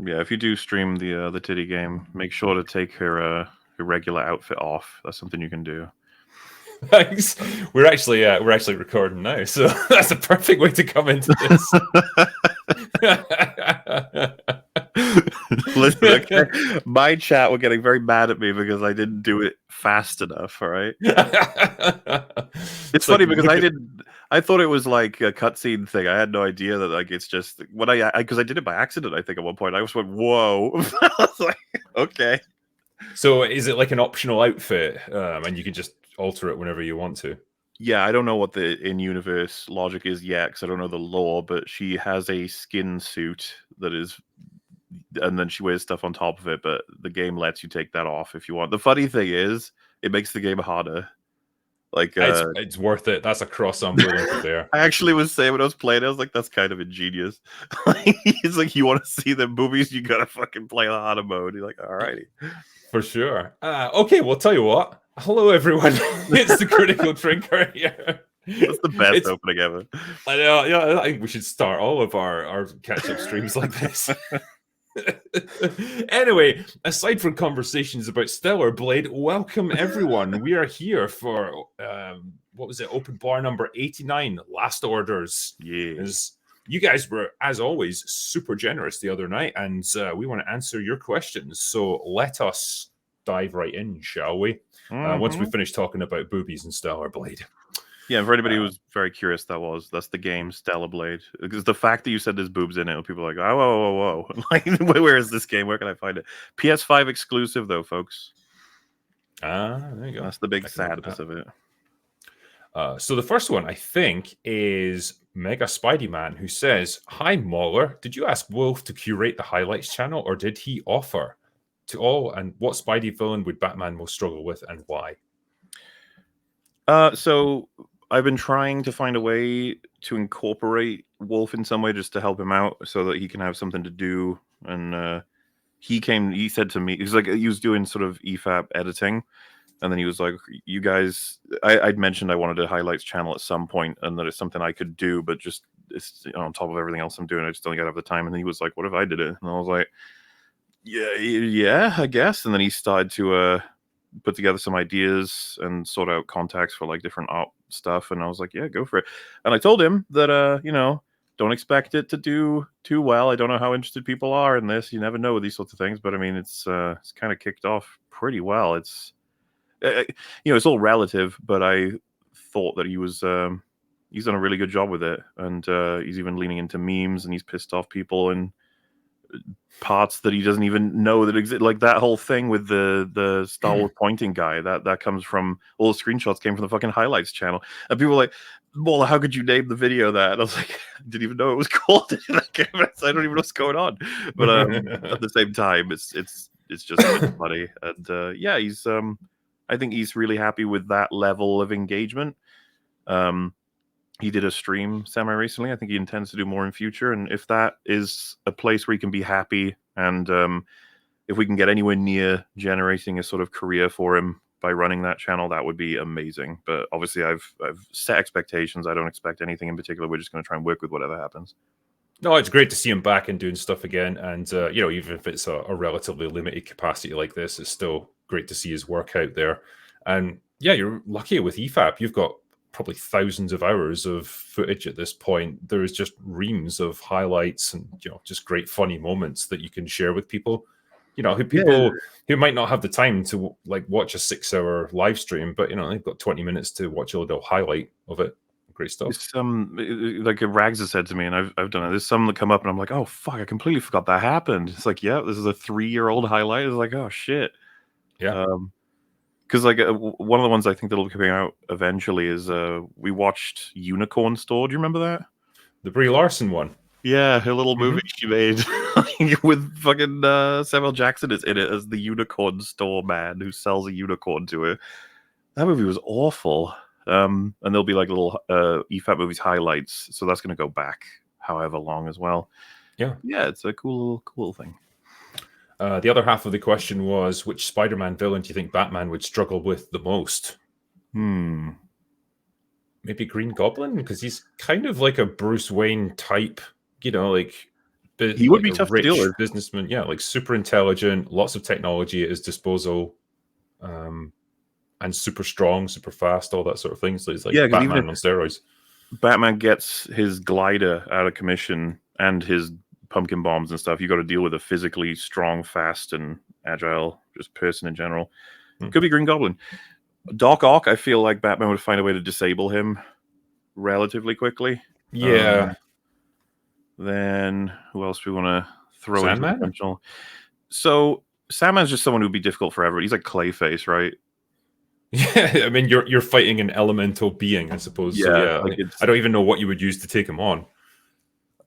Yeah, if you do stream the titty game, make sure to take her regular outfit off. That's something you can do. Thanks. We're actually recording now, so that's a perfect way to come into this. Listen, okay, my chat were getting very mad at me because I didn't do it fast enough. All right, it's It's like funny because look I at didn't. I thought it was like a cutscene thing. I had no idea that like it's just when I because I did it by accident. I think at one point I just went, "Whoa!" I was like, "Okay." so is it like an optional outfit, and you can just alter it whenever you want to? Yeah, I don't know what the in-universe logic is yet because I don't know the lore, but she has a skin suit that is, and then she wears stuff on top of it. But the game lets you take that off if you want. The funny thing is, it makes the game harder. Like, It's worth it. That's a cross I'm willing to bear. I actually was saying when I was playing, I was like, "That's kind of ingenious." He's like, "You want to see the movies? You gotta fucking play the harder mode." You're like, "Alrighty." For sure. Okay, well, tell you what. Hello, everyone. It's the Critical Drinker here. That's the best It's opening ever. I know. Yeah, I think we should start all of our catch-up streams like this. Anyway, aside from conversations about Stellar Blade, welcome everyone. We are here for what was it? Open bar number 89, Last Orders. Yeah. As you guys were, as always, super generous the other night, and we want to answer your questions. So let us dive right in, shall we? Once we finish talking about boobies and Stellar Blade. Yeah, for anybody who's very curious, that's the game Stellar Blade. Because the fact that you said there's boobs in it, people are like, "Oh, whoa, whoa, whoa!" Like, where is this game? Where can I find it? PS5 exclusive, though, folks. There you go. That's the big sadness of it. So the first one, I think, is Mega Spidey Man, who says, "Hi, Mauler. Did you ask Wolf to curate the highlights channel, or did he offer to all? And what Spidey villain would Batman most struggle with, and why?" So I've been trying to find a way to incorporate Wolf in some way just to help him out so that he can have something to do. And he said to me, he was doing sort of EFAP editing. And then he was like, "You guys," I'd mentioned I wanted a highlights channel at some point, and that it's something I could do, but just it's on top of everything else I'm doing. I just don't have the time. And then he was like, "What if I did it?" And I was like, "Yeah, I guess." And then he started to put together some ideas and sort out contacts for like different art stuff. And I was like, "Yeah, go for it." And I told him that, don't expect it to do too well. I don't know how interested people are in this. You never know with these sorts of things, but I mean, it's kind of kicked off pretty well. It's all relative, but I thought that he's done a really good job with it, and he's even leaning into memes, and he's pissed off people in parts that he doesn't even know that exist. Like that whole thing with the Star Wars pointing guy, that comes from all the screenshots came from the fucking highlights channel, and people were like, "Well, how could you name the video that?" And I was like, I didn't even know it was called that game. I don't even know what's going on, but at the same time, it's just funny, and yeah, he's I think he's really happy with that level of engagement. He did a stream semi recently. I think he intends to do more in future. And if that is a place where he can be happy, and if we can get anywhere near generating a sort of career for him by running that channel, that would be amazing. But obviously, I've set expectations. I don't expect anything in particular. We're just going to try and work with whatever happens. No, it's great to see him back and doing stuff again. And, even if it's a relatively limited capacity like this, it's still great to see his work out there. And yeah, you're lucky with EFAP. You've got probably thousands of hours of footage at this point. There is just reams of highlights and, just great funny moments that you can share with people. Who might not have the time to like watch a 6-hour live stream, but they've got 20 minutes to watch a little highlight of it. Great stuff. There's some, like Rags has said to me, and I've done it. There's some that come up, and I'm like, "Oh fuck, I completely forgot that happened." It's like, yeah, this is a 3-year-old highlight. It's like, oh shit, yeah. Because like one of the ones I think that'll be coming out eventually is we watched Unicorn Store. Do you remember that? The Brie Larson one. Yeah, her little movie she made with fucking Samuel Jackson is in it as the Unicorn Store man who sells a unicorn to her. That movie was awful. And there'll be like little EFAP movies highlights, so that's going to go back however long as well. Yeah, it's a cool thing. The other half of the question was, which Spider-Man villain do you think Batman would struggle with the most? Maybe Green Goblin, because he's kind of like a Bruce Wayne type, like He would like be a tough to deal rich with. businessman. Yeah, like super intelligent, lots of technology at his disposal, and super strong, super fast, all that sort of thing. So he's like Yeah, because even if Batman on steroids. Batman gets his glider out of commission and his pumpkin bombs and stuff, you got to deal with a physically strong, fast, and agile just person in general. Could be Green Goblin. Doc Ock, I feel like Batman would find a way to disable him relatively quickly. Yeah, Then who else do we want to throw into Sandman. potential? So Sandman's just someone who'd be difficult forever. He's like Clayface, right? Yeah, I mean you're fighting an elemental being, I suppose. So Yeah, yeah, like I it's. don't even know what you would use to take him on.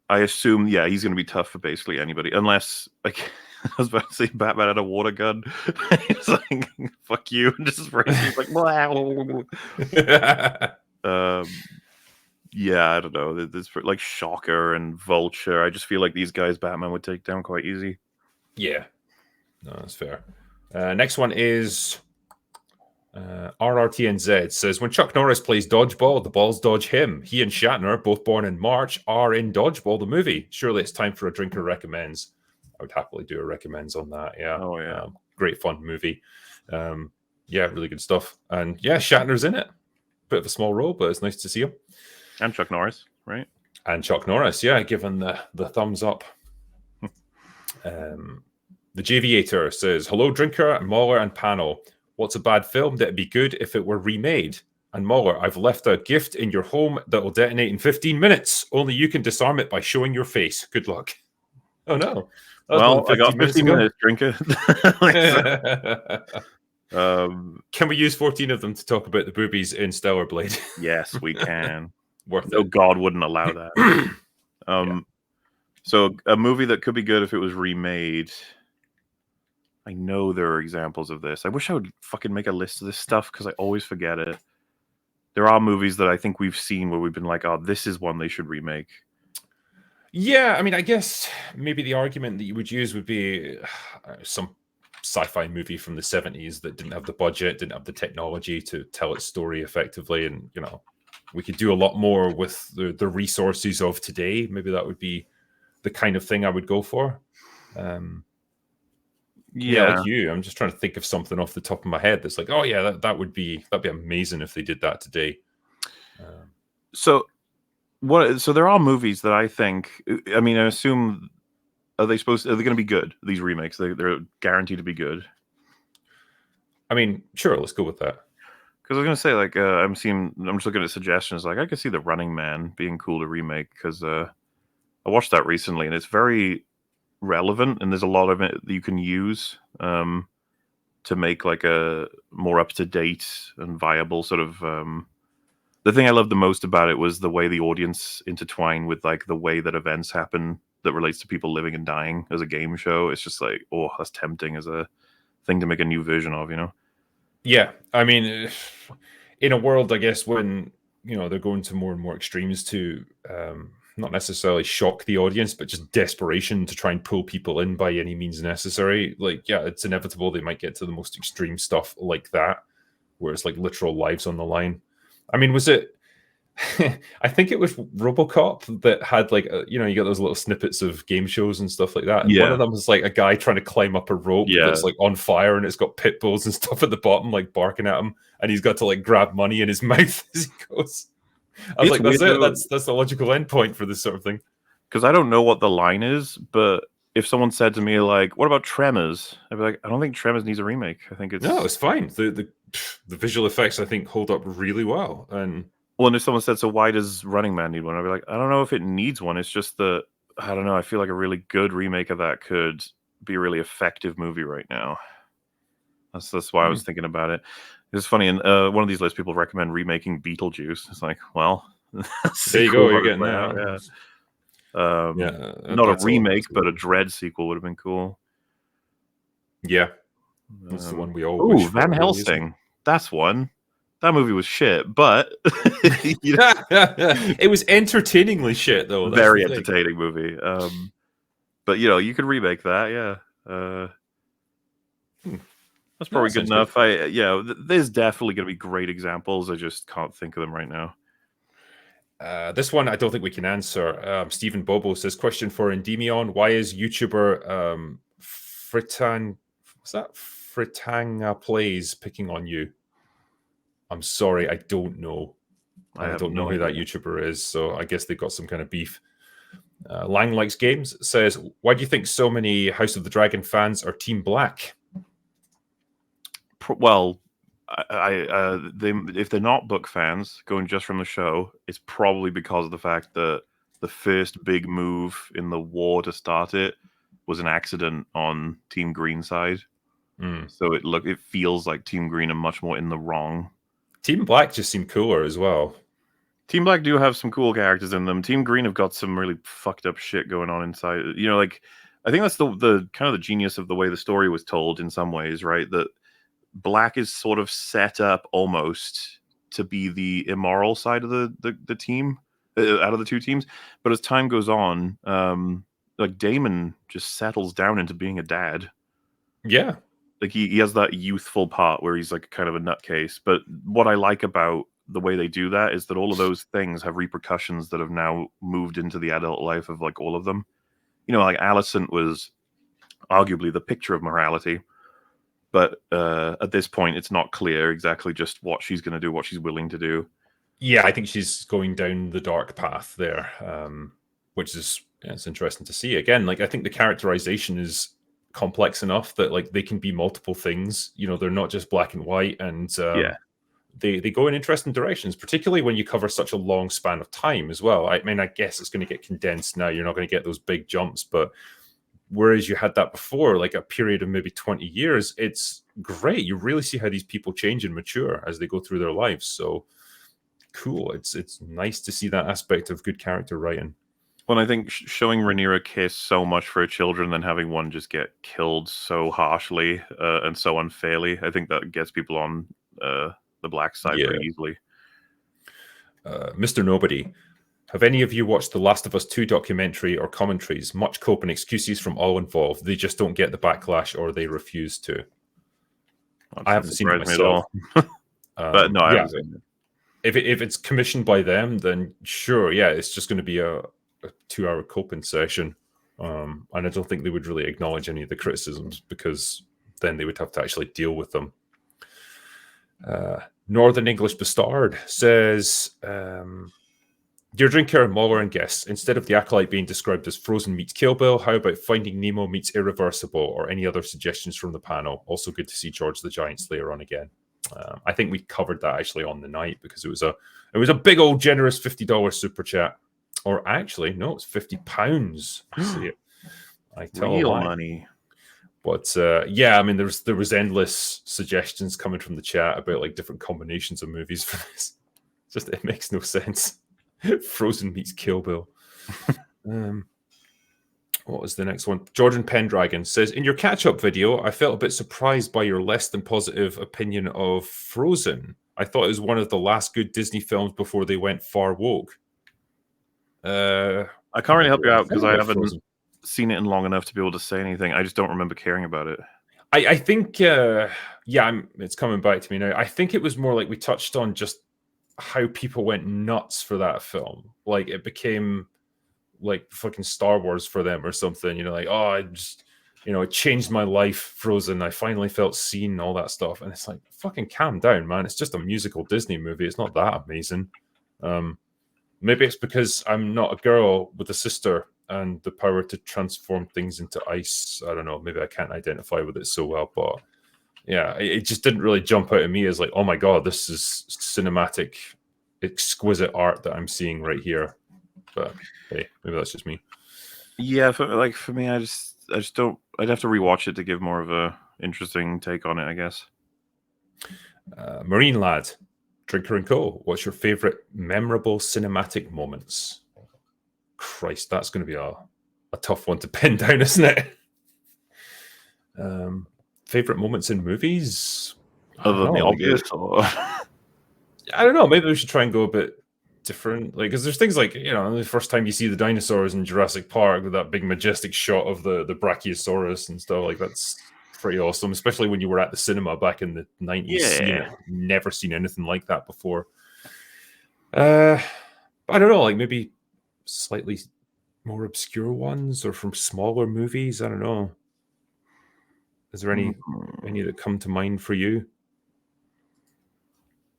I assume, yeah, he's going to be tough for basically anybody, unless like I was about to say Batman had a water gun. He's like, "Fuck you," and just sprays. He's like, yeah, I don't know. There's like Shocker and Vulture. I just feel like these guys Batman would take down quite easy. Yeah, no, that's fair. Next one is RRTNZ says when Chuck Norris plays dodgeball, the balls dodge him. He and Shatner, both born in March, are in Dodgeball the movie. Surely it's time for a drinker recommends. I would happily do a recommends on that. Yeah, Oh yeah, great fun movie. Yeah, really good stuff. And yeah, Shatner's in it. Bit of a small role, but it's nice to see him. and Chuck Norris, right? And Chuck Norris, yeah, given the thumbs up. The Javiator says, hello, Drinker, Mauler, and panel. What's a bad film that'd be good if it were remade? And Mauler, I've left a gift in your home that will detonate in 15 minutes. Only you can disarm it by showing your face. Good luck. Oh, no. That was more Well, than I got 15 ago. minutes, Drinker. Can we use 14 of them to talk about the boobies in Stellar Blade? Yes, we can. Worth No it. God wouldn't allow that. Yeah. So a movie that could be good if it was remade. I know there are examples of this. I wish I would fucking make a list of this stuff because I always forget it. There are movies that I think we've seen where we've been like, oh, this is one they should remake. Yeah, I mean, I guess maybe the argument that you would use would be some sci-fi movie from the 70s that didn't have the budget, didn't have the technology to tell its story effectively, and you know, we could do a lot more with the resources of today. Maybe that would be the kind of thing I would go for. Yeah, like you, I'm just trying to think of something off the top of my head that's like, oh yeah, that'd be amazing if they did that today. So there are movies that I think. I mean, I assume are they going to be good? These remakes, they're guaranteed to be good. I mean, sure, let's go with that. Because I was gonna say, like, I'm just looking at suggestions. Like, I could see The Running Man being cool to remake because I watched that recently and it's very relevant and there's a lot of it that you can use to make like a more up to date and viable sort of. The thing I loved the most about it was the way the audience intertwine with like the way that events happen that relates to people living and dying as a game show. It's just like, oh, that's tempting as a thing to make a new version of, you know? Yeah, I mean, in a world, I guess, when you know they're going to more and more extremes to not necessarily shock the audience, but just desperation to try and pull people in by any means necessary. Like, yeah, it's inevitable they might get to the most extreme stuff like that, where it's like literal lives on the line. I mean, was it? I think it was RoboCop that had like you know, you get those little snippets of game shows and stuff like that. And one Yeah. of them was like a guy trying to climb up a rope Yeah. that's like on fire and it's got pit bulls and stuff at the bottom, like barking at him, and he's got to like grab money in his mouth as he goes. I was It's like, that's weird, it. though, That's the logical endpoint for this sort of thing. because I don't know what the line is, but if someone said to me like, "What about Tremors?" I'd be like, "I don't think Tremors needs a remake. I think it's." No, it's fine. The visual effects I think hold up really well, and Well, and if someone said, "So why does Running Man need one?" I'd be like, "I don't know if it needs one. It's just that I don't know. I feel like a really good remake of that could be a really effective movie right now." That's why I was thinking about it. It's funny, and one of these lists people recommend remaking Beetlejuice. It's like, well, there you go. You're getting that. Yeah. Not a That's remake, but a Dread sequel would have been cool. Yeah, that's the one we all Oh, wish Van for. Helsing. That's one. That movie was shit, but you know, it was entertainingly shit though. That's very the thing. entertaining movie. But you know, you could remake that, yeah. That's probably good enough. There's definitely going to be great examples. I just can't think of them right now. This one I don't think we can answer. Stephen Bobo says, question for Endymion. Why is YouTuber Fritanga Plays picking on you? I'm sorry, I don't know. I And I have don't know no who that idea. YouTuber is, so I guess they've got some kind of beef. Lang Likes Games says, why do you think so many House of the Dragon fans are Team Black? Well, if they're not book fans going just from the show, it's probably because of the fact that the first big move in the war to start it was an accident on Team Green side. Mm. So it feels like Team Green are much more in the wrong. Team Black just seemed cooler as well. Team Black do have some cool characters in them. Team Green have got some really fucked up shit going on inside. You know, like I think that's the kind of the genius of the way the story was told in some ways, right? That Black is sort of set up almost to be the immoral side of the team out of the two teams. But as time goes on, like Damon just settles down into being a dad. Yeah. Like he has that youthful part where he's like kind of a nutcase. But what I like about the way they do that is that all of those things have repercussions that have now moved into the adult life of like all of them. You know, like Alicent was arguably the picture of morality, but at this point, it's not clear exactly just what she's going to do, what she's willing to do. Yeah, I think she's going down the dark path there, which is it's interesting to see. Again, like I think the characterization is complex enough that like they can be multiple things. You know, they're not just black and white, and Yeah. they go in interesting directions, particularly when you cover such a long span of time as well. I mean, I guess it's going to get condensed now. You're not going to get those big jumps, but whereas you had that before, like a period of maybe 20 years, it's great. You really see how these people change and mature as they go through their lives. So cool. It's nice to see that aspect of good character writing. When I think showing Rhaenyra care so much for her children, then having one just get killed so harshly and so unfairly, I think that gets people on the black side Yeah. pretty easily. Mr. Nobody, have any of you watched the Last of Us 2 documentary or commentaries? Much cope and excuses from all involved. They just don't get the backlash or they refuse to. I haven't seen it myself. But no, I haven't seen it. If it's commissioned by them, then sure, yeah, it's just going to be a 2-hour coping session. And I don't think they would really acknowledge any of the criticisms because then they would have to actually deal with them. Northern English Bastard says, Dear Drinker, Mauler, and guests, instead of the Acolyte being described as Frozen meets Kill Bill, how about Finding Nemo meets Irreversible, or any other suggestions from the panel? Also good to see George the Giant Slayer on again. I think we covered that actually on the night because it was a big old generous $50 super chat. Or actually, no, it's £50. See it. I tell Real a lie. money. But yeah, I mean, there was endless suggestions coming from the chat about like different combinations of movies for this. Just it makes no sense. Frozen meets Kill Bill. What was the next one? Jordan Pendragon says, in your catch-up video, I felt a bit surprised by your less than positive opinion of Frozen. I thought it was one of the last good Disney films before they went far woke. I can't really help you out because I haven't Frozen. seen it in long enough to be able to say anything. I just don't remember caring about it. I think, it's coming back to me now. I think it was more like we touched on just how people went nuts for that film. Like it became like fucking Star Wars for them or something, you know, like, oh, I just, you know, it changed my life, Frozen. I finally felt seen, all that stuff. And it's like, fucking calm down, man. It's just a musical Disney movie. It's not that amazing. Maybe it's because I'm not a girl with a sister and the power to transform things into ice. I don't know. Maybe I can't identify with it so well, but yeah, it just didn't really jump out at me as like, oh my God, this is cinematic, exquisite art that I'm seeing right here. But hey, maybe that's just me. Yeah, for me, I just don't. I'd have to rewatch it to give more of a interesting take on it, I guess. Marine Lad, Drinker and Co. What's your favorite memorable cinematic moments? Christ, that's going to be a tough one to pin down, isn't it? Favorite moments in movies? Other than the obvious, I don't know. Maybe we should try and go a bit different, like, because there's things like, you know, the first time you see the dinosaurs in Jurassic Park with that big majestic shot of the Brachiosaurus and stuff, like that's pretty awesome, especially when you were at the cinema back in the 90s. Yeah. Never seen anything like that before. But I don't know, like maybe slightly more obscure ones or from smaller movies. I don't know. Is there any Mhm. that come to mind for you?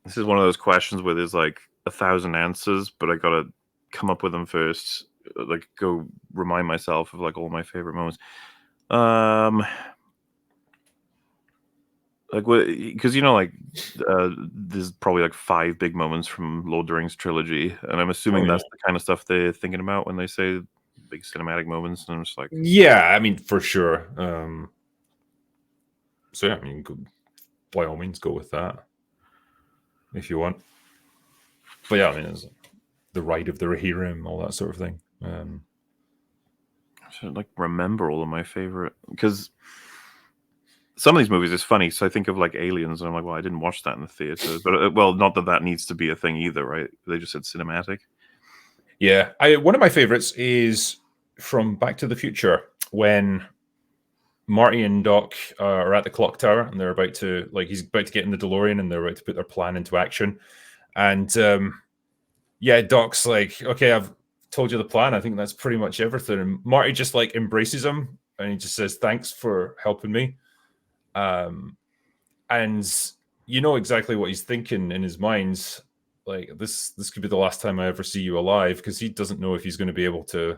This is one of those questions where there's like 1,000 answers, but I gotta come up with them first. Like, go remind myself of like all my favorite moments. Um, like what? Because like there's probably like 5 big moments from Lord of the Rings trilogy, and I'm Oh assuming yeah. that's the kind of stuff they're thinking about when they say big cinematic moments. And I'm just like, Yeah, I mean for sure. So yeah, I mean by all means go with that if you want. But yeah, I mean it's the ride of the Rohirrim, all that sort of thing. I should like remember all of my favorite, because some of these movies is funny. So I think of like Aliens, and I'm like, well, I didn't watch that in the theater, but well, not that that needs to be a thing either, right? They just said cinematic. Yeah, I one of my favorites is from Back to the Future when Marty and Doc are at the clock tower and they're about to he's about to get in the DeLorean and they're about to put their plan into action. And yeah, Doc's like, okay, I've told you the plan. I think that's pretty much everything. And Marty just like embraces him and he just says, thanks for helping me. Um, and you know exactly what he's thinking in his mind. Like this could be the last time I ever see you alive, because he doesn't know if he's going to be able to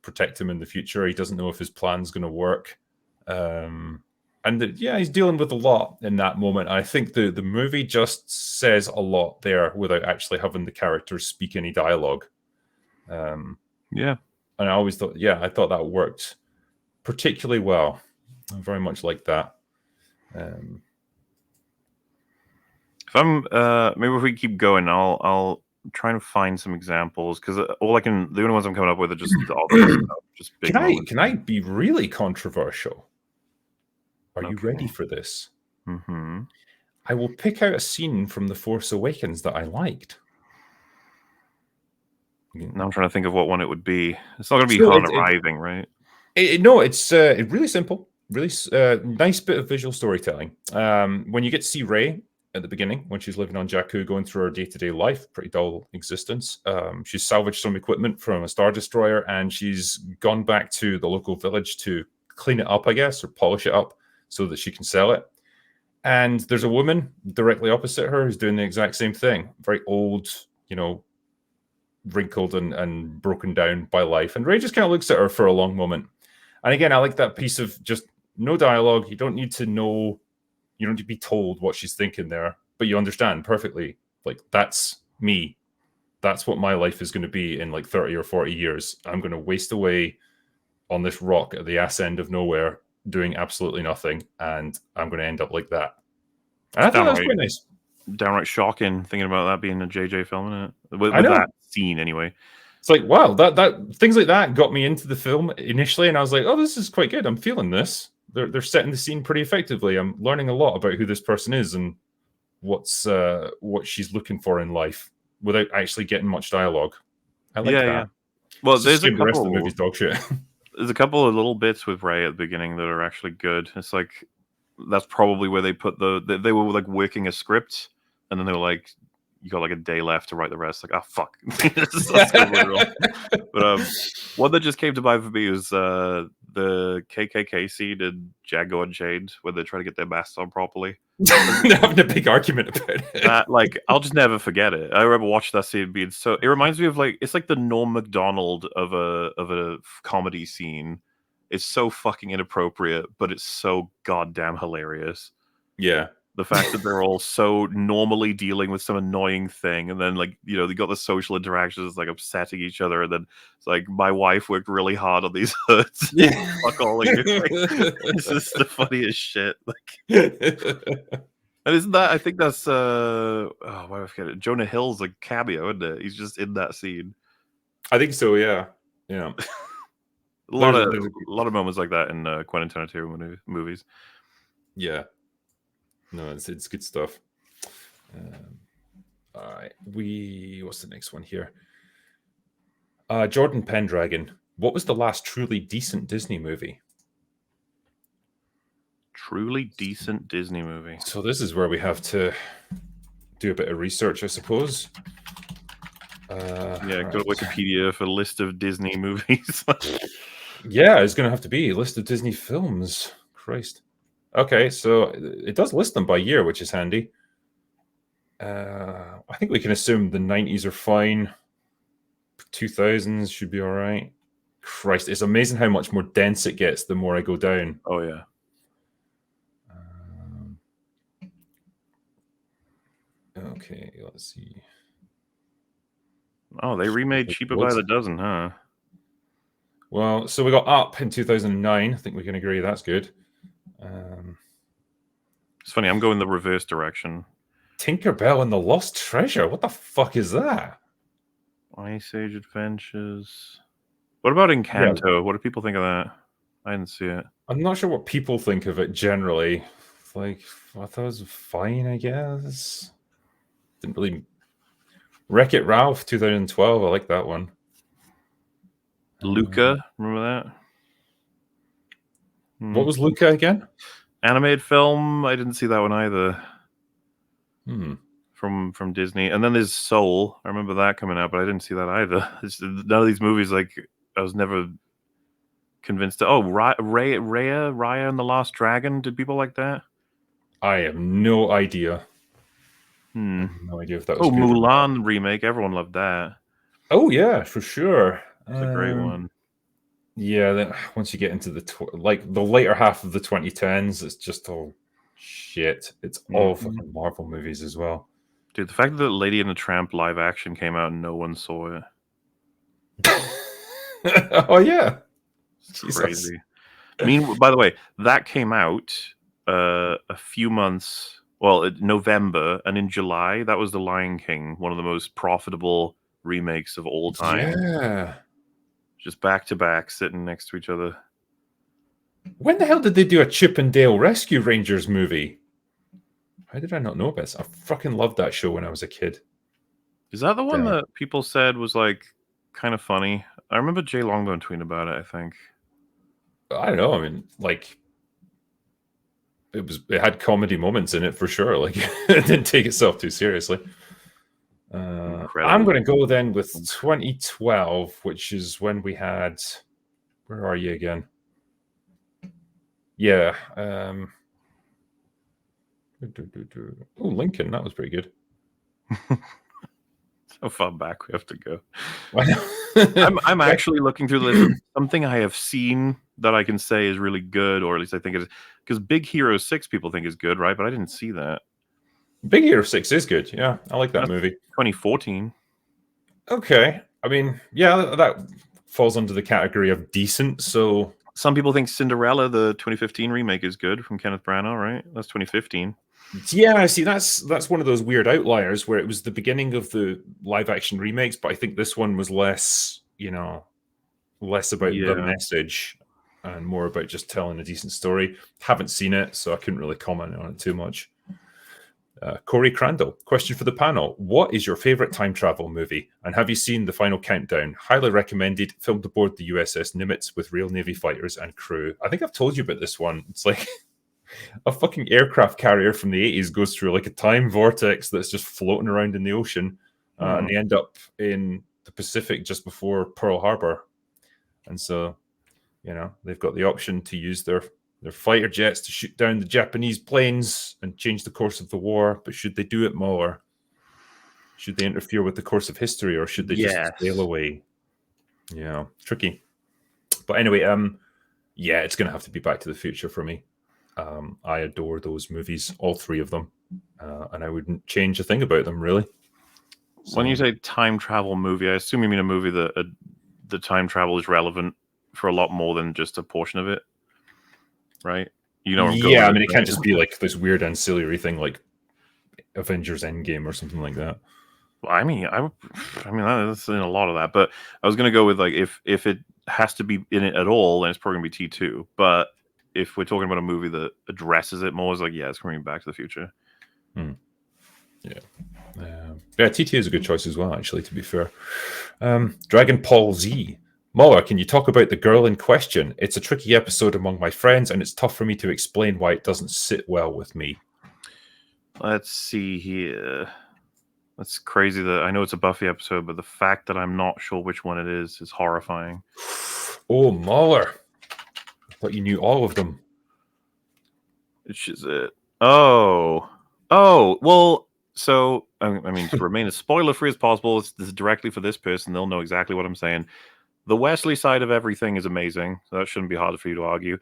protect him in the future. He doesn't know if his plan's going to work. Yeah, he's dealing with a lot in that moment. I think the movie just says a lot there without actually having the characters speak any dialogue. Yeah. And I always thought, yeah, I thought that worked particularly well. I very much like that. If I'm maybe if we keep going, I'll try and find some examples, because the only ones I'm coming up with are just the obvious stuff, just big moments. Can I be really controversial? Are you Okay. ready for this? Mm-hmm. I will pick out a scene from The Force Awakens that I liked. Now I'm trying to think of what one it would be. It's not going to be So Han arriving, right? no, it's really simple, really nice bit of visual storytelling. When you get to see Rey at the beginning, when she's living on Jakku, going through her day-to-day life, pretty dull existence. She's salvaged some equipment from a Star Destroyer, and she's gone back to the local village to clean it up, I guess, or polish it up so that she can sell it. And there's a woman directly opposite her who's doing the exact same thing. Very old, wrinkled and broken down by life. And Ray just kind of looks at her for a long moment. And again, I like that piece of just no dialogue. You don't need to know, you don't need to be told what she's thinking there, but you understand perfectly. Like, that's me. That's what my life is going to be in like 30 or 40 years. I'm going to waste away on this rock at the ass end of nowhere doing absolutely nothing. And I'm going to end up like that. And It's I thought that was quite nice. downright shocking thinking about that being a JJ film in it. I With that know. scene anyway. It's like, wow, that things like that got me into the film initially, and I was like, oh, this is quite good. I'm feeling this. They're setting the scene pretty effectively. I'm learning a lot about who this person is and what she's looking for in life without actually getting much dialogue. I like Yeah, that. yeah. Well, It's just the rest of the movie's dog shit. there's a couple of little bits with Ray at the beginning that are actually good. It's like that's probably where they put they were like working a script, and then they were like, you got like a day left to write the rest. Like, oh fuck, that's totally wrong. But one that just came to mind for me was the KKK scene in Django Unchained, where they try to get their masks on properly. They're having a big argument about it. That, like, I'll just never forget it. I remember watching that scene being so. It reminds me of like, it's like the Norm Macdonald of a comedy scene. It's so fucking inappropriate, but it's so goddamn hilarious. Yeah. The fact that they're all so normally dealing with some annoying thing, and then like they got the social interactions like upsetting each other, and then it's like, my wife worked really hard on these hoods. Yeah. Fuck all of you. Like, this is the funniest shit. Like, and isn't that? I think that's why do I forget it? Jonah Hill's a cameo, isn't it? He's just in that scene. I think so, yeah. Yeah. A lot of moments like that in Quentin Tarantino movies. Yeah. No, it's good stuff. All right. What's the next one here? Jordan Pendragon. What was the last truly decent Disney movie? Truly decent Disney movie. So this is where we have to do a bit of research, I suppose. Yeah, go to Right. Wikipedia for a list of Disney movies. Yeah, it's going to have to be a list of Disney films. Christ. Okay, so it does list them by year, which is handy. I think we can assume the 90s are fine. 2000s should be all right. Christ, it's amazing how much more dense it gets the more I go down. Oh yeah. Okay, let's see. Oh, they remade Cheaper by the Dozen, huh? Well, so we got Up in 2009. I think we can agree that's good. It's funny, I'm going the reverse direction. Tinkerbell and the Lost Treasure. What the fuck is that? Ice Age Adventures. What about Encanto? What do people think of that? I didn't see it. I'm not sure what people think of it generally. Like, I thought it was fine, I guess. Didn't really. Wreck-It Ralph 2012. I like that one. Luca, remember that? What was Luca again? Animated film. I didn't see that one either. From Disney. And then there's Soul. I remember that coming out, but I didn't see that either. None of these movies, like, I was never convinced. Oh, Raya and the Last Dragon. Did people like that? I have no idea. I have no idea if that was good. Mulan remake. Everyone loved that. Oh yeah, for sure. It's a great one. Yeah, then once you get into the the later half of the 2010s, it's just all shit. It's all fucking Marvel movies as well. Dude, the fact that Lady and the Tramp live action came out and no one saw it. Oh yeah, it's crazy. By the way, that came out a few months. Well, November, and in July, that was The Lion King, one of the most profitable remakes of all time. Yeah. Just back to back, sitting next to each other. When the hell did they do a Chip and Dale Rescue Rangers movie? How did I not know this? I fucking loved that show when I was a kid. Is that the one that people said was like kind of funny? I remember Jay Longbone tweeting about it, I think. I don't know. I mean, like, it had comedy moments in it for sure. Like, it didn't take itself too seriously. I'm going to go then with 2012, which is when we had. Where are you again? Yeah. Oh, Lincoln. That was pretty good. How far back we have to go. I'm actually looking through the list. Something I have seen that I can say is really good, or at least I think it is, because Big Hero 6 people think is good, right? But I didn't see that. Big Hero 6 is good. Yeah, I like that movie. 2014. Okay. I mean, yeah, that falls under the category of decent. So some people think Cinderella, the 2015 remake, is good from Kenneth Branagh, right? That's 2015. Yeah, see, that's one of those weird outliers where it was the beginning of the live action remakes, but I think this one was less about the message and more about just telling a decent story. Haven't seen it, so I couldn't really comment on it too much. Corey Crandall, question for the panel. What is your favorite time travel movie? And have you seen The Final Countdown? Highly recommended, filmed aboard the USS Nimitz with real Navy fighters and crew. I think I've told you about this one. It's like a fucking aircraft carrier from the 80s goes through like a time vortex that's just floating around in the ocean. And they end up in the Pacific just before Pearl Harbor. And so, they've got the option to use their fighter jets to shoot down the Japanese planes and change the course of the war. But should they do it more? Should they interfere with the course of history, or should they just sail away? Yeah, tricky. But anyway, yeah, it's going to have to be Back to the Future for me. I adore those movies, all three of them, and I wouldn't change a thing about them, really. So, when you say time travel movie, I assume you mean a movie that the time travel is relevant for a lot more than just a portion of it, right? Yeah, I mean, it can't just be like this weird ancillary thing like Avengers Endgame or something like that. Well, I mean, that's in a lot of that, but I was going to go with like if it has to be in it at all, then it's probably going to be T2. But if we're talking about a movie that addresses it more, it's like, yeah, it's going to be Back to the Future. Yeah. Yeah, TT is a good choice as well, actually, to be fair. Dragon Paul Z. Mauler, can you talk about the girl in question? It's a tricky episode among my friends, and it's tough for me to explain why it doesn't sit well with me. Let's see here. That's crazy that I know it's a Buffy episode, but the fact that I'm not sure which one it is horrifying. Oh, Mahler. I thought you knew all of them. It's just it. Oh, well, so, I mean, to remain as spoiler free as possible, this is directly for this person. They'll know exactly what I'm saying. The Wesley side of everything is amazing. So that shouldn't be hard for you to argue.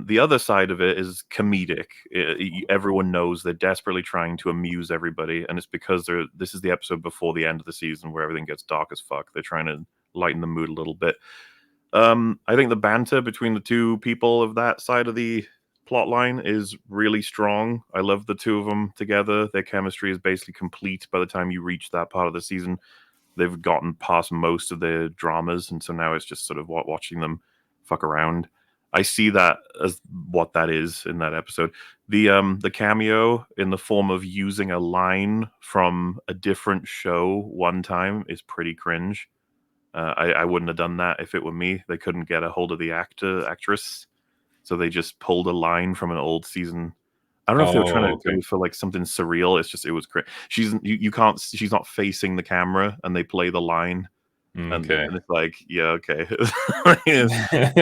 The other side of it is comedic. Everyone knows they're desperately trying to amuse everybody, and it's because this is the episode before the end of the season where everything gets dark as fuck. They're trying to lighten the mood a little bit. I think the banter between the two people of that side of the plot line is really strong. I love the two of them together. Their chemistry is basically complete by the time you reach that part of the season. They've gotten past most of their dramas, and so now it's just sort of watching them fuck around. I see that as what that is in that episode. The cameo in the form of using a line from a different show one time is pretty cringe. I wouldn't have done that if it were me. They couldn't get a hold of the actress, so they just pulled a line from an old season. I don't know if they were trying Oh, to okay. go for like something surreal. It's just it was crazy. You can't. She's not facing the camera, and they play the line, Okay. and it's like, yeah, okay.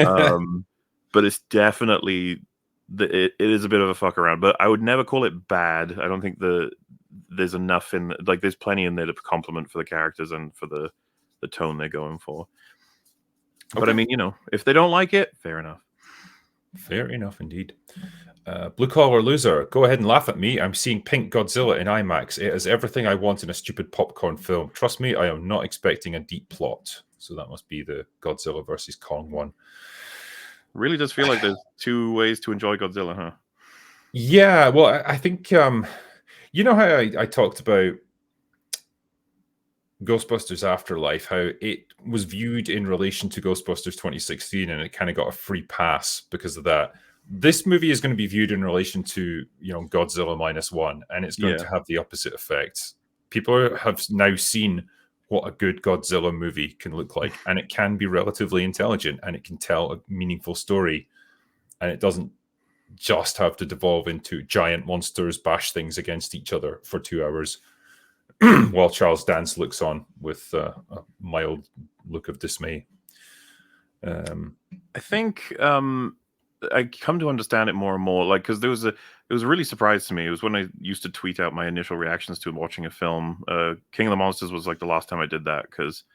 um, but it's definitely it is a bit of a fuck around. But I would never call it bad. I don't think there's enough in like there's plenty in there to compliment for the characters and for the tone they're going for. But I Okay. mean, if they don't like it, fair enough. Fair enough indeed. Blue Collar Loser, go ahead and laugh at me. I'm seeing Pink Godzilla in IMAX. It is everything I want in a stupid popcorn film. Trust me, I am not expecting a deep plot. So that must be the Godzilla versus Kong one. Really does feel like there's two ways to enjoy Godzilla, huh? Yeah, well, I think you know how I talked about Ghostbusters Afterlife, how it was viewed in relation to Ghostbusters 2016, and it kind of got a free pass because of that. This movie is going to be viewed in relation to, Godzilla -1, and it's going Yeah. to have the opposite effect. People have now seen what a good Godzilla movie can look like, and it can be relatively intelligent, and it can tell a meaningful story, and it doesn't just have to devolve into giant monsters bash things against each other for 2 hours. While Charles Dance looks on with a mild look of dismay. I think I come to understand it more and more, like because it was a really surprise to me. It was when I used to tweet out my initial reactions to watching a film. King of the Monsters was like the last time I did that because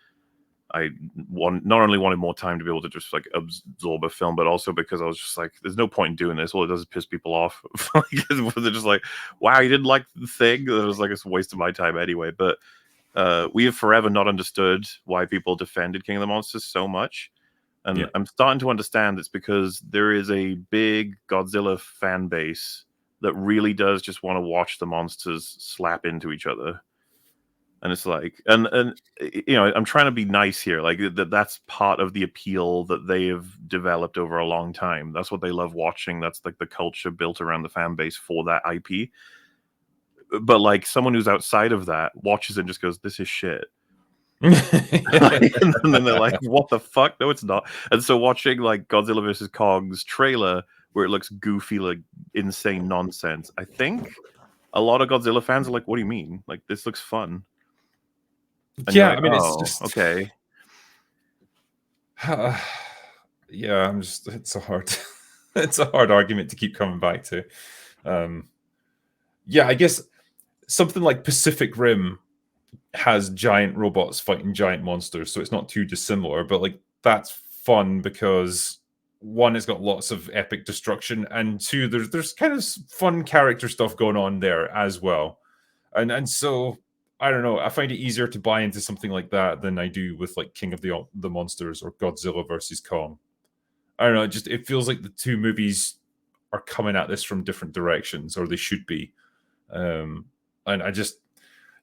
I not only wanted more time to be able to just like absorb a film, but also because I was just like, there's no point in doing this. All it does is piss people off. They're just like, wow, you didn't like the thing. It was like it's a waste of my time anyway. But we have forever not understood why people defended King of the Monsters so much. And Yeah. I'm starting to understand it's because there is a big Godzilla fan base that really does just want to watch the monsters slap into each other. And it's like, and I'm trying to be nice here. Like that's part of the appeal that they have developed over a long time. That's what they love watching. That's like the culture built around the fan base for that IP. But like someone who's outside of that watches it and just goes, "This is shit." And then they're like, "What the fuck? No, it's not." And so watching like Godzilla versus Kong's trailer, where it looks goofy, like insane nonsense, I think a lot of Godzilla fans are like, "What do you mean? Like this looks fun?" And you're Yeah, like, I mean, it's "Oh, just. okay." Yeah, it's a hard, it's a hard argument to keep coming back to. Yeah, I guess something like Pacific Rim has giant robots fighting giant monsters, so it's not too dissimilar. But like that's fun because one, it's got lots of epic destruction, and two, there's kind of fun character stuff going on there as well. And so I don't know. I find it easier to buy into something like that than I do with like King of the Monsters or Godzilla versus Kong. I don't know. It feels like the two movies are coming at this from different directions, or they should be. And I just,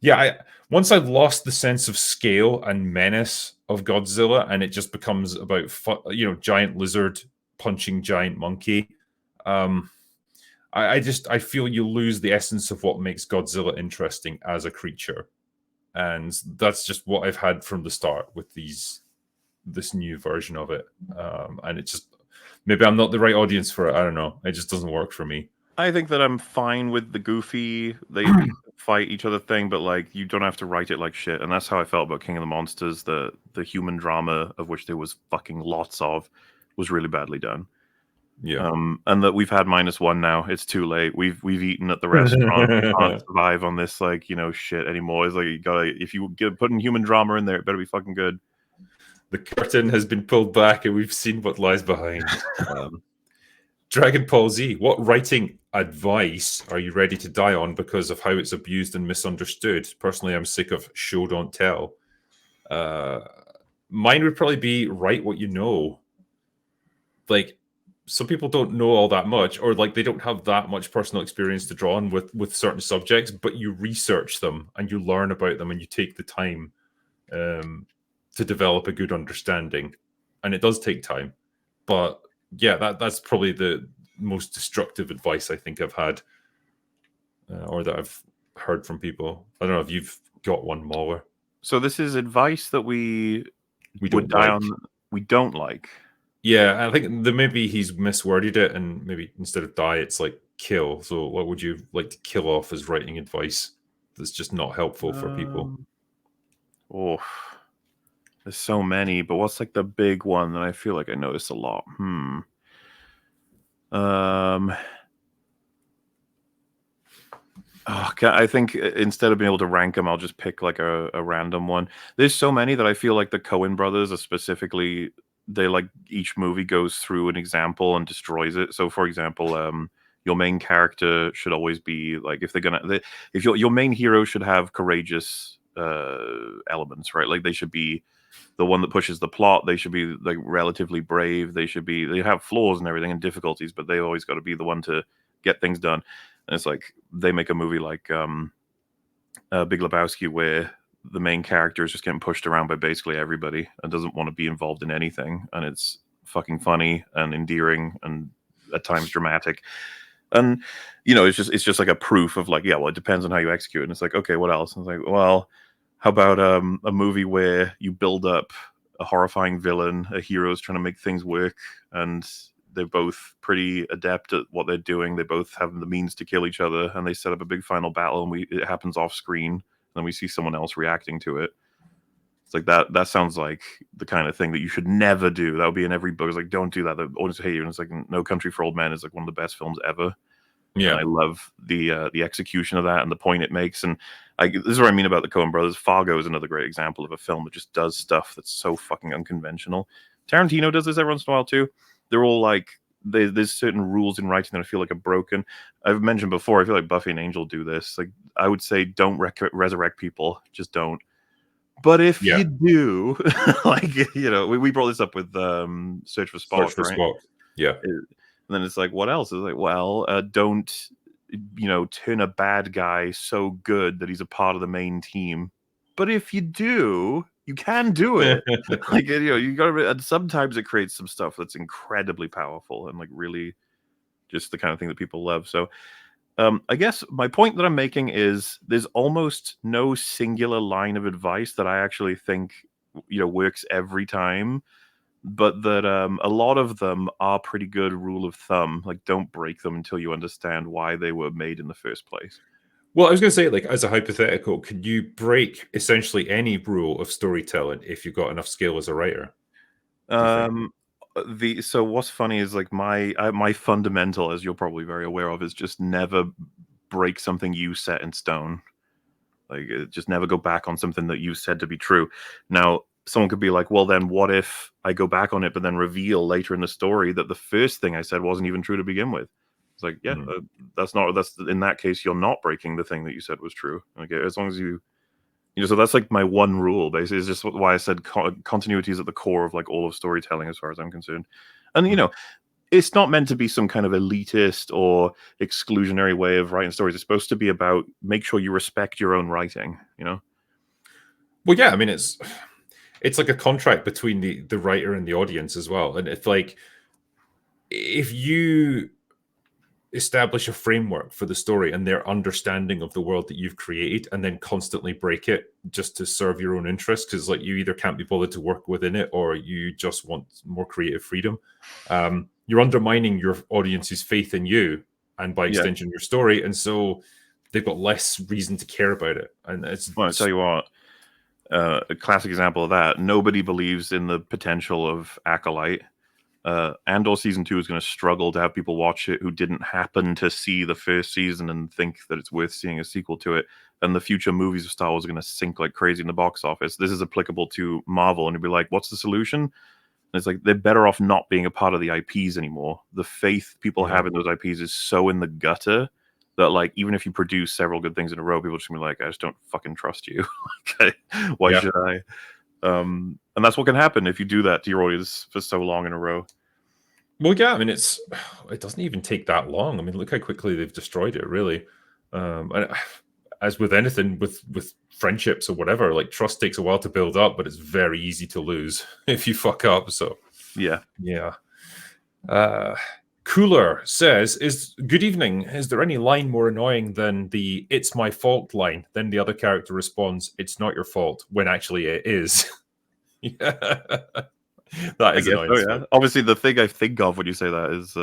yeah, once I've lost the sense of scale and menace of Godzilla, and it just becomes about giant lizard punching giant monkey. I feel you lose the essence of what makes Godzilla interesting as a creature, and that's just what I've had from the start with this new version of it. And it just, maybe I'm not the right audience for it. I don't know. It just doesn't work for me. I think that I'm fine with the goofy. fight each other thing, but like you don't have to write it like shit. And that's how I felt about King of the Monsters. The human drama, of which there was fucking lots of, was really badly done. Yeah. And that we've had -1 now. It's too late. We've eaten at the restaurant. We can't survive on this like, shit anymore. It's like you gotta, if you get putting human drama in there, it better be fucking good. The curtain has been pulled back and we've seen what lies behind. Dragon Ball Z, what writing advice are you ready to die on because of how it's abused and misunderstood? Personally, I'm sick of show don't tell. Mine would probably be write what you know. Like, some people don't know all that much, or like they don't have that much personal experience to draw on with certain subjects, but you research them and you learn about them and you take the time to develop a good understanding. And it does take time, but yeah, that's probably the most destructive advice I think I've had, or that I've heard from people. I don't know if you've got one, Mauler. So this is advice that we would don't die like. on. We don't like. Yeah, I think maybe he's misworded it, and maybe instead of die, it's like kill. So, what would you like to kill off as writing advice that's just not helpful for people? Oh, there's so many, but what's like the big one that I feel like I notice a lot? I think instead of being able to rank them, I'll just pick like a random one. There's so many that I feel like the Coen brothers are specifically, they like each movie goes through an example and destroys it. So for example, your main character should always be like, if they're gonna, if your main hero should have courageous elements, right? Like they should be the one that pushes the plot. They should be like relatively brave. They have flaws and everything and difficulties, but they always got to be the one to get things done. And it's like they make a movie like Big Lebowski, where the main character is just getting pushed around by basically everybody and doesn't want to be involved in anything, and it's fucking funny and endearing and at times dramatic. And it's just like a proof of like, yeah, well, it depends on how you execute. And it's like, okay, what else? And it's like, well, how about a movie where you build up a horrifying villain, a hero's trying to make things work, and they're both pretty adept at what they're doing. They both have the means to kill each other, and they set up a big final battle, and it happens off screen, and then we see someone else reacting to it. It's like that sounds like the kind of thing that you should never do. That would be in every book. It's like, don't do that. The audience hate you. And it's like No Country for Old Men is like one of the best films ever. Yeah. And I love the execution of that and the point it makes. And this is what I mean about the Coen brothers. Fargo is another great example of a film that just does stuff that's so fucking unconventional. Tarantino does this every once in a while too. They're all like, there's certain rules in writing that I feel like are broken. I've mentioned before, I feel like Buffy and Angel do this. Like, I would say don't resurrect people. Just don't. But if you do, like, we brought this up with Search for Spock, right? Spock. Yeah. And then it's like, what else? It's like, well, don't, turn a bad guy so good that he's a part of the main team. But if you do, you can do it. Like, you gotta, and sometimes it creates some stuff that's incredibly powerful and like really just the kind of thing that people love. So I guess my point that I'm making is there's almost no singular line of advice that I actually think works every time, but that a lot of them are pretty good rule of thumb. Like, don't break them until you understand why they were made in the first place. Well, I was going to say, like, as a hypothetical, could you break essentially any rule of storytelling if you've got enough skill as a writer? So what's funny is like my fundamental, as you're probably very aware of, is just never break something you set in stone. Like, just never go back on something that you said to be true. Now, someone could be like, well, then what if I go back on it, but then reveal later in the story that the first thing I said wasn't even true to begin with? It's like, yeah, that's in that case, you're not breaking the thing that you said was true. Okay, as long as so that's like my one rule, basically. Is just why I said continuity is at the core of like all of storytelling, as far as I'm concerned. And it's not meant to be some kind of elitist or exclusionary way of writing stories. It's supposed to be about make sure you respect your own writing. Well, yeah, I mean, it's like a contract between the writer and the audience as well. And it's like, if you establish a framework for the story and their understanding of the world that you've created, and then constantly break it just to serve your own interests, because like you either can't be bothered to work within it or you just want more creative freedom, you're undermining your audience's faith in you and by extension your story. And so they've got less reason to care about it. And Well, I tell you what, a classic example of that. Nobody believes in the potential of Acolyte. Andor season 2 is going to struggle to have people watch it who didn't happen to see the first season and think that it's worth seeing a sequel to it. And the future movies of Star Wars are going to sink like crazy in the box office. This is applicable to Marvel, and you'd be like, "What's the solution?" And it's like they're better off not being a part of the IPs anymore. The faith people have in those IPs is so in the gutter that, like, even if you produce several good things in a row, people just gonna be like, "I just don't fucking trust you." Okay, why should I? And that's what can happen if you do that to your audience for so long in a row. Well, yeah, I mean, it doesn't even take that long. I mean, look how quickly they've destroyed it, really. And as with anything, with friendships or whatever, like trust takes a while to build up, but it's very easy to lose if you fuck up. So Yeah. Cooler says, "Is good evening. Is there any line more annoying than the 'it's my fault' line?" Then the other character responds, "It's not your fault," when actually it is. That is annoying. So, yeah. Obviously, the thing I think of when you say that is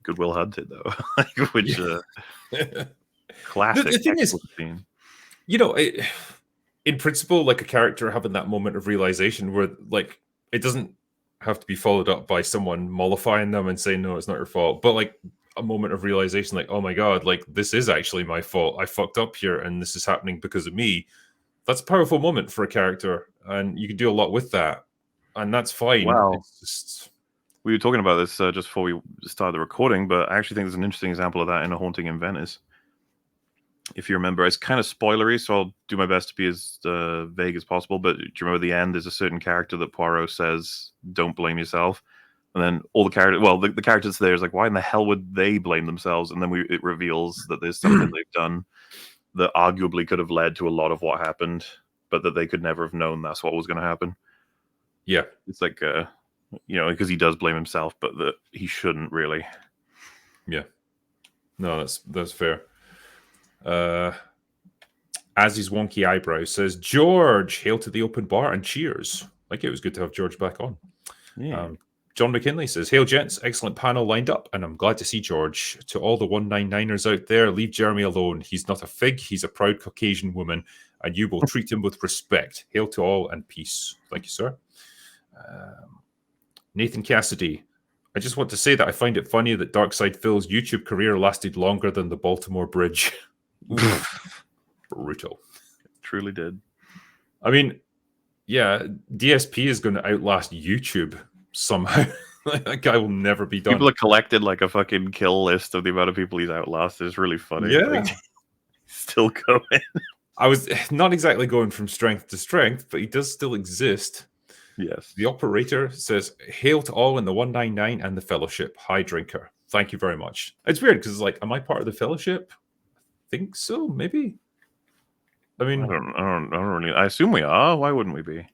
Goodwill Hunting, though, which classic. The thing is, scene. you know, in principle, like a character having that moment of realization where, like, it doesn't have to be followed up by someone mollifying them and saying, "No, it's not your fault," but like a moment of realization, like, "Oh my god, like this is actually my fault. I fucked up here, and this is happening because of me." That's a powerful moment for a character, and you can do a lot with that, and that's fine. Wow. It's just... We were talking about this just before we started the recording, but I actually think there's an interesting example of that in A Haunting in Venice. If you remember, it's kind of spoilery, so I'll do my best to be as vague as possible. But do you remember the end? There's a certain character that Poirot says, "Don't blame yourself," and then all the characters, well, the characters there is like, why in the hell would they blame themselves? And then it reveals that there's something they've done that arguably could have led to a lot of what happened, but that they could never have known that's what was going to happen. Yeah, it's like because he does blame himself, but that he shouldn't really. Yeah, no, that's fair. As his wonky eyebrows says, "George, hail to the open bar and cheers." Like, it was good to have George back on. Yeah. John McKinley says, "Hail, gents. Excellent panel lined up, and I'm glad to see George. To all the 199ers out there, leave Jeremy alone. He's not a fig. He's a proud Caucasian woman, and you will treat him with respect. Hail to all and peace." Thank you, sir. Nathan Cassidy, "I just want to say that I find it funny that Darkside Phil's YouTube career lasted longer than the Baltimore Bridge." Brutal. It truly did. I mean, yeah, DSP is going to outlast YouTube somehow. That guy will never be done. People have collected like a fucking kill list of the amount of people he's outlasted. It's really funny. Yeah. Like, still going. I was not exactly going from strength to strength, but he does still exist. Yes. The operator says, "Hail to all in the 199 and the Fellowship. Hi, drinker. Thank you very much." It's weird because it's like, am I part of the Fellowship? I think so, maybe. I mean, I don't really. I assume we are. Why wouldn't we be?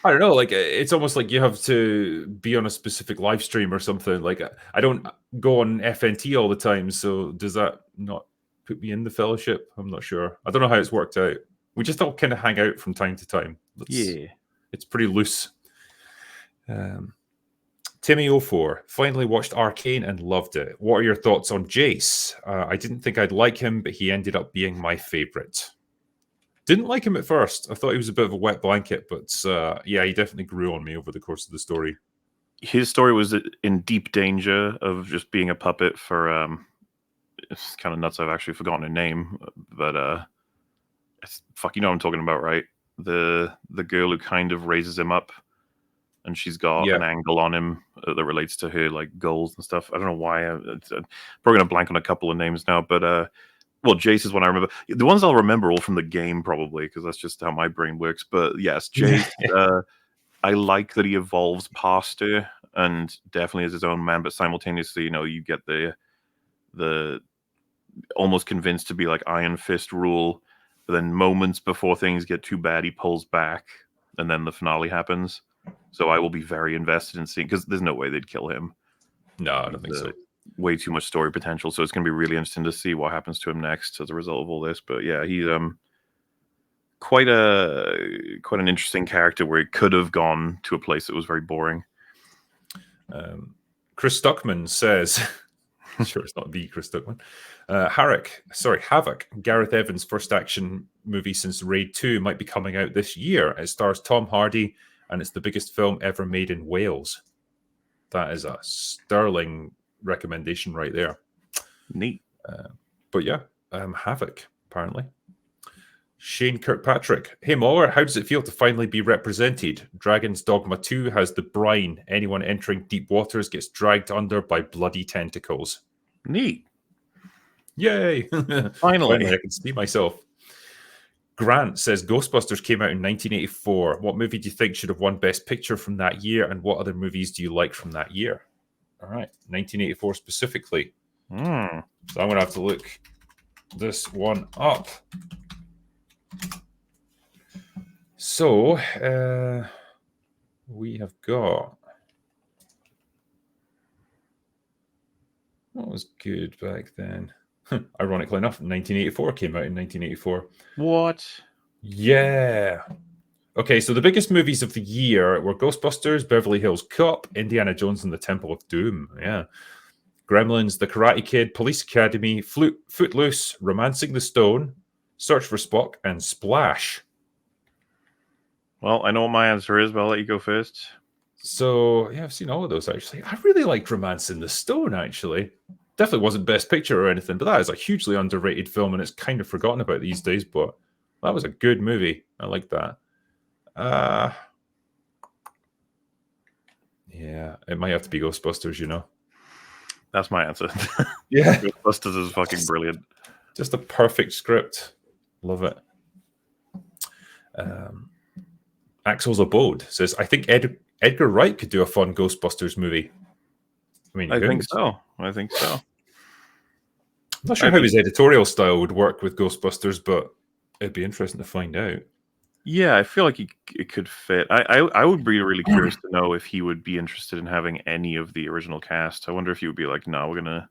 I don't know. Like, it's almost like you have to be on a specific live stream or something. Like, I don't go on FNT all the time, so does that not put me in the Fellowship? I'm not sure. I don't know how it's worked out. We just all kind of hang out from time to time. It's pretty loose. Timmy04, "Finally watched Arcane and loved it. What are your thoughts on Jace? I didn't think I'd like him, but he ended up being my favorite." Didn't like him at first. I thought he was a bit of a wet blanket, but yeah, he definitely grew on me over the course of the story. His story was in deep danger of just being a puppet for it's kind of nuts. I've actually forgotten her name, but fuck, you know what I'm talking about, right? The girl who kind of raises him up, and she's got an angle on him that relates to her like goals and stuff. I don't know why. I'm probably gonna blank on a couple of names now, but well, Jace is one I remember. The ones I'll remember all from the game, probably, because that's just how my brain works. But yes, Jace, I like that he evolves past her and definitely is his own man, but simultaneously, you get the almost convinced to be like Iron Fist rule, but then moments before things get too bad, he pulls back, and then the finale happens. So I will be very invested in seeing, because there's no way they'd kill him. No, I don't think so. Way too much story potential, so it's going to be really interesting to see what happens to him next as a result of all this. But yeah, he's quite an interesting character where he could have gone to a place that was very boring. Chris Stuckman says, Sure, it's not the Chris Stuckman. Havoc. Gareth Evans' first action movie since Raid 2 might be coming out this year. It stars Tom Hardy, and it's the biggest film ever made in Wales. That is a sterling recommendation right there. Neat. But yeah, Havoc, apparently. Shane Kirkpatrick. Hey, Mauler, how does it feel to finally be represented? Dragon's Dogma 2 has the brine. Anyone entering deep waters gets dragged under by bloody tentacles. Neat. Yay! Finally. I can see myself. Grant says Ghostbusters came out in 1984. What movie do you think should have won Best Picture from that year, and what other movies do you like from that year? All right, 1984 specifically. So I'm going to have to look this one up. So we have got... What was good back then? Ironically enough, 1984 came out in 1984. What? Yeah. Okay, so the biggest movies of the year were Ghostbusters, Beverly Hills Cop, Indiana Jones and the Temple of Doom. Yeah. Gremlins, The Karate Kid, Police Academy, Footloose, Romancing the Stone, Search for Spock, and Splash. Well, I know what my answer is, but I'll let you go first. So, yeah, I've seen all of those, actually. I really liked Romancing the Stone, actually. Definitely wasn't Best Picture or anything, but that is a hugely underrated film, and it's kind of forgotten about these days, but that was a good movie. I like that. Yeah, it might have to be Ghostbusters, you know? That's my answer. Yeah. Ghostbusters is fucking brilliant. Just a perfect script. Love it. Axel's Abode says, I think Edgar Wright could do a fun Ghostbusters movie. I mean, I think so. I'm not sure how his editorial style would work with Ghostbusters, but it'd be interesting to find out. Yeah, I feel like it could fit. I would be really curious to know if he would be interested in having any of the original cast. I wonder if he would be like, no, we're gonna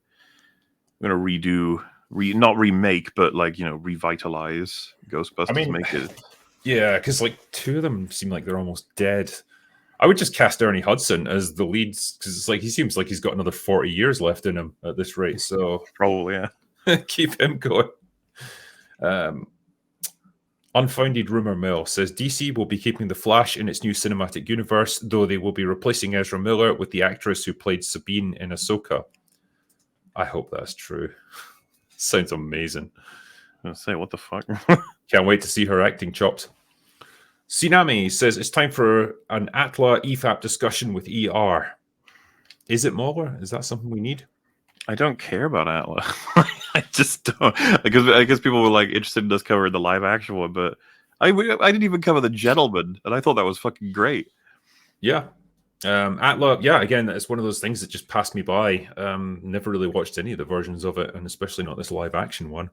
redo, not remake, but like, you know, revitalize Ghostbusters. I mean, make it. Yeah, because like two of them seem like they're almost dead. I would just cast Ernie Hudson as the leads because it's like he seems like he's got another 40 years left in him at this rate. So Probably, yeah. keep him going. Unfounded Rumor Mill says DC will be keeping the Flash in its new cinematic universe, though they will be replacing Ezra Miller with the actress who played Sabine in Ahsoka. I hope that's true. Sounds amazing. I'm gonna say, what the fuck? Can't wait to see her acting chops. Sinami says it's time for an Atla EFAP discussion with ER. Is it Mauler? Is that something we need? I don't care about Atla. I just don't. Because I guess people were like interested in us covering the live action one, but I didn't even cover The Gentleman, and I thought that was fucking great. Yeah. Atla, yeah, again, it's one of those things that just passed me by. Never really watched any of the versions of it, and especially not this live action one.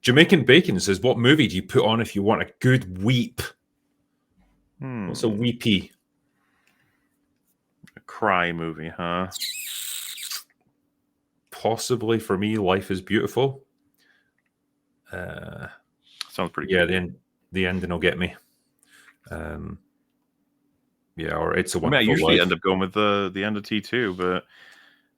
Jamaican Bacon says, what movie do you put on if you want a good weep? What's a weepy? A cry movie, huh? Possibly for me, Life is Beautiful. Sounds pretty good. Yeah, the ending will get me. Yeah, or It's a Wonderful I usually Life. end up going with the end of T2, but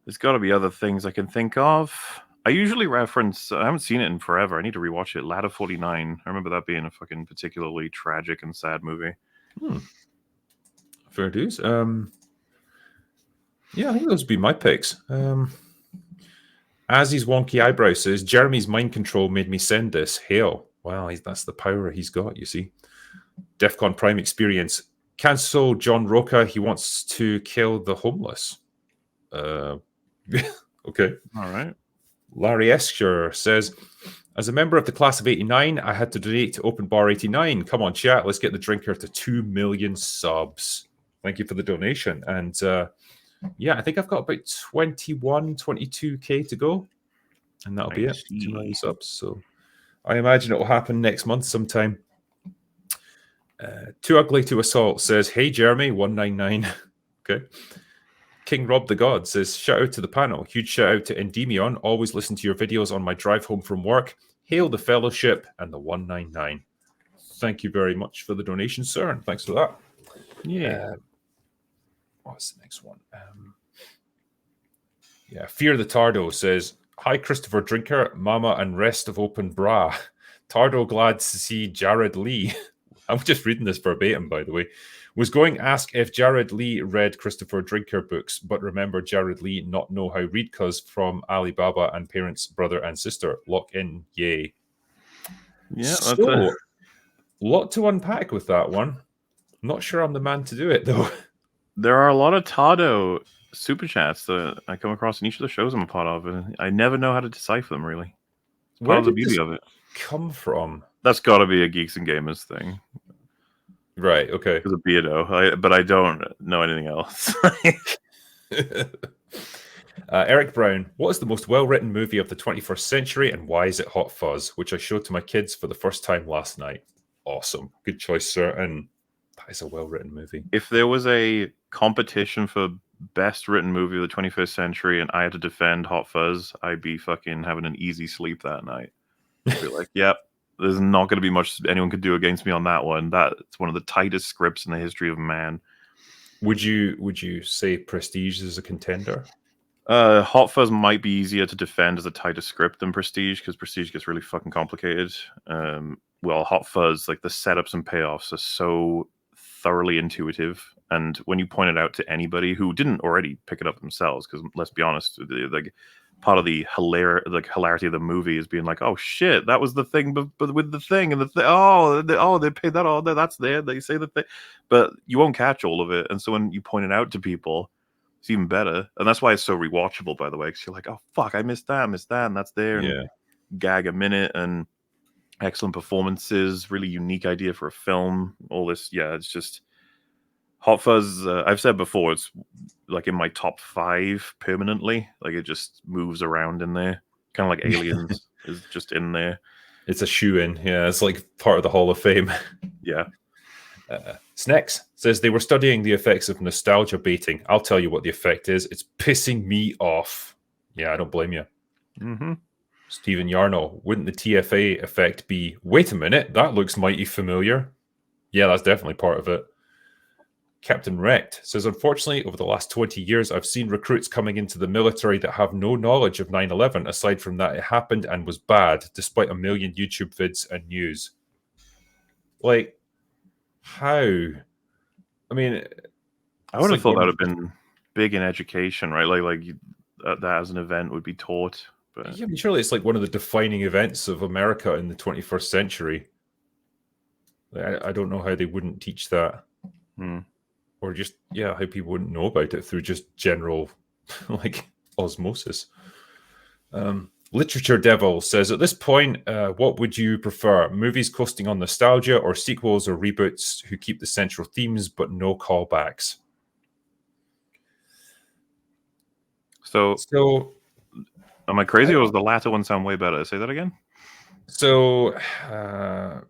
there's got to be other things I can think of. I usually reference, I haven't seen it in forever. I need to rewatch it. Ladder 49. I remember that being a fucking particularly tragic and sad movie. Fair dues. Yeah, I think those would be my picks. Azzy's wonky eyebrow says, Jeremy's mind control made me send this. Hail. Wow, that's the power he's got, you see. DEFCON Prime experience. Cancel John Roca. He wants to kill the homeless. Okay. All right. Larry Escher says, as a member of the class of 89, I had to donate to Open Bar 89. Come on, chat. Let's get the drinker to 2 million subs. Thank you for the donation. And yeah, I think I've got about 22K to go. And that'll be it. 2 million subs. So I imagine it will happen next month sometime. Too Ugly to Assault says, hey, Jeremy, 199. Okay. King Rob the God says, shout out to the panel. Huge shout out to Endymion. Always listen to your videos on my drive home from work. Hail the fellowship and the 199. Thank you very much for the donation, sir. And thanks for that. Yeah. What's the next one? Yeah, Fear the Tardo says, "Hi, Christopher Drinker, Mama, and rest of Open Bra. Tardo glad to see Jared Lee." I'm just reading this verbatim, by the way. Was going ask if Jared Lee read Christopher Drinker books, but remember Jared Lee not know how read cuz from Alibaba and parents, brother and sister. Lock in, yay. Yeah, that's So, lot to unpack with that one. Not sure I'm the man to do it, though. there are a lot of Tado super chats that I come across in each of the shows I'm a part of, and I never know how to decipher them. Really, it's part Where of the did beauty this of it. come from? That's got to be a Geeks and Gamers thing Right, okay. because of Beardo, but I don't know anything else. Eric Brown, what is the most well-written movie of the 21st century and why is it Hot Fuzz, which I showed to my kids for the first time last night? Awesome. Good choice, sir. And that is a well-written movie. If there was a competition for best written movie of the 21st century and I had to defend Hot Fuzz, I'd be fucking having an easy sleep that night. I'd be like, yep, there's not going to be much anyone could do against me on that one. That's one of the tightest scripts in the history of man. Would you say Prestige is a contender? Hot Fuzz might be easier to defend as a tighter script than Prestige because Prestige gets really fucking complicated. Well, Hot Fuzz, like the setups and payoffs are so thoroughly intuitive, and when you point it out to anybody who didn't already pick it up themselves, because let's be honest, like part of the hilarity of the movie is being like, oh shit, that was the thing, but with the thing and the thing, they paid that, oh, that's there. They say the thing, but you won't catch all of it, and so when you point it out to people, it's even better, and that's why it's so rewatchable. By the way, because you're like, oh fuck, I missed that, and that's there, Yeah. and gag a minute, and excellent performances, really unique idea for a film. All this, yeah, it's just Hot Fuzz. I've said before, it's like in my top 5 permanently. Like it just moves around in there, kind of like Aliens is just in there. It's a shoe-in. Yeah, it's like part of the Hall of Fame. Yeah. Snex says they were studying the effects of nostalgia baiting. I'll tell you what the effect is. It's pissing me off. Yeah, I don't blame you. Mm-hmm. Stephen Yarno, wouldn't the TFA effect be, wait a minute, that looks mighty familiar? Yeah, that's definitely part of it. Captain Wrecked says, unfortunately, over the last 20 years, I've seen recruits coming into the military that have no knowledge of 9/11, aside from that it happened and was bad, despite a million YouTube vids and news. Like, how? I mean, I would have like thought that would have been big in education, right? That as an event would be taught. But yeah, I mean, surely it's like one of the defining events of America in the 21st century. I don't know how they wouldn't teach that. Or just, yeah, how people wouldn't know about it through just general, like, osmosis. Literature Devil says, at this point, what would you prefer? Movies coasting on nostalgia or sequels or reboots who keep the central themes but no callbacks? So am I crazy, or does the latter one sound way better? Say that again. So,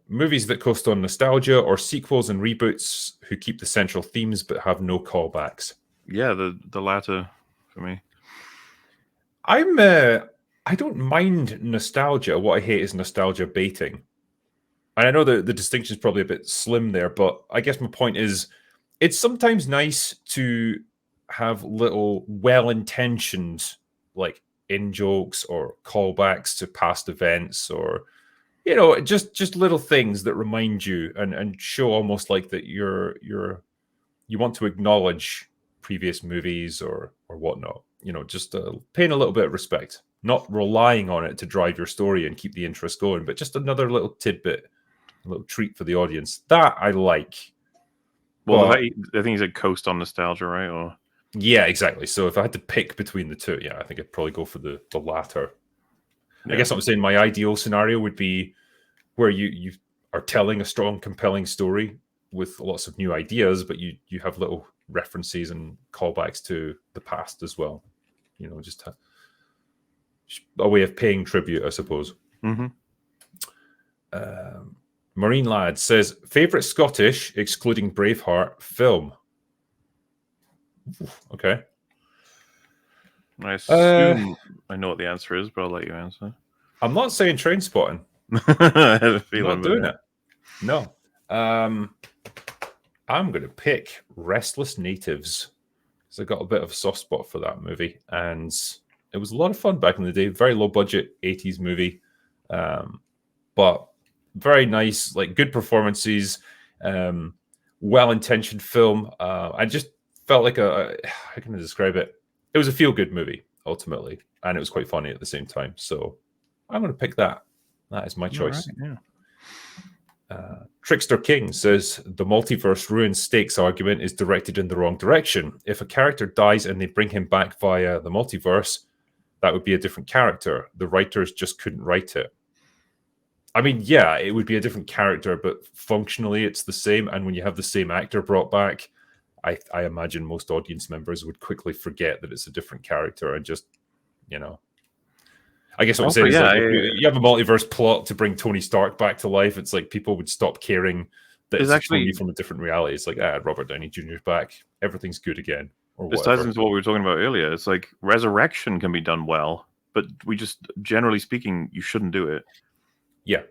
movies that coast on nostalgia or sequels and reboots who keep the central themes but have no callbacks. Yeah, the latter for me. I don't mind nostalgia. What I hate is nostalgia baiting. And I know the distinction is probably a bit slim there, but I guess my point is it's sometimes nice to have little well-intentioned like in jokes or callbacks to past events, or just little things that remind you and show almost like that you want to acknowledge previous movies or whatnot. Just paying a little bit of respect, not relying on it to drive your story and keep the interest going, but just another little tidbit, a little treat for the audience. That I like. Well, I think he said coast on nostalgia, right? Or yeah, exactly. So if I had to pick between the two, yeah, I think I'd probably go for the latter. Yeah. I guess I'm saying my ideal scenario would be where you are telling a strong, compelling story with lots of new ideas, but you have little references and callbacks to the past as well. Just a way of paying tribute, I suppose. Mm-hmm. Marine Lad says, favorite Scottish, excluding Braveheart, film. Oof, okay. I assume I know what the answer is, but I'll let you answer. I'm not saying Trainspotting. I had a feeling. I'm not doing it. No. I'm going to pick Restless Natives because I got a bit of a soft spot for that movie, and It was a lot of fun back in the day. Very low budget 80s movie, but very nice, like good performances, well intentioned film. I just felt like how can I describe it? It was a feel good movie ultimately, and it was quite funny at the same time. So I'm going to pick that. That is my choice. All right, Trickster King says the multiverse ruins stakes argument is directed in the wrong direction. If a character dies and they bring him back via the multiverse, that would be a different character. The writers just couldn't write it. I mean, yeah, it would be a different character, but functionally it's the same. And when you have the same actor brought back, I imagine most audience members would quickly forget that it's a different character and just, you know. I guess what I'm Also, saying is, yeah, like, if you have a multiverse plot to bring Tony Stark back to life, it's like people would stop caring that it's actually Tony from a different reality. It's like, Robert Downey Jr.'s back. Everything's good again. Or this whatever. ties into what we were talking about earlier. It's like resurrection can be done well, but we just, generally speaking, you shouldn't do it. Yeah.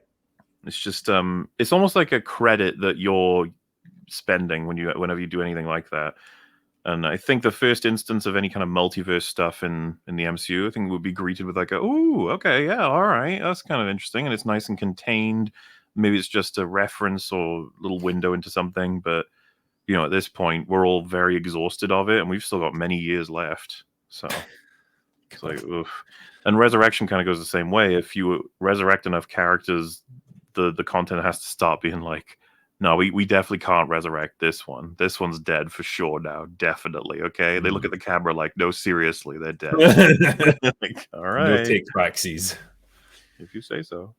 It's just it's almost like a credit that you're spending whenever you do anything like that. And I think the first instance of any kind of multiverse stuff in the MCU, I think would be greeted with like, "Ooh, okay, yeah, all right, that's kind of interesting," and it's nice and contained. Maybe it's just a reference or little window into something, but at this point, we're all very exhausted of it, and we've still got many years left. So it's like, oof. And Resurrection kind of goes the same way. If you resurrect enough characters, the content has to start being like, no, we definitely can't resurrect this one. This one's dead for sure now. Definitely. Okay. They look at the camera like, no, seriously, they're dead. Like, all right. No take backsies. If you say so.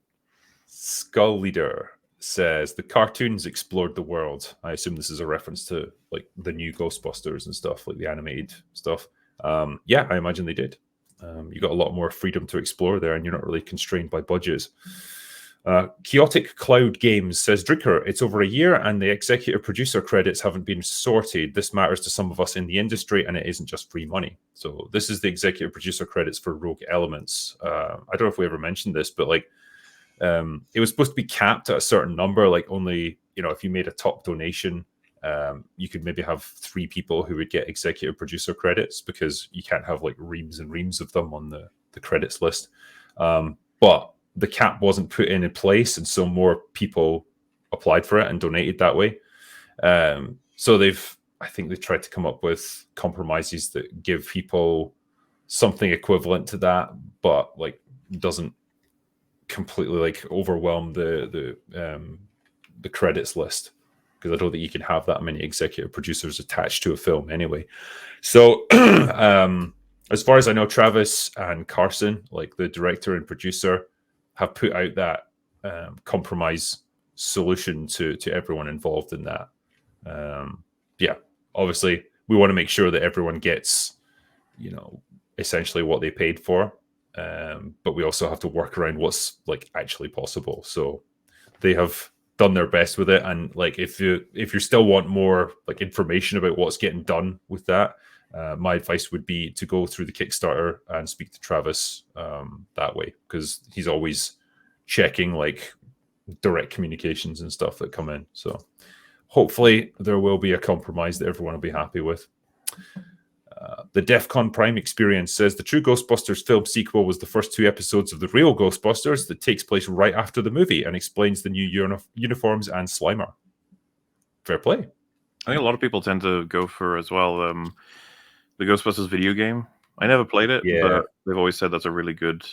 Skull Leader says the cartoons explored the world. I assume this is a reference to like the new Ghostbusters and stuff, like the animated stuff. Yeah, I imagine they did. You got a lot more freedom to explore there, and you're not really constrained by budgets. Chaotic Cloud Games says, Drinker, it's over a year and the executive producer credits haven't been sorted. This matters to some of us in the industry and it isn't just free money. So this is the executive producer credits for Rogue Elements. I don't know if we ever mentioned this, but like it was supposed to be capped at a certain number, like only, if you made a top donation, you could maybe have 3 people who would get executive producer credits because you can't have like reams and reams of them on the credits list. But the cap wasn't put in place, and so more people applied for it and donated that way. So I think they've tried to come up with compromises that give people something equivalent to that, but like doesn't completely like overwhelm the credits list, because I don't think you can have that many executive producers attached to a film anyway. So as far as I know, Travis and Carson, like the director and producer, have put out that compromise solution to everyone involved in that. Yeah, obviously we want to make sure that everyone gets, essentially what they paid for. But we also have to work around what's like actually possible. So they have done their best with it. And like, if you still want more like information about what's getting done with that, my advice would be to go through the Kickstarter and speak to Travis that way, because he's always checking like direct communications and stuff that come in. So hopefully there will be a compromise that everyone will be happy with. The DEF CON Prime Experience says the True Ghostbusters film sequel was the first 2 episodes of the real Ghostbusters that takes place right after the movie and explains the new uniforms and Slimer. Fair play. I think a lot of people tend to go for as well the Ghostbusters video game. I never played it, but they've always said that's a really good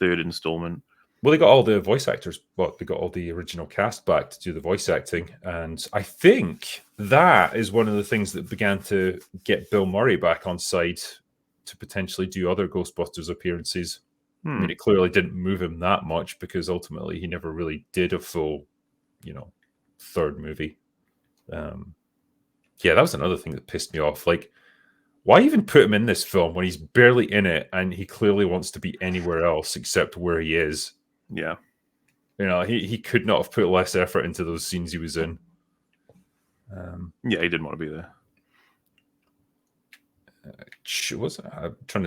3rd installment. Well, they got all the voice actors, they got all the original cast back to do the voice acting. And I think that is one of the things that began to get Bill Murray back on side to potentially do other Ghostbusters appearances. I mean, it clearly didn't move him that much because ultimately he never really did a full, 3rd movie. Yeah, that was another thing that pissed me off. Like, why even put him in this film when he's barely in it and he clearly wants to be anywhere else except where he is? Yeah. He could not have put less effort into those scenes he was in. Yeah, he didn't want to be there. I'm trying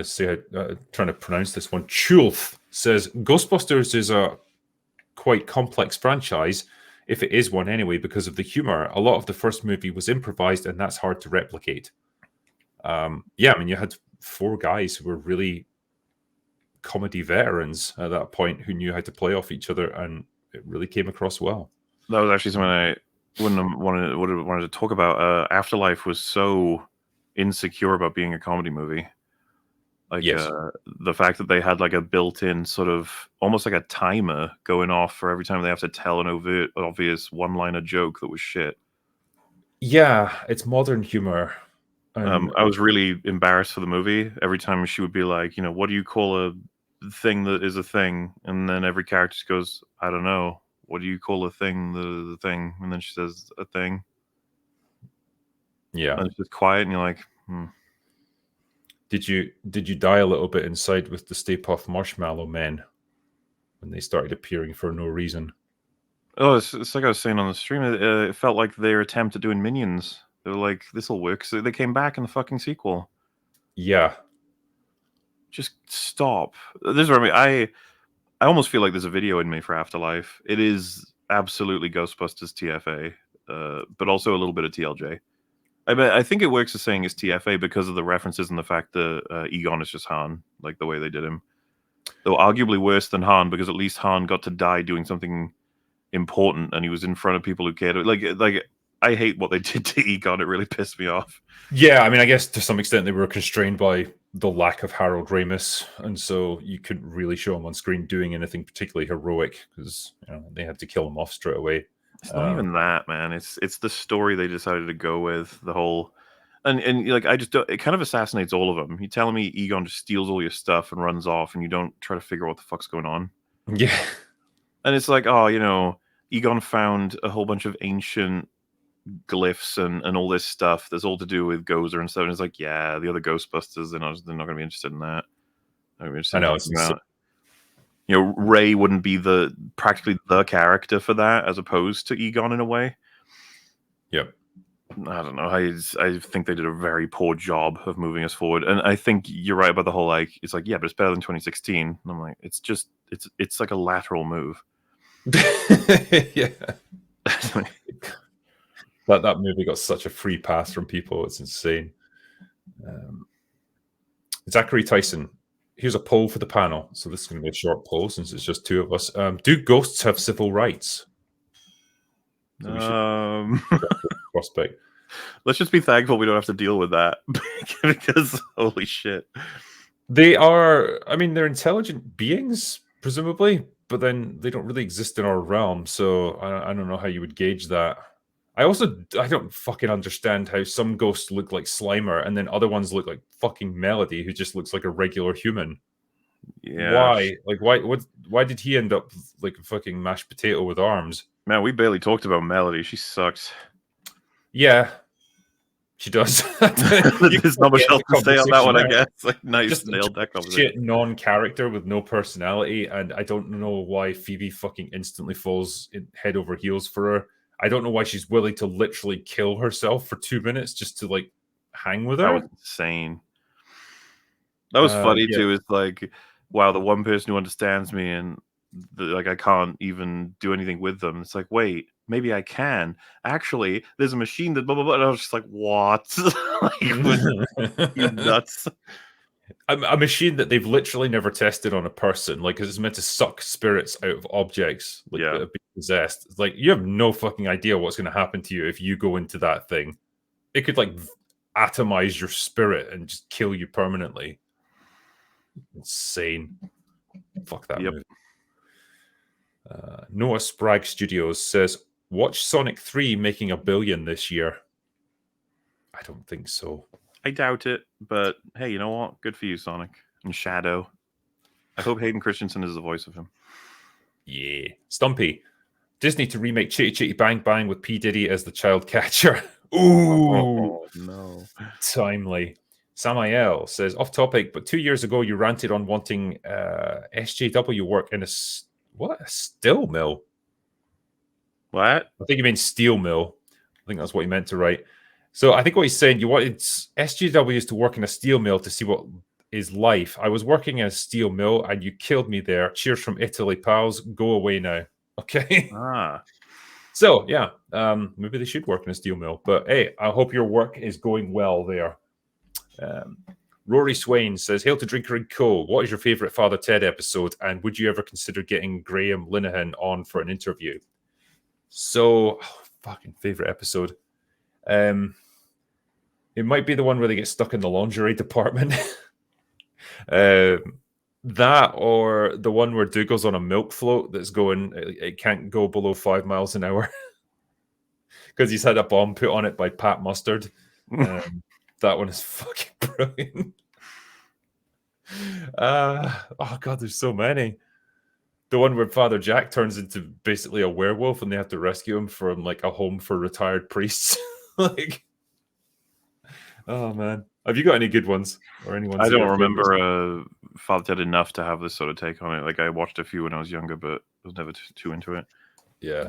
to pronounce this one. Chulth says Ghostbusters is a quite complex franchise, if it is one anyway, because of the humor. A lot of the first movie was improvised, and that's hard to replicate. Yeah, I mean, you had 4 guys who were really comedy veterans at that point who knew how to play off each other, and it really came across well. That was actually something I would have wanted to talk about. Afterlife was so insecure about being a comedy movie. Like Yes. the fact that they had like a built-in sort of almost like a timer going off for every time they have to tell an obvious one-liner joke that was shit. Yeah, it's modern humor. And I was really embarrassed for the movie. Every time she would be like, what do you call a thing that is a thing? And then every character just goes, I don't know. What do you call a thing the thing? And then she says a thing. yeah. And it's just quiet, and you're like, Did you die a little bit inside with the Stay Puft Marshmallow Men when they started appearing for no reason? Oh, it's like I was saying on the stream. It felt like their attempt at doing Minions. They were like, this will work. So they came back in the fucking sequel. Yeah. Just stop. This is what I mean. I almost feel like there's a video in me for Afterlife. It is absolutely Ghostbusters TFA, but also a little bit of TLJ. I think it works as saying it's TFA because of the references and the fact that Egon is just Han, like the way they did him. Though arguably worse than Han, because at least Han got to die doing something important, and he was in front of people who cared. Like I hate what they did to Egon. It really pissed me off. Yeah, I mean, I guess to some extent they were constrained by the lack of Harold Ramis, and so you couldn't really show him on screen doing anything particularly heroic because they had to kill him off straight away. It's not even that, man. It's the story they decided to go with. The whole and like I just don't, it kind of assassinates all of them. You telling me Egon just steals all your stuff and runs off, and you don't try to figure out what the fuck's going on. Yeah, And it's like, oh, Egon found a whole bunch of ancient glyphs and all this stuff that's all to do with Gozer and stuff. And it's like, yeah, the other Ghostbusters, they're not going to be interested in that. They're interested I know. in that. Ray wouldn't be practically the character for that, as opposed to Egon in a way. Yep. I don't know. I think they did a very poor job of moving us forward, and I think you're right about the whole it's like, yeah, but it's better than 2016. And I'm like, it's like a lateral move. Yeah. That movie got such a free pass from people. It's insane. Zachary Tyson. Here's a poll for the panel. So this is going to be a short poll since it's just two of us. Do ghosts have civil rights? So prospect. Let's just be thankful we don't have to deal with that because holy shit. They are, I mean, they're intelligent beings, presumably, but then they don't really exist in our realm. So I don't know how you would gauge that. I don't fucking understand how some ghosts look like Slimer and then other ones look like fucking Melody, who just looks like a regular human. Yeah. Why? Like, why did he end up like a fucking mashed potato with arms? Man, we barely talked about Melody. She sucks. Yeah, she does. There's not much else to say on that one, I guess. Like, nice, just nailed that conversation. Shit non-character with no personality, and I don't know why Phoebe fucking instantly falls head over heels for her. I don't know why she's willing to literally kill herself for 2 minutes just to like hang with her. That was insane. That was funny too. It's like, wow, the one person who understands me, and I can't even do anything with them. It's like, wait, maybe I can. Actually, there's a machine that blah blah blah. And I was just like, what? You nuts. A machine that they've literally never tested on a person, like, because it's meant to suck spirits out of objects that have been possessed. It's like, you have no fucking idea what's going to happen to you if you go into that thing. It could like atomize your spirit and just kill you permanently. Insane. Fuck that movie. Noah Sprague Studios says, watch Sonic 3 making $1 billion this year. I don't think so. I doubt it, but hey, you know what? Good for you, Sonic and Shadow. I hope Hayden Christensen is the voice of him. Yeah. Stumpy. Disney to remake Chitty Chitty Bang Bang with P. Diddy as the child catcher. Ooh. Oh, no. Timely. Samael says, off topic, but 2 years ago you ranted on wanting SJW work in a still mill? What? I think you meant steel mill. I think that's what he meant to write. So I think what he's saying, you wanted SJWs to work in a steel mill to see what is life. I was working in a steel mill and you killed me there. Cheers from Italy, pals. Go away now. Okay. So yeah, maybe they should work in a steel mill. But hey, I hope your work is going well there. Rory Swain says, "Hail to Drinker and Co. What is your favorite Father Ted episode, and would you ever consider getting Graham Linehan on for an interview?" So, fucking favorite episode. It might be the one where they get stuck in the lingerie department. That or the one where Dougal's on a milk float that's going, it can't go below 5 miles an hour because he's had a bomb put on it by Pat Mustard. That one is fucking brilliant. Oh god, there's so many. The one where Father Jack turns into basically a werewolf and they have to rescue him from like a home for retired priests. Like, oh man, have you got any good ones or any ones? I don't remember Father Ted enough to have this sort of take on it. Like, I watched a few when I was younger, but I was never too into it. Yeah,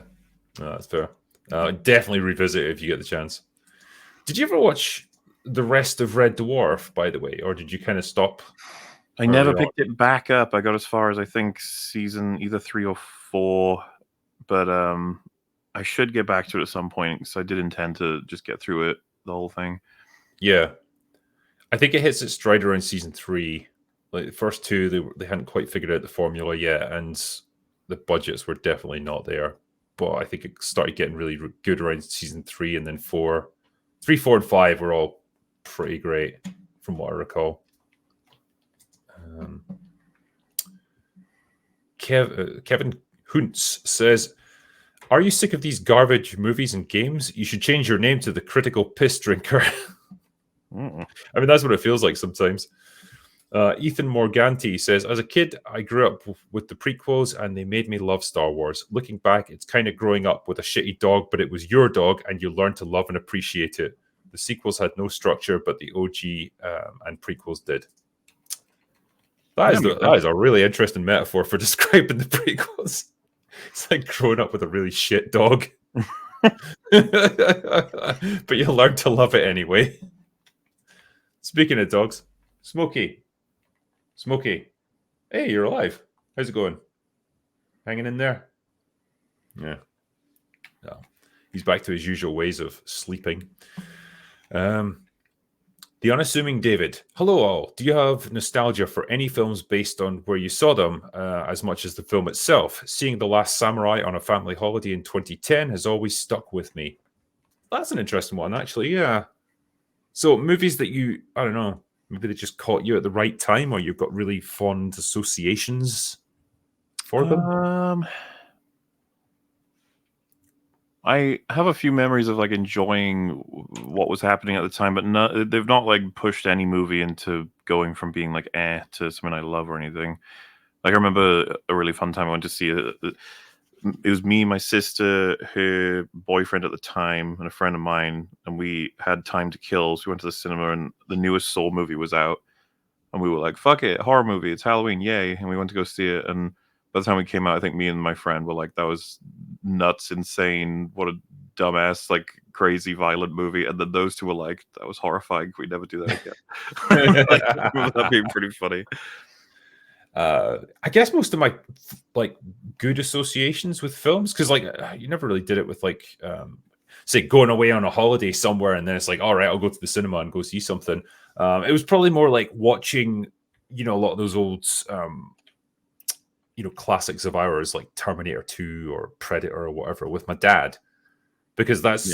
no, that's fair. Definitely revisit it if you get the chance. Did you ever watch the rest of Red Dwarf, by the way, or did you kind of stop? I never picked it back up. I got as far as I think season either 3 or 4, but I should get back to it at some point because I did intend to just get through it, the whole thing. Yeah, I think it hits its stride around season 3. Like the first 2, they hadn't quite figured out the formula yet, and the budgets were definitely not there. But I think it started getting really good around season 3, and then 4, 3, 4, and 5 were all pretty great, from what I recall. Kevin Huntz says, "Are you sick of these garbage movies and games? You should change your name to the Critical Piss Drinker." I mean, that's what it feels like sometimes. Ethan Morganti says, "As a kid, I grew up with the prequels and they made me love Star Wars. Looking back, it's kind of growing up with a shitty dog, but it was your dog and you learned to love and appreciate it. The sequels had no structure, but the OG and prequels did." That is a really interesting metaphor for describing the prequels. It's like growing up with a really shit dog. But you learn to love it anyway. Speaking of dogs, Smokey. Hey, you're alive. How's it going? Hanging in there? Yeah. No. He's back to his usual ways of sleeping. The Unassuming David. Hello all. Do you have nostalgia for any films based on where you saw them as much as the film itself? Seeing The Last Samurai on a family holiday in 2010 has always stuck with me. That's an interesting one, actually. Yeah. So movies that you, I don't know, maybe they just caught you at the right time, or you've got really fond associations for them? I have a few memories of like enjoying what was happening at the time, but they've not like pushed any movie into going from being like to something I love or anything. Like I remember a really fun time I went to see it. It was me, my sister, her boyfriend at the time, and a friend of mine, and we had time to kill. So we went to the cinema, and the newest Saw movie was out, and we were like, "Fuck it, horror movie! It's Halloween, yay!" And we went to go see it, and by the time we came out, I think me and my friend were like, "That was nuts, insane! What a dumbass, like crazy, violent movie!" And then those two were like, "That was horrifying. We'd never do that again." Like, that'd be pretty funny. I guess most of my like good associations with films, because like you never really did it with like say going away on a holiday somewhere and then it's like, all right, I'll go to the cinema and go see something. It was probably more like watching, a lot of those old classics of ours like Terminator 2 or Predator or whatever with my dad, because that's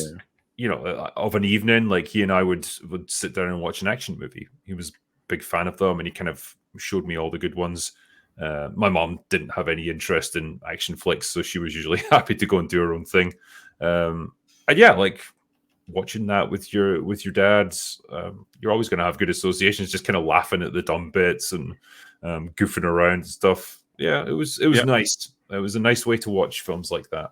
of an evening, like he and I would sit down and watch an action movie. He was a big fan of them and he kind of showed me all the good ones. My mom didn't have any interest in action flicks, so she was usually happy to go and do her own thing. And yeah, like watching that with your dads, you're always going to have good associations, just kind of laughing at the dumb bits and goofing around and stuff. Yeah, it was nice. It was a nice way to watch films like that.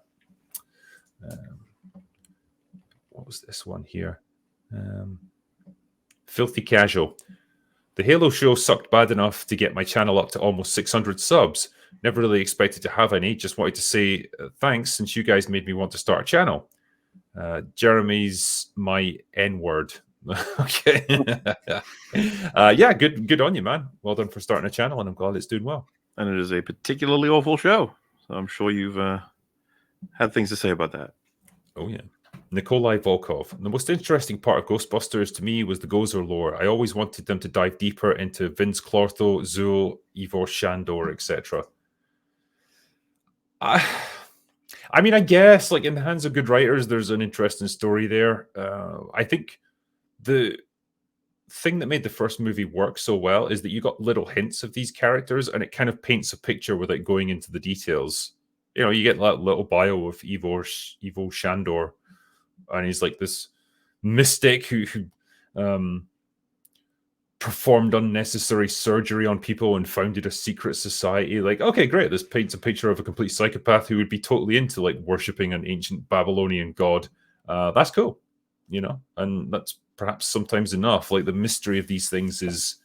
What was this one here? Filthy Casual. The Halo show sucked bad enough to get my channel up to almost 600 subs. Never really expected to have any. Just wanted to say thanks, since you guys made me want to start a channel. Jeremy's my N-word. Okay. Yeah, good on you, man. Well done for starting a channel, and I'm glad it's doing well. And it is a particularly awful show, so I'm sure you've had things to say about that. Oh, yeah. Nikolai Volkov. The most interesting part of Ghostbusters to me was the Gozer lore. I always wanted them to dive deeper into Vince Clortho, Zool, Ivor Shandor, etc. I mean, I guess, like, in the hands of good writers, there's an interesting story there. I think the thing that made the first movie work so well is that you got little hints of these characters, and it kind of paints a picture without going into the details. You know, you get that little bio of Ivo Shandor, and he's like this mystic who performed unnecessary surgery on people and founded a secret society. Like, okay, great. This paints a picture of a complete psychopath who would be totally into like worshiping an ancient Babylonian god. That's cool, you know, and that's perhaps sometimes enough. Like, the mystery of these things is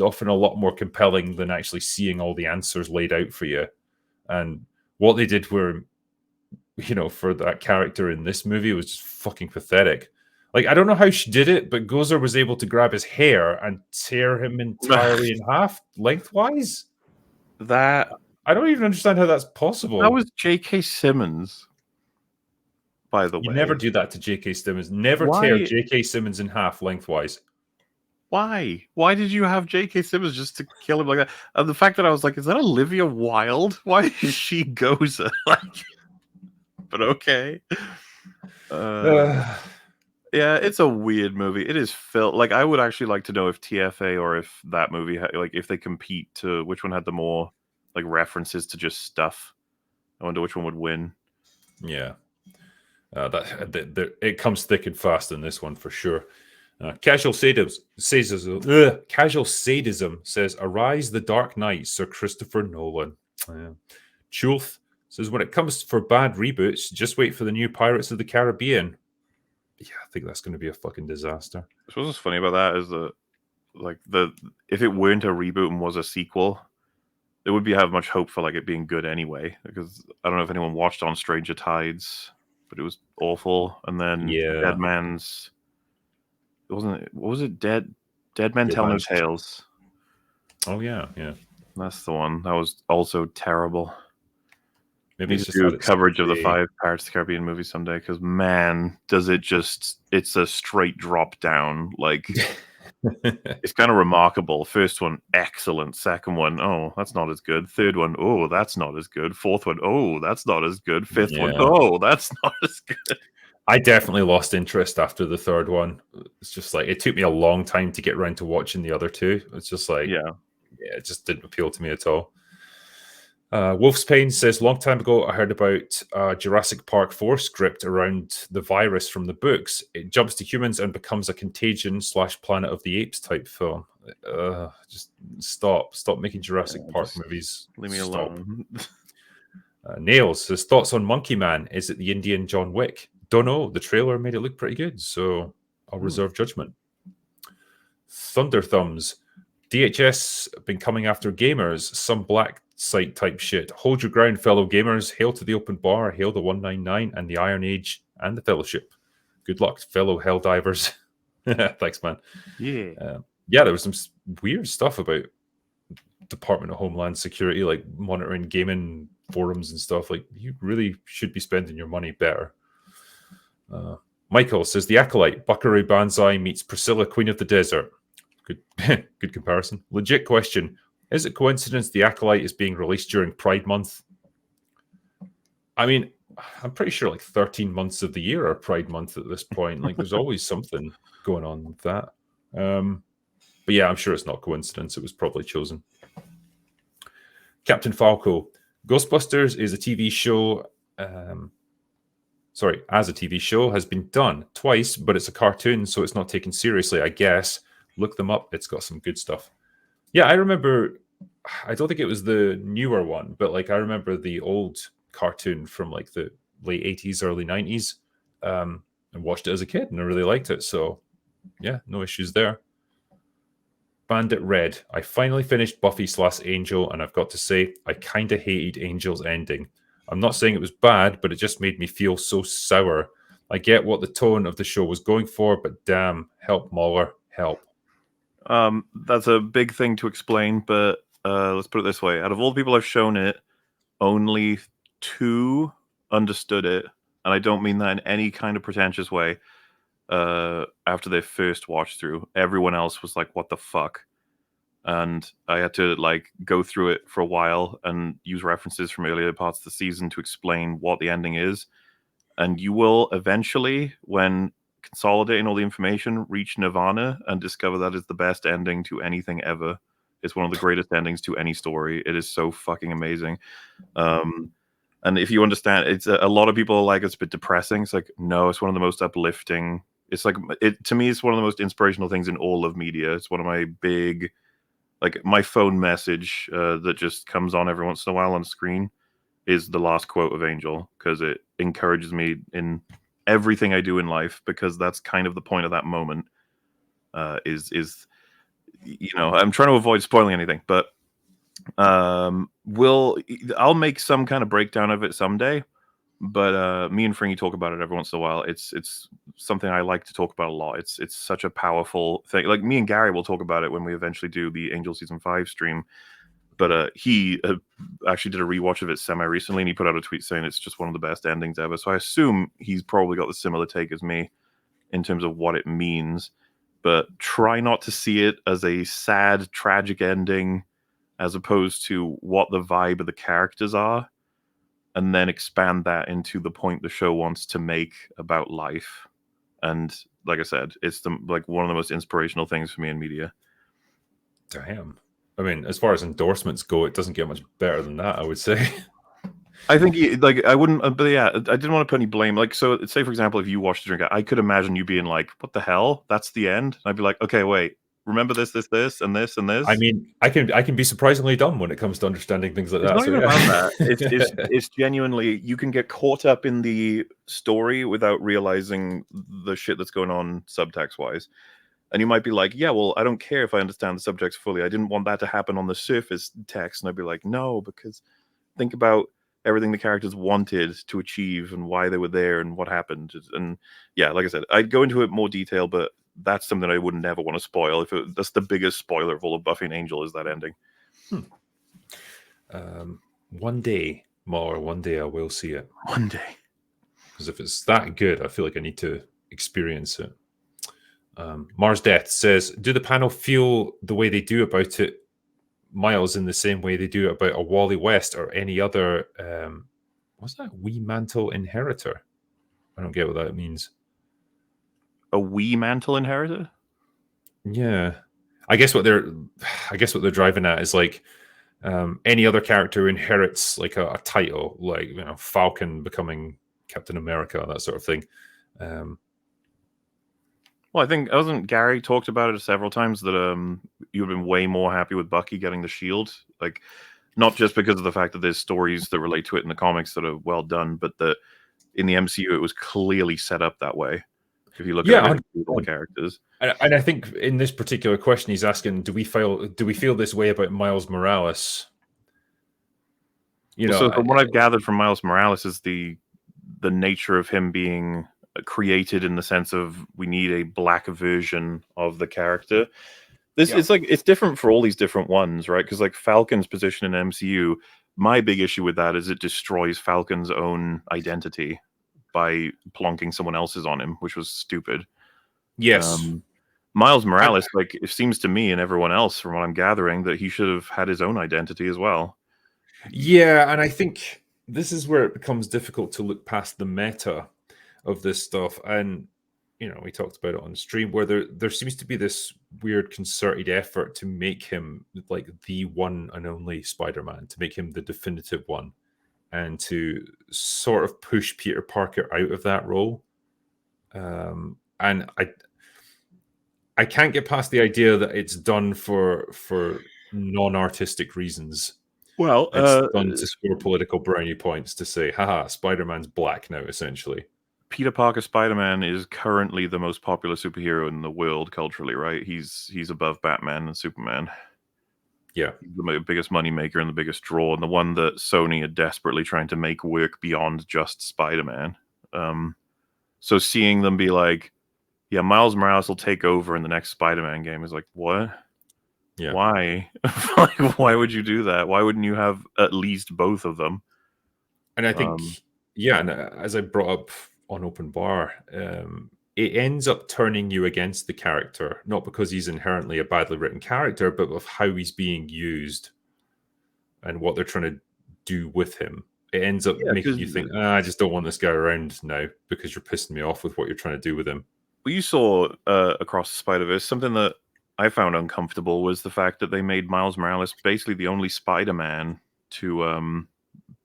often a lot more compelling than actually seeing all the answers laid out for you. And what they did were, you know, for that character in this movie was just fucking pathetic. Like, I don't know how she did it, but Gozer was able to grab his hair and tear him entirely in half lengthwise. That I don't even understand how that's possible. That was J.K. Simmons, by the You way. never do that to J.K. Simmons. Never tear J.K. Simmons in half lengthwise. Why? Why did you have J.K. Simmons just to kill him like that? And the fact that I was like, is that Olivia Wilde? Why is she Gozer? Like, but okay. Yeah, it's a weird movie. It is felt like I would actually like to know if TFA or if that movie like if they compete to which one had the more like references to just stuff. I wonder which one would win. Yeah, it comes thick and fast in this one for sure. Casual sadism says, "Arise, the Dark Knight, Sir Christopher Nolan." Chulth says, "When it comes for bad reboots, just wait for the new Pirates of the Caribbean." Yeah, I think that's going to be a fucking disaster. What's funny about that is that, like, if it weren't a reboot and was a sequel, it would have much hope for like it being good anyway. Because I don't know if anyone watched On Stranger Tides, but it was awful. And then Dead Man's, what was it? Dead Men Tell No Tales. Oh yeah. That's the one. That was also terrible. Maybe it's just do coverage of the 5 Pirates of the Caribbean movies someday, because man, does it just, it's a straight drop down. Like, it's kind of remarkable. First one, excellent. Second one, oh, that's not as good. Third one, oh, that's not as good. Fourth one, oh, that's not as good. Fifth one, oh, that's not as good. I definitely lost interest after the third one. It's just like, it took me a long time to get around to watching the other two. It's just like, yeah, it just didn't appeal to me at all. Wolf's Pain says, long time ago, I heard about Jurassic Park 4 script around the virus from the books. It jumps to humans and becomes a Contagion / Planet of the Apes type film. Just stop making Jurassic Park movies. Leave me alone. Nails says, thoughts on Monkey Man? Is it the Indian John Wick? Don't know. The trailer made it look pretty good, so I'll reserve judgment. Thunder Thumbs. DHS been coming after gamers, some black site type shit. Hold your ground, fellow gamers. Hail to the open bar, hail the 199 and the Iron Age and the Fellowship. Good luck, fellow Helldivers. Thanks, man. Yeah. There was some weird stuff about Department of Homeland Security, like monitoring gaming forums and stuff. Like, you really should be spending your money better. Michael says, the Acolyte, Buckaroo Banzai meets Priscilla, Queen of the Desert. Good comparison. Legit question. Is it coincidence The Acolyte is being released during Pride Month? I mean, I'm pretty sure like 13 months of the year are Pride Month at this point. Like, there's always something going on with that. But yeah, I'm sure it's not coincidence. It was probably chosen. Captain Falco. Ghostbusters is a TV show. As a TV show, has been done twice, but it's a cartoon, so it's not taken seriously, I guess. Look them up. It's got some good stuff. Yeah, I remember, I don't think it was the newer one, but like I remember the old cartoon from like the late 80s, early 90s, and watched it as a kid, and I really liked it. So yeah, no issues there. Bandit Red. I finally finished Buffy / Angel, and I've got to say, I kind of hated Angel's ending. I'm not saying it was bad, but it just made me feel so sour. I get what the tone of the show was going for, but damn, help Mueller, help. That's a big thing to explain, but let's put it this way. Out of all the people I've shown it, only 2 understood it, and I don't mean that in any kind of pretentious way. After their first watch through, everyone else was like, "What the fuck?" And I had to like go through it for a while and use references from earlier parts of the season to explain what the ending is. And you will eventually, when consolidating all the information, reach Nirvana and discover that is the best ending to anything ever. It's one of the greatest endings to any story. It is so fucking amazing. Um, and if you understand, it's a lot of people are like it's a bit depressing. It's like no, it's one of the most uplifting. It's like it to me. It's one of the most inspirational things in all of media. It's one of my big, like my phone message that just comes on every once in a while on screen is the last quote of Angel because it encourages me in everything I do in life because that's kind of the point of that moment. Is you know I'm trying to avoid spoiling anything, but will I'll make some kind of breakdown of it someday. But me and Fringy talk about it every once in a while. It's something I like to talk about a lot. It's such a powerful thing. Like me and Gary will talk about it when we eventually do the Angel season 5 stream. But he actually did a rewatch of it semi recently, and he put out a tweet saying it's just one of the best endings ever. So I assume he's probably got the similar take as me in terms of what it means. But try not to see it as a sad, tragic ending, as opposed to what the vibe of the characters are, and then expand that into the point the show wants to make about life. And like I said, it's like one of the most inspirational things for me in media. Damn. I mean, as far as endorsements go, it doesn't get much better than that, I would say. I think like I wouldn't, but yeah, I didn't want to put any blame. Like, so say for example, if you watched the drink, I could imagine you being like, "What the hell? That's the end." And I'd be like, "Okay, wait, remember this, this, this, and this, and I this." mean, I can be surprisingly dumb when it comes to understanding things like It's that. not So even about that. yeah. It's genuinely you can get caught up in the story without realizing the shit that's going on subtext wise. And you might be like, yeah, well, I don't care if I understand the subjects fully. I didn't want that to happen on the surface text. And I'd be like, no, because think about everything the characters wanted to achieve and why they were there and what happened. And yeah, like I said, I'd go into it more detail, but that's something I would never want to spoil. That's the biggest spoiler of all of Buffy and Angel is that ending. One day, more, one day I will see it. One day. Because if it's that good, I feel like I need to experience it. Mars Death says, do the panel feel the way they do about it, Miles, in the same way they do about a Wally West or any other, what's that, Wee Mantle Inheritor? I don't get what that means. A wee mantle inheritor? Yeah. I guess what they're driving at is like any other character inherits like a title, like Falcon becoming Captain America, that sort of thing. Well, I think wasn't Gary talked about it several times that you've been way more happy with Bucky getting the shield, like not just because of the fact that there's stories that relate to it in the comics that are well done, but that in the MCU it was clearly set up that way. If you look at Yeah, all the characters, and I think in this particular question, he's asking, do we feel this way about Miles Morales? so from what I've gathered from Miles Morales is the nature of him being created in the sense of we need a black version of the character. It's like it's different for all these different ones, right? Because like Falcon's position in MCU, my big issue with that is it destroys Falcon's own identity by plonking someone else's on him, which was stupid. Yes. Miles Morales, like it seems to me and everyone else, from what I'm gathering, that he should have had his own identity as well. Yeah, and I think this is where it becomes difficult to look past the meta of this stuff. And we talked about it on stream where there seems to be this weird concerted effort to make him like the one and only Spider-Man, to make him the definitive one, and to sort of push Peter Parker out of that role. And I can't get past the idea that it's done for non-artistic reasons. Well, It's done to score political brownie points to say, haha, Spider-Man's black now, essentially. Peter Parker Spider-Man is currently the most popular superhero in the world culturally, right? He's above Batman and Superman. Yeah. He's the biggest moneymaker and the biggest draw, and the one that Sony are desperately trying to make work beyond just Spider-Man. So seeing them be like, yeah, Miles Morales will take over in the next Spider-Man game is like, what? Yeah. Why? Like, why would you do that? Why wouldn't you have at least both of them? And I think Yeah, and as I brought up on Open Bar, it ends up turning you against the character, not because he's inherently a badly written character, but of how he's being used and what they're trying to do with him. It ends up Yeah, making because you think, I just don't want this guy around now because you're pissing me off with what you're trying to do with him. what you saw across the Spider-Verse, something that I found uncomfortable was the fact that they made Miles Morales basically the only Spider-Man to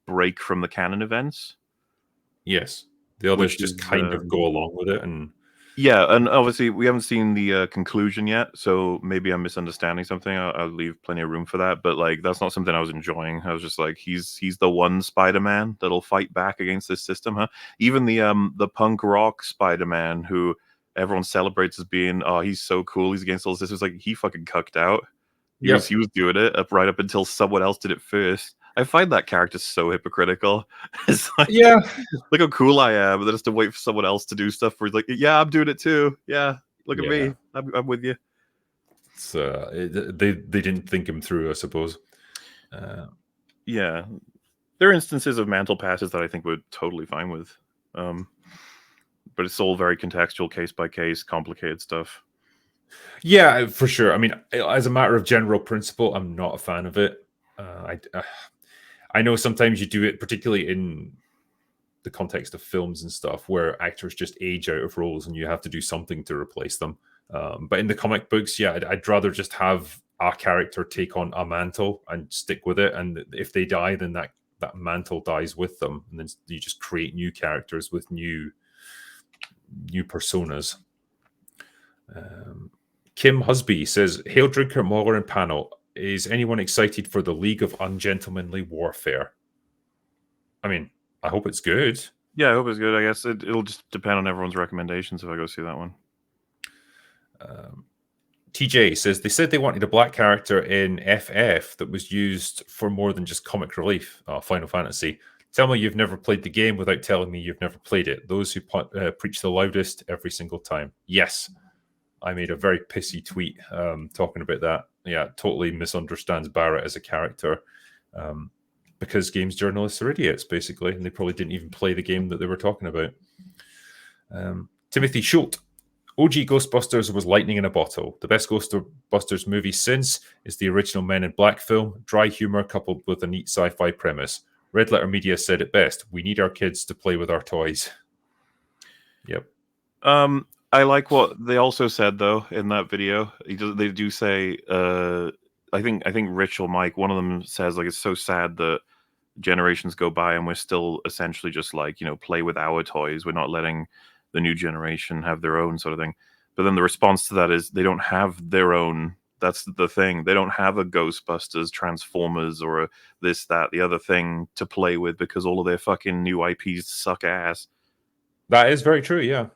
break from the canon events, Yes. The others which just is kind of go along with it. And yeah, and obviously we haven't seen the conclusion yet, so maybe I'm misunderstanding something. I'll leave plenty of room for that, but like that's not something I was enjoying. I was just like, he's the one Spider-Man that'll fight back against this system, huh? Even the punk rock Spider-Man who everyone celebrates as being, oh, he's so cool, he's against all this. It's like he fucking cucked out. yep. He was doing it right up until someone else did it first. I find that character so hypocritical. It's like, Yeah. look how cool I am, and then just to wait for someone else to do stuff where he's like, yeah, I'm doing it too. Yeah, look at Yeah. me. I'm with you. It's, they didn't think him through, I suppose. Yeah, there are instances of mantle passes that I think we're totally fine with, um, but it's all very contextual, case by case, complicated stuff. Yeah, for sure. I mean, as a matter of general principle, I'm not a fan of it. I know sometimes you do it, particularly in the context of films and stuff, where actors just age out of roles and you have to do something to replace them. But in the comic books, yeah, I'd rather just have a character take on a mantle and stick with it. And if they die, then that mantle dies with them, and then you just create new characters with new personas. Kim Husby says, "Hail Drinker, Mauler, and Panel. Is anyone excited for the League of Ungentlemanly Warfare?" I mean, I hope it's good. Yeah, I hope it's good. I guess it'll just depend on everyone's recommendations if I go see that one. TJ says they said they wanted a black character in FF that was used for more than just comic relief. Final Fantasy. Tell me you've never played the game without telling me you've never played it. Those who preach the loudest every single time. Yes, I made a very pissy tweet talking about that. Yeah, totally misunderstands Barrett as a character because games journalists are idiots, basically, and they probably didn't even play the game that they were talking about. Timothy Schultz. OG Ghostbusters was lightning in a bottle. The best Ghostbusters movie since is the original Men in Black film, dry humor coupled with a neat sci-fi premise. Red Letter Media said it best. We need our kids to play with our toys. Yep. I like what they also said though in that video. They do say, I think Rich or Mike, one of them says like it's so sad that generations go by and we're still essentially just like, you know, play with our toys. We're not letting the new generation have their own sort of thing. But then the response to that is they don't have their own. That's the thing. They don't have a Ghostbusters, Transformers, or a this, that, the other thing to play with because all of their fucking new IPs suck ass. That is very true, yeah.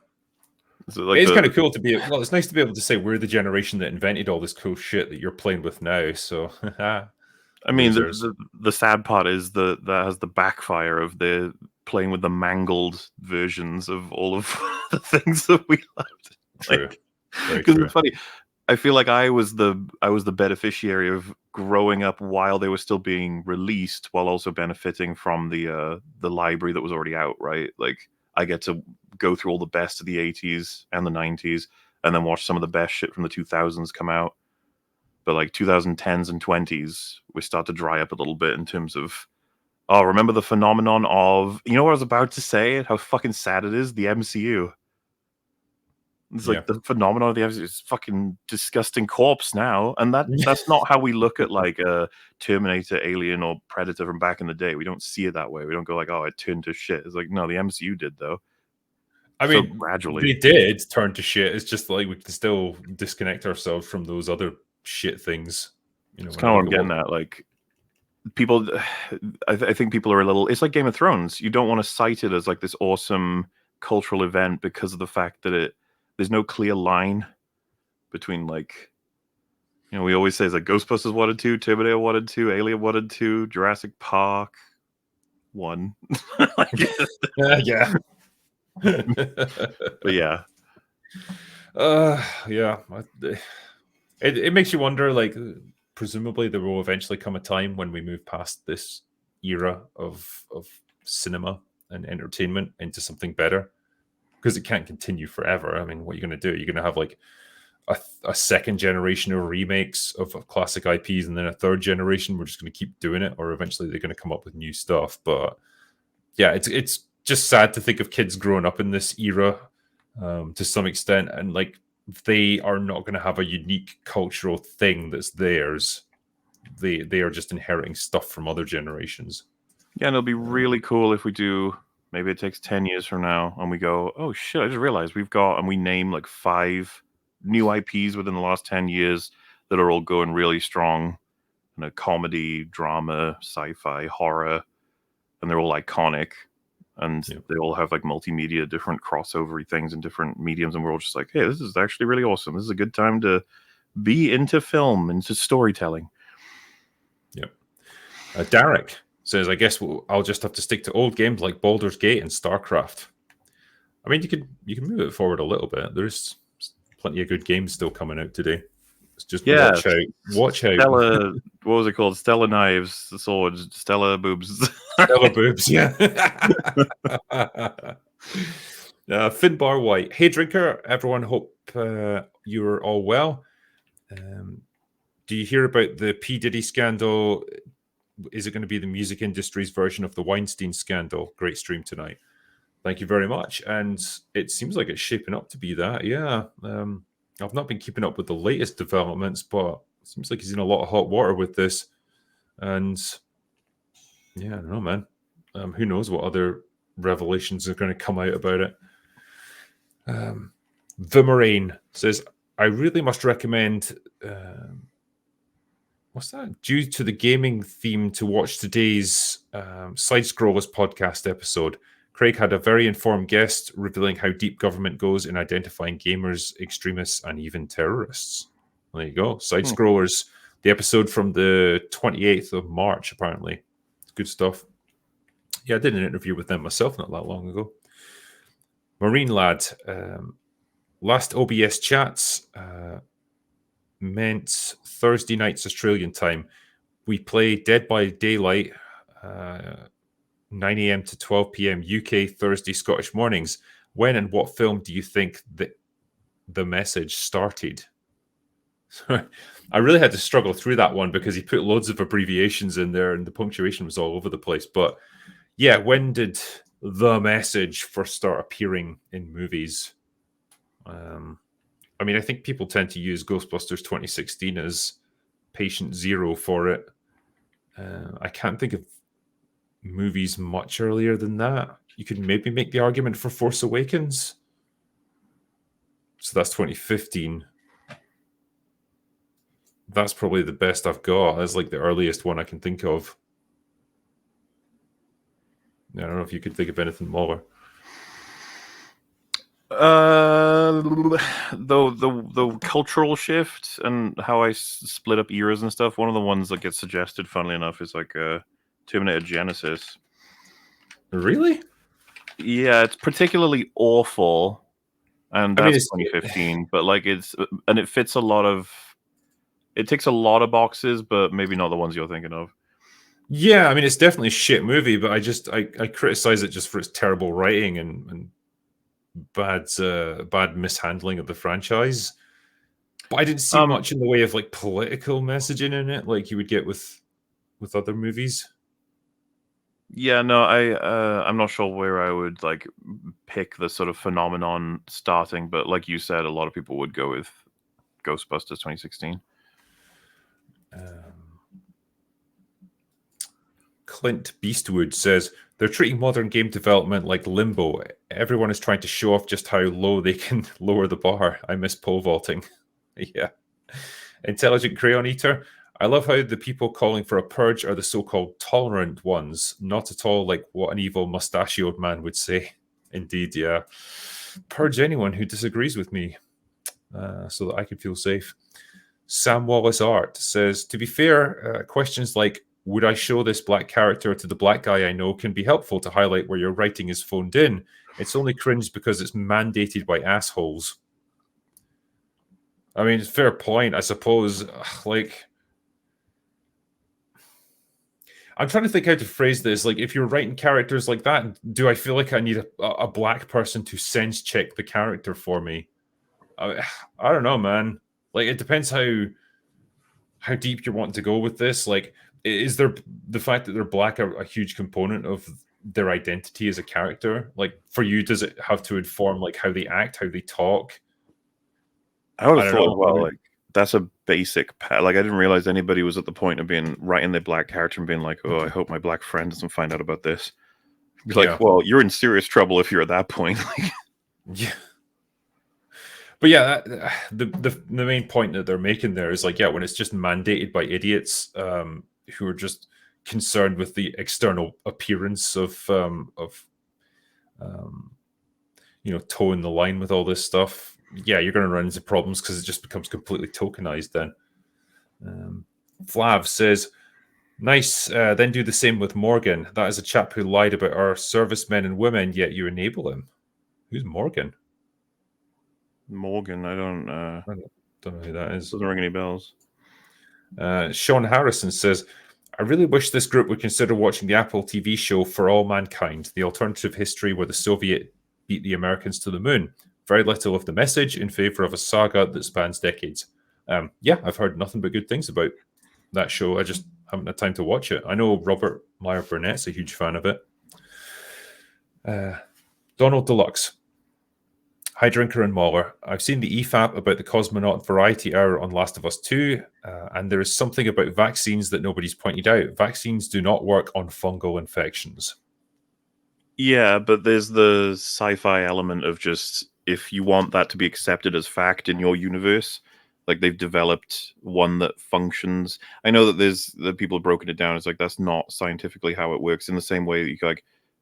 So like It's kind of cool to be, well, it's nice to be able to say we're the generation that invented all this cool shit that you're playing with now. So, I mean, losers. the sad part is that has the backfire of the playing with the mangled versions of all of the things that we loved. True. Very Because true. it's funny. I feel like I was the beneficiary of growing up while they were still being released, while also benefiting from the library that was already out. Right, like I get to go through all the best of the '80s and the '90s, and then watch some of the best shit from the 2000s come out. But like 2010s and 20s, we start to dry up a little bit in terms of. Oh, remember the phenomenon of, you know what I was about to say? How fucking sad it is, the MCU. It's Yeah. like the phenomenon of the MCU is fucking disgusting corpse now, and that's not how we look at like a Terminator, Alien, or Predator from back in the day. We don't see it that way. We don't go like, oh, it turned to shit. It's like, no, the MCU did though. I So mean, gradually. they did turn to shit. It's just like we can still disconnect ourselves from those other shit things. You know, It's when I kind of what look I'm at what. getting at. Like people, I think people are a little. It's like Game of Thrones. You don't want to cite it as like this awesome cultural event because of the fact that there's no clear line between like, you know, we always say it's like Ghostbusters wanted to, Terminator wanted to, Alien wanted to, Jurassic Park one. Like, Yeah. but yeah, Yeah. It makes you wonder, like, presumably there will eventually come a time when we move past this era of cinema and entertainment into something better, because it can't continue forever. I mean, what are you going to do? You're going to have like a second generation of remakes of classic IPs, and then a third generation. We're just going to keep doing it, or eventually they're going to come up with new stuff. But yeah, it's just sad to think of kids growing up in this era to some extent, and like they are not going to have a unique cultural thing that's theirs. They are just inheriting stuff from other generations. Yeah, and it'll be really cool if we do. Maybe it takes 10 years from now, and we go, oh shit! I just realized we've got, and we name like 5 new IPs within the last 10 years that are all going really strong. You know, comedy, drama, sci-fi, horror, and they're all iconic, and Yeah. they all have like multimedia, different crossovery things in different mediums, and we're all just like, hey, this is actually really awesome. This is a good time to be into film, into storytelling. Yep. Derek says, I guess I'll just have to stick to old games like Baldur's Gate and StarCraft. I mean, you can move it forward a little bit. There's plenty of good games still coming out today. It's just watch out. Watch out. Stella, what was it called? Stella Knives, the swords, Stella boobs. Stella boobs, yeah. Finbar White. Hey, Drinker. Everyone, hope you're all well. Do you hear about the P. Diddy scandal? Is it going to be the music industry's version of the Weinstein scandal? Great stream tonight. Thank you very much. And it seems like it's shaping up to be that. Yeah. I've not been keeping up with the latest developments, but it seems like he's in a lot of hot water with this. And yeah, I don't know, man. Who knows what other revelations are going to come out about it. Vimarine says, I really must recommend... what's that? Due to the gaming theme, to watch today's Side Scrollers podcast episode. Craig had a very informed guest revealing how deep government goes in identifying gamers, extremists, and even terrorists. There you go. Side Scrollers, the episode from the 28th of March, apparently. It's good stuff. Yeah, I did an interview with them myself not that long ago. Marine Lad, last OBS chats meant Thursday nights Australian time. We play Dead by Daylight, 9 a.m. to 12 p.m. UK Thursday Scottish mornings. When and what film do you think that the message started? I really had to struggle through that one because he put loads of abbreviations in there and the punctuation was all over the place. But yeah, when did the message first start appearing in movies? I mean, I think people tend to use Ghostbusters 2016 as patient zero for it. I can't think of movies much earlier than that. You could maybe make the argument for Force Awakens. So that's 2015. That's probably the best I've got. That's like the earliest one I can think of. I don't know if you could think of anything more. The cultural shift and how I split up eras and stuff. One of the ones that gets suggested, funnily enough, is like Terminator Genesis. Really? Yeah, it's particularly awful, and that's 2015. But like and it fits a lot of. It ticks a lot of boxes, but maybe not the ones you're thinking of. Yeah, I mean, it's definitely a shit movie, but I criticize it just for its terrible writing and bad mishandling of the franchise. But I didn't see much in the way of like political messaging in it, like you would get with other movies. Yeah, no, I'm not sure where I would like pick the sort of phenomenon starting, but like you said, a lot of people would go with Ghostbusters 2016. Clint Beastwood says they're treating modern game development like Limbo. Everyone is trying to show off just how low they can lower the bar. I miss pole vaulting. Yeah. Intelligent Crayon Eater. I love how the people calling for a purge are the so-called tolerant ones. Not at all like what an evil mustachioed man would say. Indeed, yeah. Purge anyone who disagrees with me so that I can feel safe. Sam Wallace Art says, to be fair, questions like, would I show this black character to the black guy I know can be helpful to highlight where your writing is phoned in. It's only cringe because it's mandated by assholes. I mean, fair point, I suppose. Like, I'm trying to think how to phrase this. Like, if you're writing characters like that, do I feel like I need a black person to sense check the character for me? I, I don't know, man. Like, it depends how deep you're wanting to go with this. Like, is there the fact that they're black a huge component of their identity as a character? Like, for you, does it have to inform like how they act, how they talk? I would I have don't thought as know. well, like that's a basic like I didn't realize anybody was at the point of being writing their black character and being like, oh, I hope my black friend doesn't find out about this. Be like, Yeah, well, you're in serious trouble if you're at that point. yeah. But yeah, the main point that they're making there is like, yeah, when it's just mandated by idiots who are just concerned with the external appearance of um, towing the line with all this stuff. Yeah, you're going to run into problems because it just becomes completely tokenized. Then Flav says, "Nice. Then do the same with Morgan. That is a chap who lied about our servicemen and women, yet you enable him. Who's Morgan? Morgan, I Don't know who that is." doesn't ring any bells. Sean Harrison says, I really wish this group would consider watching the Apple TV show For All Mankind, the alternative history where the Soviet beat the Americans to the moon. Very little of the message in favor of a saga that spans decades. Yeah, I've heard nothing but good things about that show. I just haven't had time to watch it. I know Robert Meyer Burnett's a huge fan of it. Donald Deluxe. Hi, Drinker and Mauler. I've seen the EFAP about the Cosmonaut Variety Hour on Last of Us 2, and there is something about vaccines that nobody's pointed out. Vaccines do not work on fungal infections. Yeah, but there's the sci-fi element of just if you want that to be accepted as fact in your universe, like they've developed one that functions. I know that there's the people have broken it down. It's like that's not scientifically how it works. In the same way that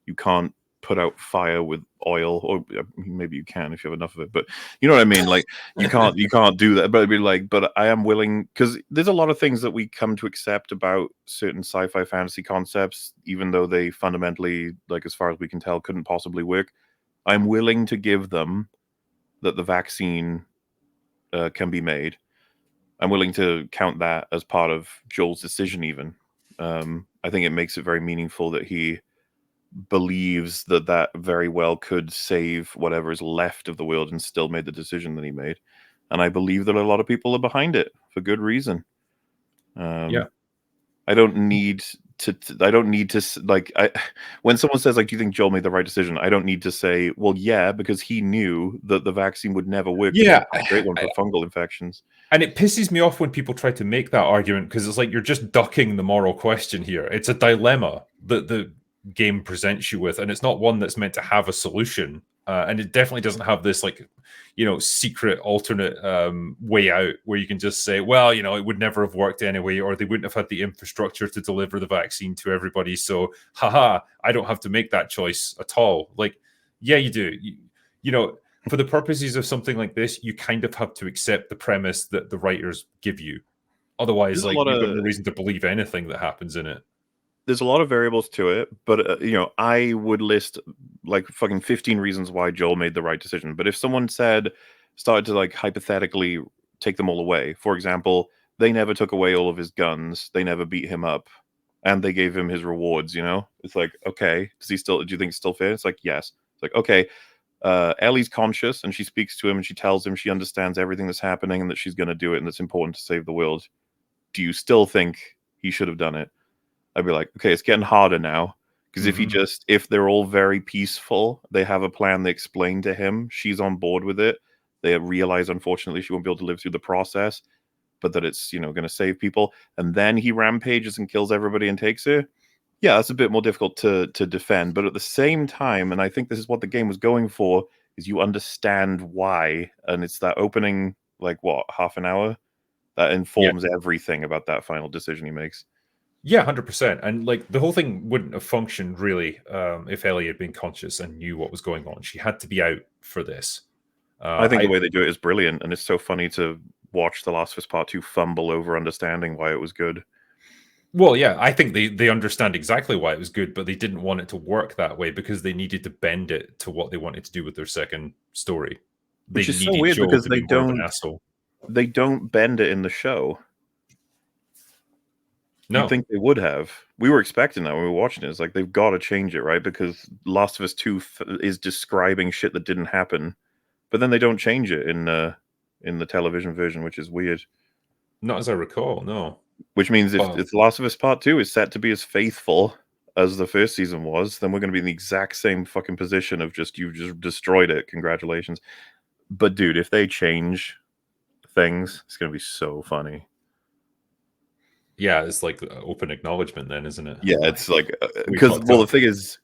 you can't put out fire with oil, or maybe you can if you have enough of it. But you know what I mean? Like you can't do that. But it'd be like, but I am willing because there's a lot of things that we come to accept about certain sci-fi fantasy concepts, even though they fundamentally, like as far as we can tell, couldn't possibly work. I'm willing to give them that the vaccine can be made. I'm willing to count that as part of Joel's decision. Even I think it makes it very meaningful that he believes that that very well could save whatever is left of the world and still made the decision that he made. And I believe that a lot of people are behind it for good reason. Yeah. I don't need I don't need to like when someone says like do you think Joel made the right decision, I don't need to say well yeah because he knew that the vaccine would never work, but Yeah. it's a great one for fungal infections. And it pisses me off when people try to make that argument because it's like you're just ducking the moral question here. It's a dilemma that the game presents you with, and it's not one that's meant to have a solution. And it definitely doesn't have this like, secret alternate way out where you can just say, well, it would never have worked anyway, or they wouldn't have had the infrastructure to deliver the vaccine to everybody. So, haha, I don't have to make that choice at all. Like, yeah, you do. For the purposes of something like this, you kind of have to accept the premise that the writers give you. Otherwise, There's a like lot you've got no of reason to believe anything that happens in it. there's a lot of variables to it, but I would list like fucking 15 reasons why Joel made the right decision. But if someone started to like hypothetically take them all away, for example, they never took away all of his guns, they never beat him up, and they gave him his rewards, it's like, okay, do you think it's still fair? It's like, yes. It's like, okay, Ellie's conscious and she speaks to him and she tells him she understands everything that's happening and that she's going to do it and it's important to save the world. Do you still think he should have done it? I'd be like, okay, it's getting harder now. Because if they're all very peaceful, they have a plan, they explain to him, she's on board with it. They realize, unfortunately, she won't be able to live through the process, but that it's, going to save people. And then he rampages and kills everybody and takes her. Yeah, that's a bit more difficult to defend. But at the same time, and I think this is what the game was going for, is you understand why. And it's that opening, like, what, half an hour? That Yeah. informs everything about that final decision he makes. Yeah, 100%. And like the whole thing wouldn't have functioned really if Ellie had been conscious and knew what was going on. She had to be out for this. I think the I way they do it is brilliant, and it's so funny to watch The Last of Us Part 2 fumble over understanding why it was good. Well, yeah, I think they understand exactly why it was good, but they didn't want it to work that way because they needed to bend it to what they wanted to do with their second story. They Which is so needed weird Joel because to be more of an asshole. they don't bend it in the show. You'd No, think they would have. We were expecting that when we were watching it. It's like they've got to change it, right? Because Last of Us 2 is describing shit that didn't happen, but then they don't change it in the television version, which is weird. not as I recall. No, Which means if but The Last of Us Part 2 is set to be as faithful as the first season was, then we're going to be in the exact same fucking position of just you just destroyed it. Congratulations. But dude, if they change things, it's going to be so funny. yeah, it's like open acknowledgement, then, isn't it? Yeah, Like, it's like we because fucked well, the up. thing is,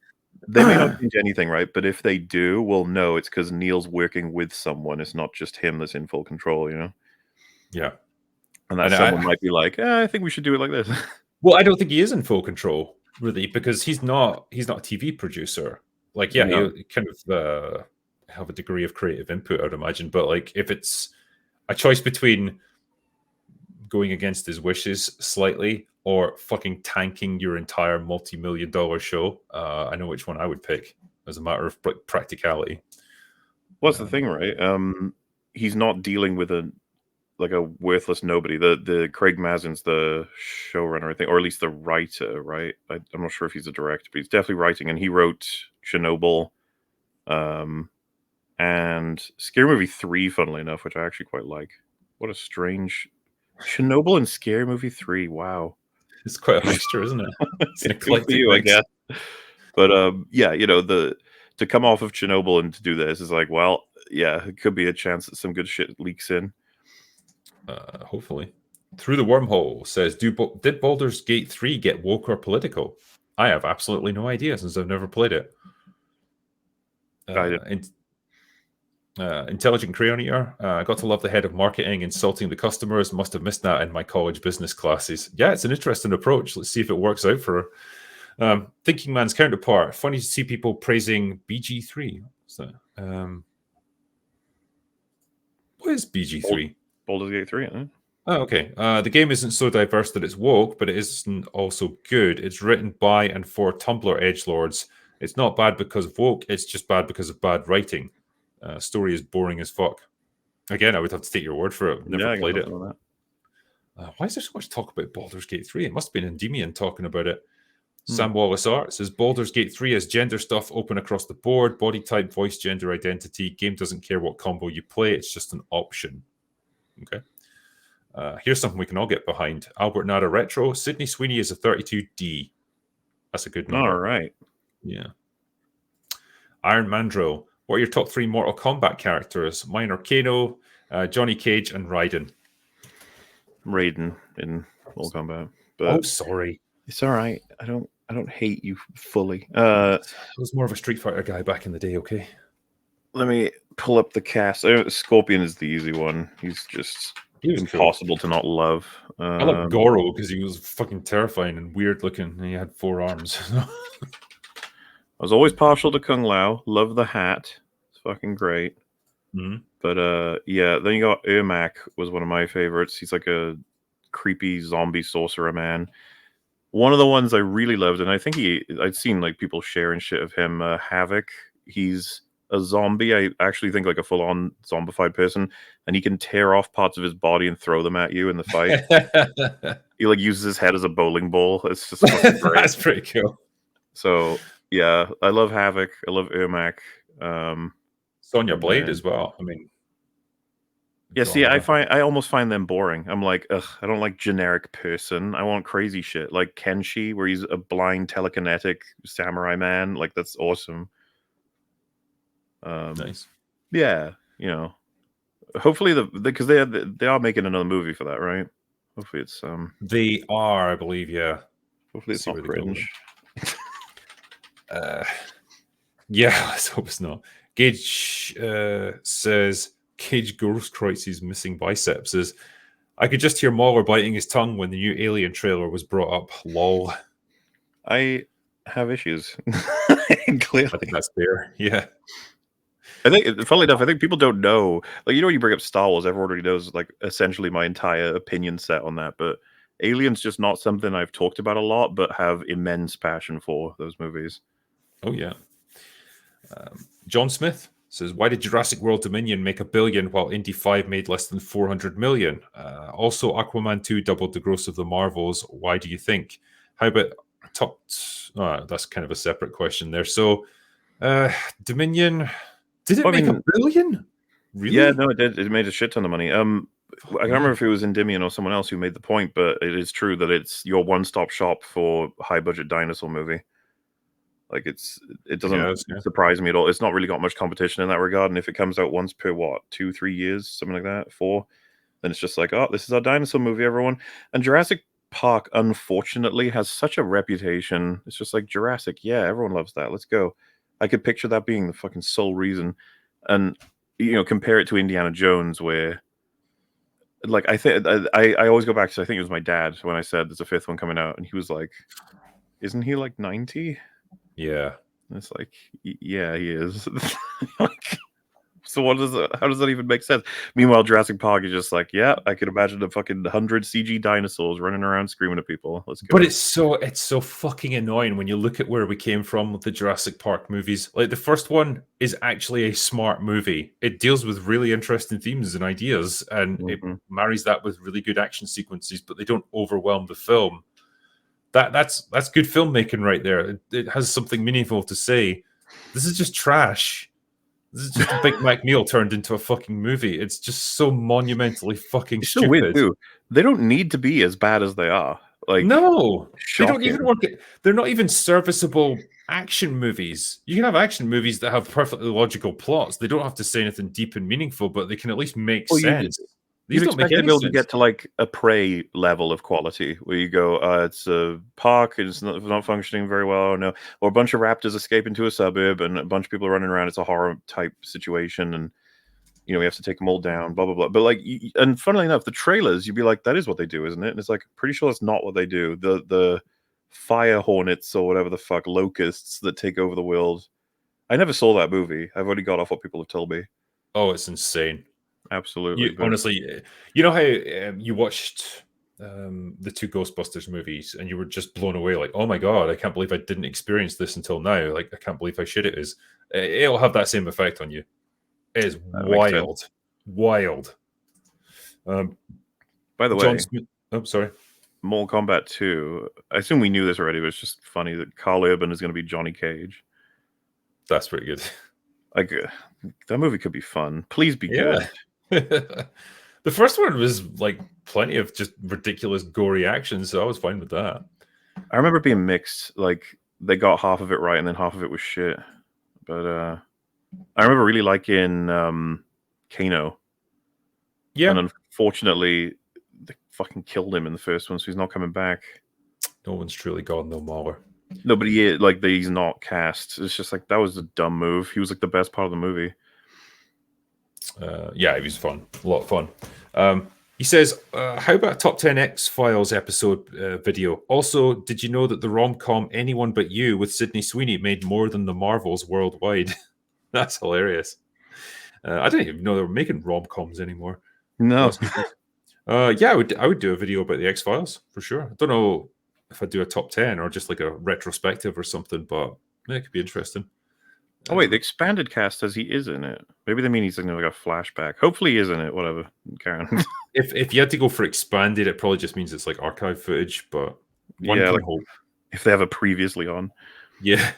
they may not change anything, right? But if they do, we'll know it's because Neil's working with someone. It's not just him that's in full control, you know. Yeah, And that and someone might be like, I think we should do it like this. well, I don't think he is in full control really, because he's not a TV producer. Like, yeah, No, he kind of have a degree of creative input, I'd imagine. But like, if it's a choice between going against his wishes slightly or fucking tanking your entire multi-million-dollar show, I know which one I would pick as a matter of practicality. what's the thing, right? He's not dealing with a worthless nobody. The Craig Mazin's the showrunner, I think, or at least the writer, right? I'm not sure if he's a director, but he's definitely writing, and he wrote Chernobyl, and Scary Movie 3, funnily enough, which I actually quite like. What a strange Chernobyl and Scary Movie 3. Wow. It's quite a mixture, isn't it? It's an Good for eclectic you, I mix. guess. But yeah, the to come off of Chernobyl and to do this is like, well, yeah, it could be a chance that some good shit leaks in. Hopefully. Through the Wormhole says, did Baldur's Gate 3 get woke or political? I have absolutely no idea since I've never played it. I did. Intelligent Crayon Eater. I got to love the head of marketing insulting the customers. Must have missed that in my college business classes. Yeah, it's an interesting approach. Let's see if it works out for her. Thinking Man's counterpart. Funny to see people praising BG3. What is BG3? Baldur's Gate 3, huh? Oh, okay. The game isn't so diverse that it's woke, but it isn't also good. It's written by and for Tumblr edgelords. It's not bad because of woke. It's just bad because of bad writing. Story is boring as fuck. Again, I would have to take your word for it. I've never Yeah, I got played it. nothing on that. Why is there so much talk about Baldur's Gate 3? It must have been Endymion talking about it. Hmm. Sam Wallace Art says Baldur's Gate 3 has gender stuff open across the board, body type, voice, gender identity. Game doesn't care what combo you play. It's just an option. Okay. Here's something we can all get behind. Albert Nada Retro. Sydney Sweeney is a 32D. That's a good number. All right. Yeah. Iron Mandrill. What are your top 3 Mortal Kombat characters? Mine are Kano, Johnny Cage, and Raiden. Raiden in Mortal Kombat. But Sorry. it's all right. I don't hate you fully. I was more of a Street Fighter guy back in the day, okay? Let me pull up the cast. Scorpion is the easy one. He's just impossible to not love. I like Goro because he was fucking terrifying and weird looking, and he had 4 arms. I was always partial to Kung Lao. Love the hat. It's fucking great. Mm-hmm. But yeah, then you got Ermac was one of my favorites. He's like a creepy zombie sorcerer man. One of the ones I really loved, and I think I'd seen like people sharing shit of him, Havoc. He's a zombie. I actually think like a full-on zombified person, and he can tear off parts of his body and throw them at you in the fight. He like uses his head as a bowling ball. It's just fucking great. That's pretty cool. So yeah, I love Havoc. I love Ermac. Sonya Blade as well. I mean, yeah. See, I almost find them boring. I'm like, ugh, I don't like generic person. I want crazy shit like Kenshi, where he's a blind telekinetic samurai man. Like that's awesome. Nice. Yeah, hopefully because they are making another movie for that, right? Hopefully it's They are, I believe, yeah. Hopefully it's not cringe. Yeah, let's hope it's not. Gage says Cage Grosskreuz's missing biceps is. I could just hear Mauler biting his tongue when the new Alien trailer was brought up. Lol. I have issues. Clearly, I think that's fair. Yeah. I think, funnily enough, I think people don't know. Like, when you bring up Star Wars, everyone already knows, like, essentially my entire opinion set on that. But Alien's just not something I've talked about a lot, but have immense passion for those movies. Oh, yeah. John Smith Says, why did Jurassic World Dominion make $1 billion while Indy 5 made less than 400 million? Also, Aquaman 2 doubled the gross of the Marvels. Why do you think? How about top? That's kind of a separate question there. So, Dominion, did it I make mean, $1 billion? Really? yeah, no, it did. It made a shit ton of money. Fuck I can't me. remember if it was Endymion or someone else who made the point, but it is true that it's your one-stop shop for high-budget dinosaur movie. Like it doesn't Yes, yeah. surprise me at all. It's not really got much competition in that regard, and if it comes out once per what, 2-3 years, something like that, 4, then it's just like, oh, this is our dinosaur movie, everyone. And Jurassic Park, unfortunately, has such a reputation. It's just like Jurassic, yeah, everyone loves that. Let's go. I could picture that being the fucking sole reason, and compare it to Indiana Jones, where like I think I always go back to I think it was my dad when I said there's a fifth one coming out, and he was like, "Isn't he like 90?" Yeah. And it's like, yeah, he is. Like, so what does that? How does that even make sense? Meanwhile, Jurassic Park is just like, yeah, I can imagine the fucking 100 CG dinosaurs running around screaming at people. Let's go. But it's so fucking annoying when you look at where we came from with the Jurassic Park movies. Like the first one is actually a smart movie. It deals with really interesting themes and ideas, and it Mhm. marries that with really good action sequences, but they don't overwhelm the film. That's good filmmaking right there. It has something meaningful to say. This is just trash. This is just a Big Mac meal turned into a fucking movie. It's just so monumentally fucking It's so weird stupid. too. They don't need to be as bad as they are. Like, No, they don't shocking. even work. They're not even serviceable action movies. You can have action movies that have perfectly logical plots. They don't have to say anything deep and meaningful, but they can at least make Well, sense. These you'd don't make expect to any be able to sense. get to like a Prey level of quality, where you go, it's a park, it's not functioning very well, or no, or a bunch of raptors escape into a suburb, and a bunch of people are running around. It's a horror type situation, and we have to take them all down, blah blah blah. But like, and funnily enough, the trailers, you'd be like, that is what they do, isn't it? And it's like, pretty sure that's not what they do. The fire hornets or whatever the fuck locusts that take over the world. I never saw that movie. I've already got off what people have told me. Oh, it's insane. Absolutely, You but honestly, you know how you watched the two Ghostbusters movies and you were just blown away, like, oh my god, I can't believe I didn't experience this until now. Like, I can't believe how shit it is. It'll have that same effect on you. It is that makes sense. wild, wild. By the John way, Smith. Oh, sorry. Mortal Kombat 2. I assume we knew this already, but it's just funny that Carl Urban is going to be Johnny Cage. That's pretty good. Like, that movie could be fun. Please be Yeah. good. The first one was like plenty of just ridiculous gory action, so I was fine with that. I remember it being mixed. Like, they got half of it right, and then half of it was shit. But I remember really liking Kano. Yeah. And unfortunately, they fucking killed him in the first one, so he's not coming back. No one's truly gone no more. No, but he's not cast. It's just like, that was a dumb move. He was like the best part of the movie. Yeah, it was fun. A lot of fun. He says, how about a Top 10 X-Files episode video? Also, did you know that the rom-com Anyone But You with Sydney Sweeney made more than the Marvels worldwide? That's hilarious. I didn't even know they were making rom-coms anymore. No. Yeah, I would do a video about the X-Files for sure. I don't know if I'd do a top 10 or just like a retrospective or something, but yeah, it could be interesting. Oh wait, the expanded cast says he is in it. Maybe they mean he's in like a flashback. Hopefully he is in it. Whatever, Karen. If you had to go for expanded, it probably just means it's like archive footage, but one Yeah, can like, hope. if they have a previously on. Yeah.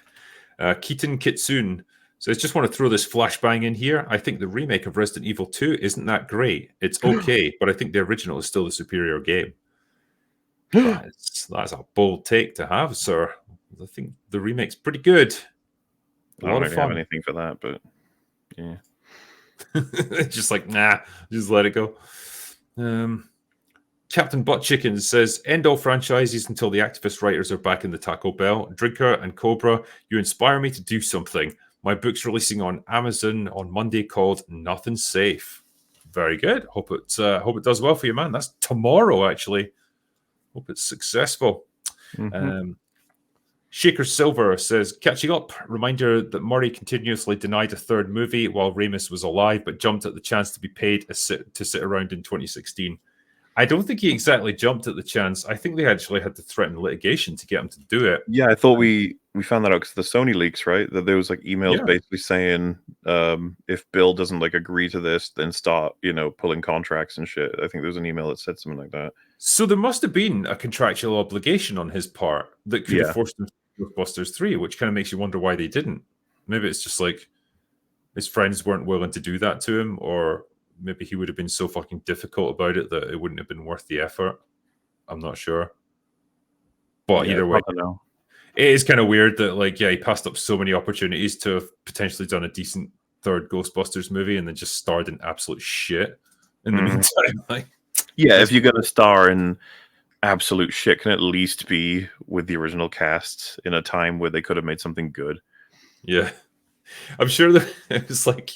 Keaton Kitsune says, just want to throw this flashbang in here. I think the remake of Resident Evil 2 isn't that great. It's okay, but I think the original is still the superior game. That's a bold take to have, sir. I think the remake's pretty good. A I lot don't of really have fun. anything for that, but yeah. Just like, nah, just let it go. Captain Butt Chicken says, end all franchises until the activist writers are back in the Taco Bell. Drinker and Cobra, you inspire me to do something. My book's releasing on Amazon on Monday called Nothing Safe. Very good. Hope it does well for you, man. That's tomorrow, actually. Hope it's successful. Mm-hmm. Shaker Silver says, catching up, reminder that Murray continuously denied a third movie while Ramis was alive, but jumped at the chance to be paid to sit around in 2016. I don't think he exactly jumped at the chance. I think they actually had to threaten litigation to get him to do it. Yeah, I thought we we found that out because the Sony leaks, right? That there was like emails Yeah. basically saying, if Bill doesn't like agree to this, then start, pulling contracts and shit. I think there was an email that said something like that. So there must have been a contractual obligation on his part that could have Yeah. forced him to Ghostbusters 3, which kind of makes you wonder why they didn't. Maybe it's just like his friends weren't willing to do that to him, or maybe he would have been so fucking difficult about it that it wouldn't have been worth the effort. I'm not sure. But Yeah, either it's way, hard to know. it is kind of weird that, like, yeah, he passed up so many opportunities to have potentially done a decent third Ghostbusters movie and then just starred in absolute shit in the Mhm. meantime. Like, Yeah, that's if you're gonna star in absolute shit, can at least be with the original cast in a time where they could have made something good. yeah. I'm sure that it was like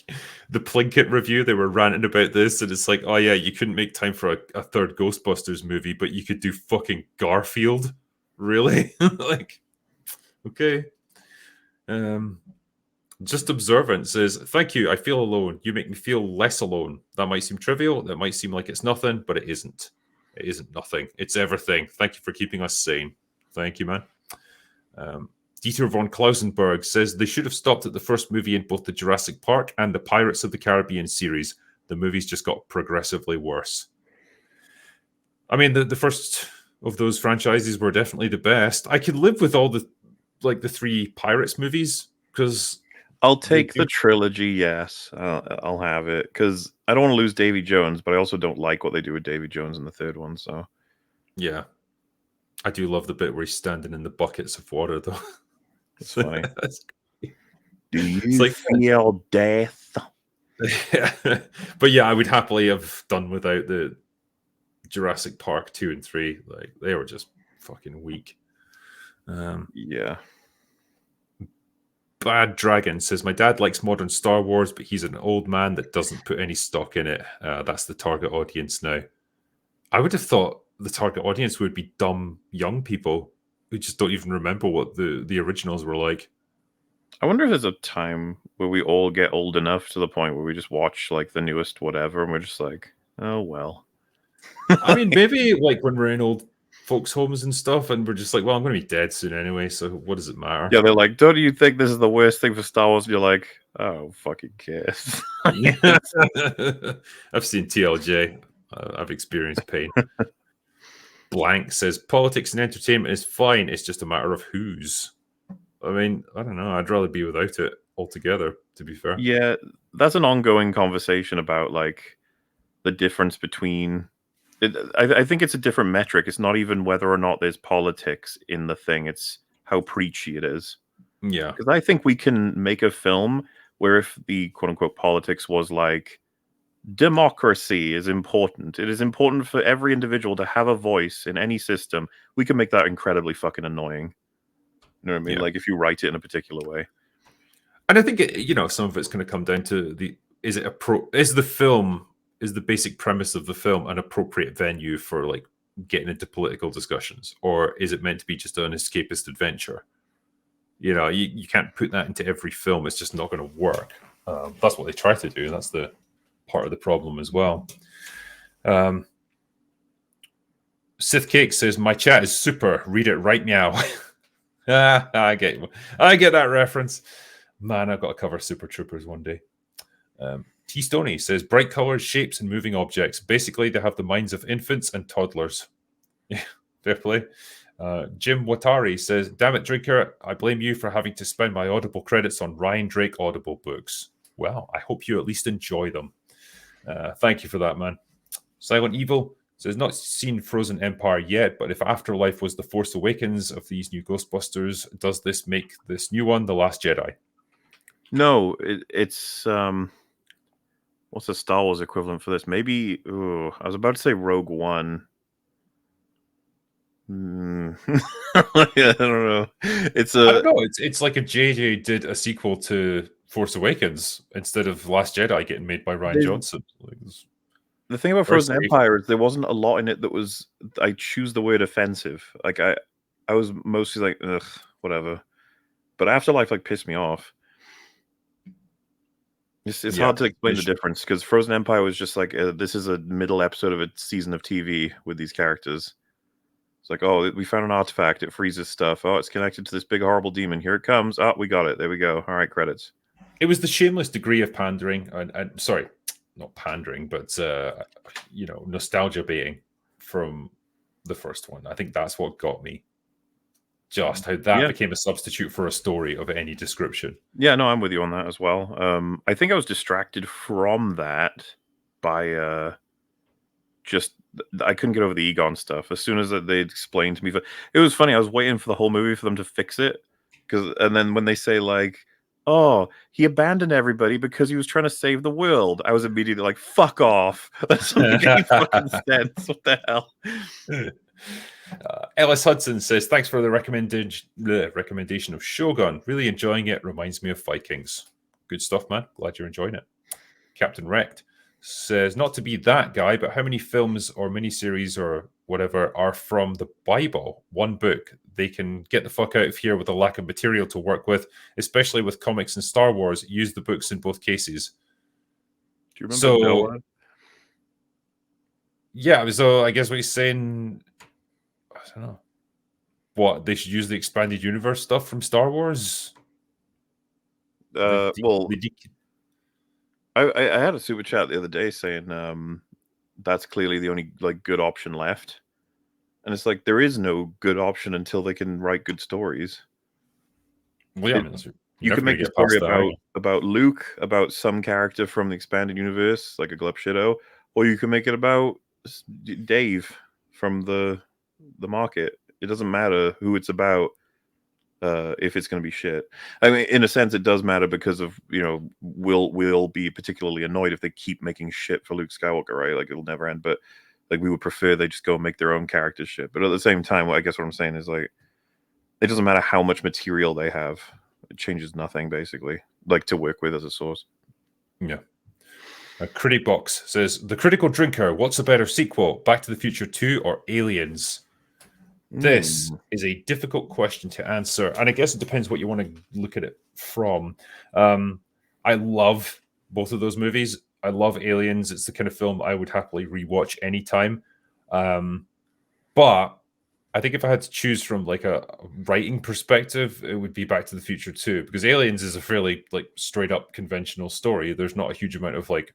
the Plinkett review. They were ranting about this, and it's like, oh yeah, you couldn't make time for a third Ghostbusters movie, but you could do fucking Garfield, really? Like, okay. Um, just observant says, "Thank you. I feel alone. You make me feel less alone. That might seem trivial. That might seem like it's nothing, but it isn't. It isn't nothing. It's everything. Thank you for keeping us sane. Thank you, man." Dieter von Klausenberg says they should have stopped at the first movie in both the Jurassic Park and the Pirates of the Caribbean series. The movies just got progressively worse. I mean, the first of those franchises were definitely the best. I could live with all the three Pirates movies because I'll they take the do. trilogy, yes. I'll have it because I don't want to lose Davy Jones, but I also don't like what they do with Davy Jones in the third one. So Yeah, I do love the bit where he's standing in the buckets of water, though. it's funny. That's- Do it's you like, feel death? yeah. But yeah, I would happily have done without the Jurassic Park 2 and 3. Like, they were just fucking weak. Yeah. Bad Dragon says, my dad likes modern Star Wars, but he's an old man that doesn't put any stock in it. That's the target audience now. I would have thought the target audience would be dumb young people who just don't even remember what the originals were like. I wonder if there's a time where we all get old enough to the point where we just watch like the newest whatever and we're just like, oh well. I mean, maybe like when we're in old folks' homes and stuff, and we're just like, well, I'm going to be dead soon anyway, so what does it matter? Yeah, they're like, don't you think this is the worst thing for Star Wars? And you're like, oh, fucking kiss. I've seen TLJ. I've experienced pain. Blank says politics and entertainment is fine. It's just a matter of whose. I mean, I don't know. I'd rather be without it altogether, to be fair. Yeah, that's an ongoing conversation about like the difference between. I think it's a different metric. It's not even whether or not there's politics in the thing. It's how preachy it is. Yeah. Because I think we can make a film where if the quote unquote politics was like democracy is important. It is important for every individual to have a voice in any system. We can make that incredibly fucking annoying. You know what I mean? Yeah. Like if you write it in a particular way. And I think some of it's going to come down to is the basic premise of the film an appropriate venue for like getting into political discussions, or is it meant to be just an escapist adventure? You can't put that into every film. It's just not going to work. That's what they try to do. That's the part of the problem as well. Sith Cake says, my chat is super. Read it right now. I get that reference. Man, I've got to cover Super Troopers one day. T Stoney says, bright colors, shapes, and moving objects. Basically, they have the minds of infants and toddlers. Yeah, fair play. Jim Watari says, damn it, Drinker, I blame you for having to spend my Audible credits on Ryan Drake Audible books. Well, I hope you at least enjoy them. Thank you for that, man. Silent Evil says, not seen Frozen Empire yet, but if Afterlife was the Force Awakens of these new Ghostbusters, does this make this new one The Last Jedi? No, it's what's the Star Wars equivalent for this? Maybe I was about to say Rogue One. Yeah, I don't know. I don't know. It's like if JJ did a sequel to Force Awakens instead of Last Jedi getting made by Ryan Johnson. The thing about Very Frozen safe. Empire is there wasn't a lot in it that was. I choose the word offensive. Like I was mostly like, ugh, whatever. But Afterlife like pissed me off. It's hard to explain the difference because Frozen Empire was just like this is a middle episode of a season of TV with these characters. It's like, oh, we found an artifact. It freezes stuff. Oh, it's connected to this big horrible demon. Here it comes. Oh, we got it. There we go. All right, credits. It was the shameless degree of pandering, and sorry, not pandering, but nostalgia baiting from the first one. I think that's what got me. Just how that Yeah. became a substitute for a story of any description. Yeah, no, I'm with you on that as well. I think I was distracted from that by just I couldn't get over the Egon stuff. As soon as they explained to me, it was funny. I was waiting for the whole movie for them to fix it, and then when they say like, "Oh, he abandoned everybody because he was trying to save the world," I was immediately like, "Fuck off!" That doesn't make any fucking sense. What the hell? Ellis Hudson says, "Thanks for the recommendation of Shogun. Really enjoying it. Reminds me of Vikings. Good stuff, man. Glad you're enjoying it." Captain Wrecked says, "Not to be that guy, but how many films or miniseries or whatever are from the Bible? One book. They can get the fuck out of here with a lack of material to work with, especially with comics and Star Wars. Use the books in both cases." Do you remember So, Noah? yeah, so I guess what he's saying, I don't know. What, they should use the expanded universe stuff from Star Wars? Well, I had a super chat the other day saying that's clearly the only like good option left, and it's like there is no good option until they can write good stories. Well, yeah, I mean, You you're could never going make to a get past story that, are you? about Luke, about some character from the expanded universe, like a Glepshido, or you can make it about Dave from the market. It doesn't matter who it's about if it's going to be shit. I mean, in a sense, it does matter because of we'll be particularly annoyed if they keep making shit for Luke Skywalker, right? Like it'll never end. But like we would prefer they just go and make their own character shit. But at the same time, I guess what I'm saying is like it doesn't matter how much material they have. It changes nothing basically, like to work with as a source. Yeah. A Critic Box says, "The Critical Drinker, what's a better sequel, Back to the Future 2 or Aliens?" This is a difficult question to answer, and I guess it depends what you want to look at it from. I love both of those movies. I love Aliens. It's the kind of film I would happily rewatch anytime. But I think if I had to choose from like a writing perspective, it would be Back to the Future 2, because Aliens is a fairly like straight up conventional story. There's not a huge amount of like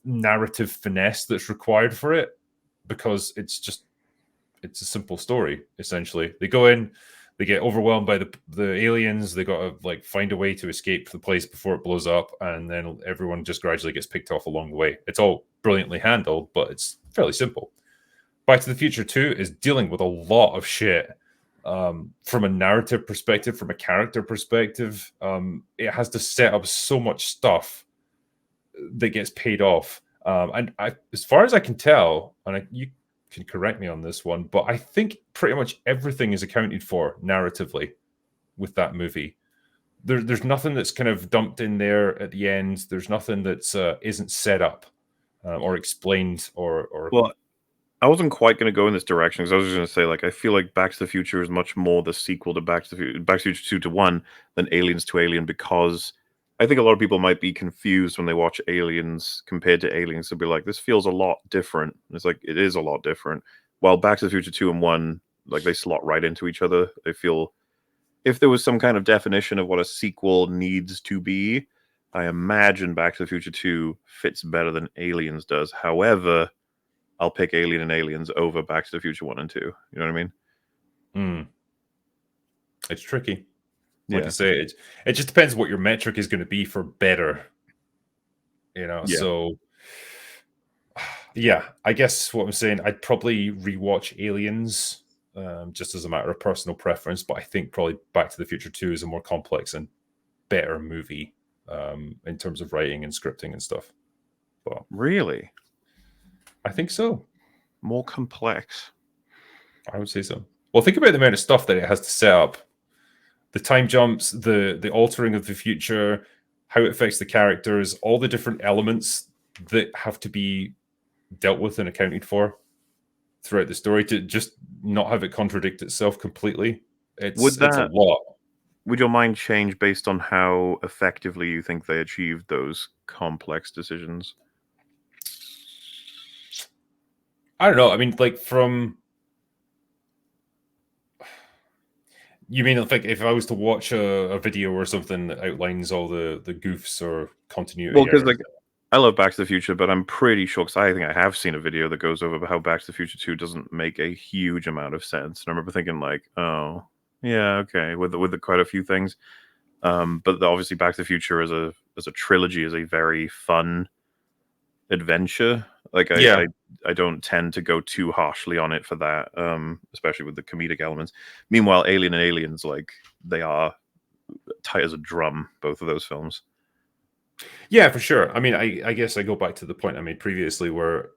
narrative finesse that's required for it, because it's a simple story. Essentially, they go in, they get overwhelmed by the aliens, they got to like find a way to escape the place before it blows up, and then everyone just gradually gets picked off along the way. It's all brilliantly handled, but it's fairly simple. Back to the Future 2 is dealing with a lot of shit, from a narrative perspective, from a character perspective. It has to set up so much stuff that gets paid off. As far as I can tell, and you can correct me on this one, but I think pretty much everything is accounted for narratively with that movie. There's nothing that's kind of dumped in there at the end. There's nothing that's isn't set up or explained or. Well, I wasn't quite going to go in this direction because I was just going to say, like, I feel like Back to the Future is much more the sequel to Back to the Future 2 to 1 than Aliens to Alien, because I think a lot of people might be confused when they watch Aliens compared to Aliens. They'll be like, this feels a lot different. And it's like, it is a lot different. While Back to the Future 2 and 1, like, they slot right into each other. They feel, if there was some kind of definition of what a sequel needs to be, I imagine Back to the Future 2 fits better than Aliens does. However, I'll pick Alien and Aliens over Back to the Future 1 and 2. You know what I mean? It's tricky. Yeah. Like I say, it just depends what your metric is going to be for better. Yeah. So yeah, I guess what I'm saying, I'd probably rewatch Aliens, just as a matter of personal preference, but I think probably Back to the Future 2 is a more complex and better movie, in terms of writing and scripting and stuff. But Really? I think so. More complex. I would say so. Well, think about the amount of stuff that it has to set up. The time jumps, the altering of the future, how it affects the characters, all the different elements that have to be dealt with and accounted for throughout the story, to just not have it contradict itself completely. It's a lot. Would your mind change based on how effectively you think they achieved those complex decisions? I don't know. I mean, like from You mean like if I was to watch a video or something that outlines all the goofs or Well, continuity because errors? like I love Back to the Future, but I'm pretty sure because I think I have seen a video that goes over how Back to the Future 2 doesn't make a huge amount of sense. And I remember thinking like, oh, yeah, okay, with quite a few things. But obviously, Back to the Future as a trilogy is a very fun adventure. Like Yeah, I don't tend to go too harshly on it for that, especially with the comedic elements. Meanwhile, Alien and Aliens, like they are tight as a drum. Both of those films. yeah, for sure. I mean, I guess I go back to the point I made previously, where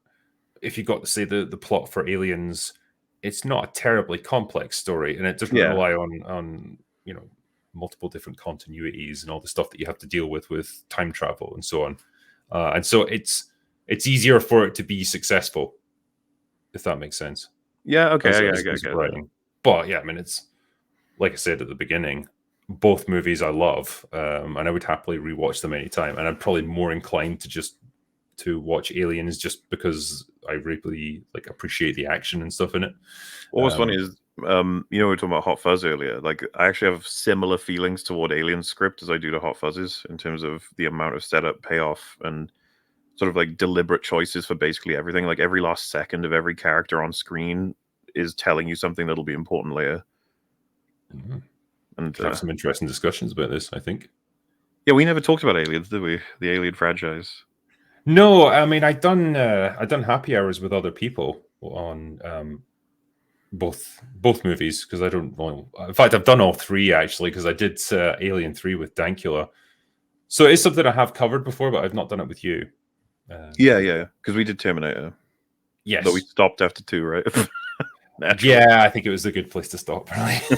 if you got to say the plot for Aliens, it's not a terribly complex story, and it doesn't Yeah, rely on multiple different continuities and all the stuff that you have to deal with time travel and so on. And so it's easier for it to be successful, if that makes sense, yeah, okay, as I as get that. writing. But yeah, I mean, it's like I said at the beginning, both movies I love, and I would happily rewatch them anytime. And I'm probably more inclined to just to watch Aliens just because I really like appreciate the action and stuff in it. What was funny is, we were talking about Hot Fuzz earlier. Like, I actually have similar feelings toward Alien script as I do to Hot Fuzzes in terms of the amount of setup, payoff, and sort of like deliberate choices for basically everything. Like every last second of every character on screen is telling you something that'll be important later. Mhm. And Can have some interesting discussions about this, I think. yeah, we never talked about Aliens, did we? The Alien franchise. No, I mean I done happy hours with other people on both movies because I don't well, in fact I've done all three actually because I did Alien 3 with Dankula. So it's something I have covered before, but I've not done it with you. Yeah, But yeah, because we did Terminator, but we yes. stopped after two, right? Naturally. Yeah, I think it was a good place to stop,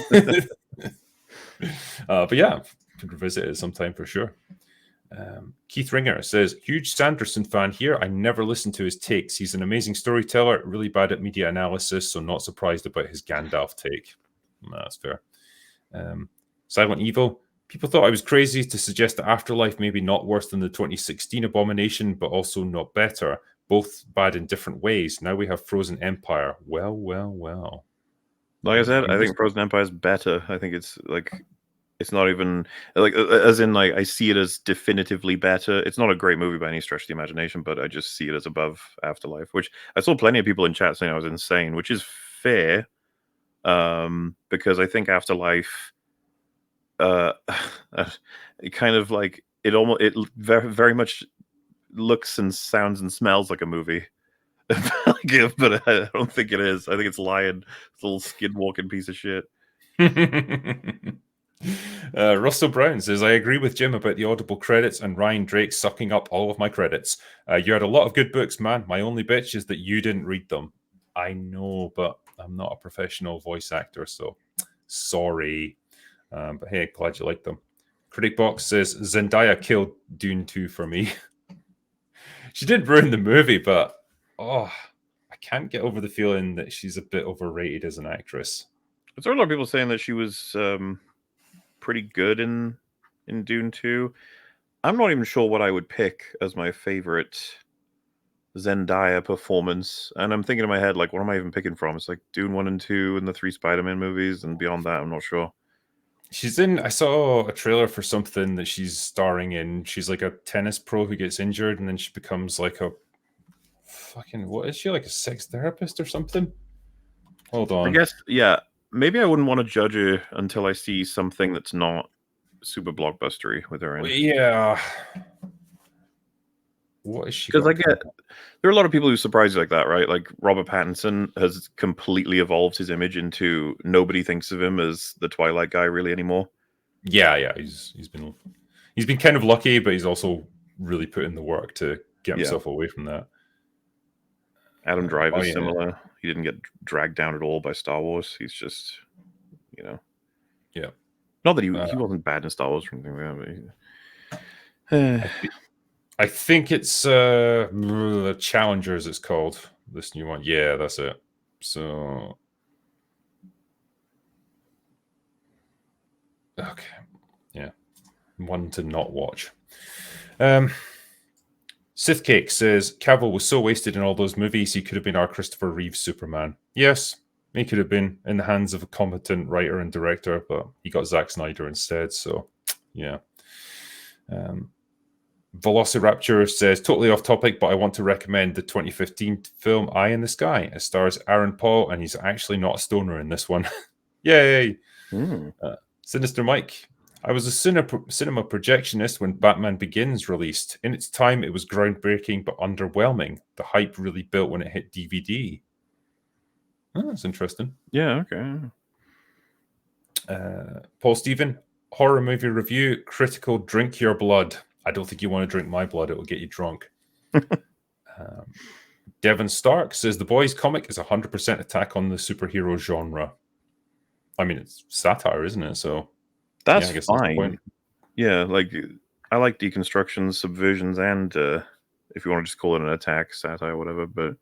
really. But yeah, could revisit it sometime for sure. Keith Ringer says, huge Sanderson fan here. I never listened to his takes. He's an amazing storyteller, really bad at media analysis, so not surprised about his Gandalf take. That's fair. Silent Evil. People thought I was crazy to suggest that Afterlife may be not worse than the 2016 Abomination, but also not better. Both bad in different ways. Now we have Frozen Empire. Well, well, well. Like I said, I Fingers think Frozen Empire is better. I think it's like it's not even like as in like I see it as definitively better. It's not a great movie by any stretch of the imagination, but I just see it as above Afterlife, which I saw plenty of people in chat saying I was insane, which is fair. Because I think Afterlife uh it kind of like it very very much looks and sounds and smells like a movie. But I don't think it is. I think it's lying. It's a little skin-walking piece of shit. Russell Brown says, I agree with Jim about the audible credits and Ryan Drake sucking up all of my credits. You had a lot of good books, man. My only bitch is that you didn't read them. I know, but I'm not a professional voice actor, so sorry. But hey, glad you liked them. Critic Box says, Zendaya killed Dune 2 for me. She did ruin the movie, but oh, I can't get over the feeling that she's a bit overrated as an actress. There's a lot of people saying that she was pretty good in Dune 2. I'm not even sure what I would pick as my favorite Zendaya performance. And I'm thinking in my head, like, what am I even picking from? It's like Dune 1 and 2 and the three Spider-Man movies, and beyond that, I'm not sure. She's in. I saw a trailer for something that she's starring in. She's like a tennis pro who gets injured, and then she becomes like a fucking what is she like a sex therapist or something? Hold I on. guess, yeah, maybe I wouldn't want to judge her until I see something that's not super blockbustery with her in. Yeah. What has she Because I got get coming up? there are a lot of people who surprise you like that, right? Like Robert Pattinson has completely evolved his image into nobody thinks of him as the Twilight guy really anymore. Yeah, yeah. He's been kind of lucky, but he's also really put in the work to get Yeah. himself away from that. Adam Oh Driver's yeah, similar. He didn't get dragged down at all by Star Wars. He's just, you know, yeah. not that Uh, he wasn't bad in Star Wars or anything like that, I, but th- I think it's Challengers. It's called this new one. Yeah, that's it. So okay, yeah, one to not watch. Sith Cake says Cavill was so wasted in all those movies. He could have been our Christopher Reeve Superman. Yes, He could have been in the hands of a competent writer and director, but he got Zack Snyder instead. So, yeah. Velociraptor says, totally off topic, but I want to recommend the 2015 film Eye in the Sky. It stars Aaron Paul, and he's actually not a stoner in this one. Yay! Sinister Mike. I was a cinema projectionist when Batman Begins released. In its time, it was groundbreaking but underwhelming. The hype really built when it hit DVD. Oh, that's interesting. Yeah, okay. Paul Stephen, horror movie review, critical, drink your blood. I don't think you want to drink my blood. It will get you drunk. Devin Stark says, The Boys comic is 100% attack on the superhero genre. I mean, it's satire, isn't it? So that's yeah, I guess fine. that's the point. Yeah, like I like deconstructions, subversions, and if you want to just call it an attack, satire, whatever. But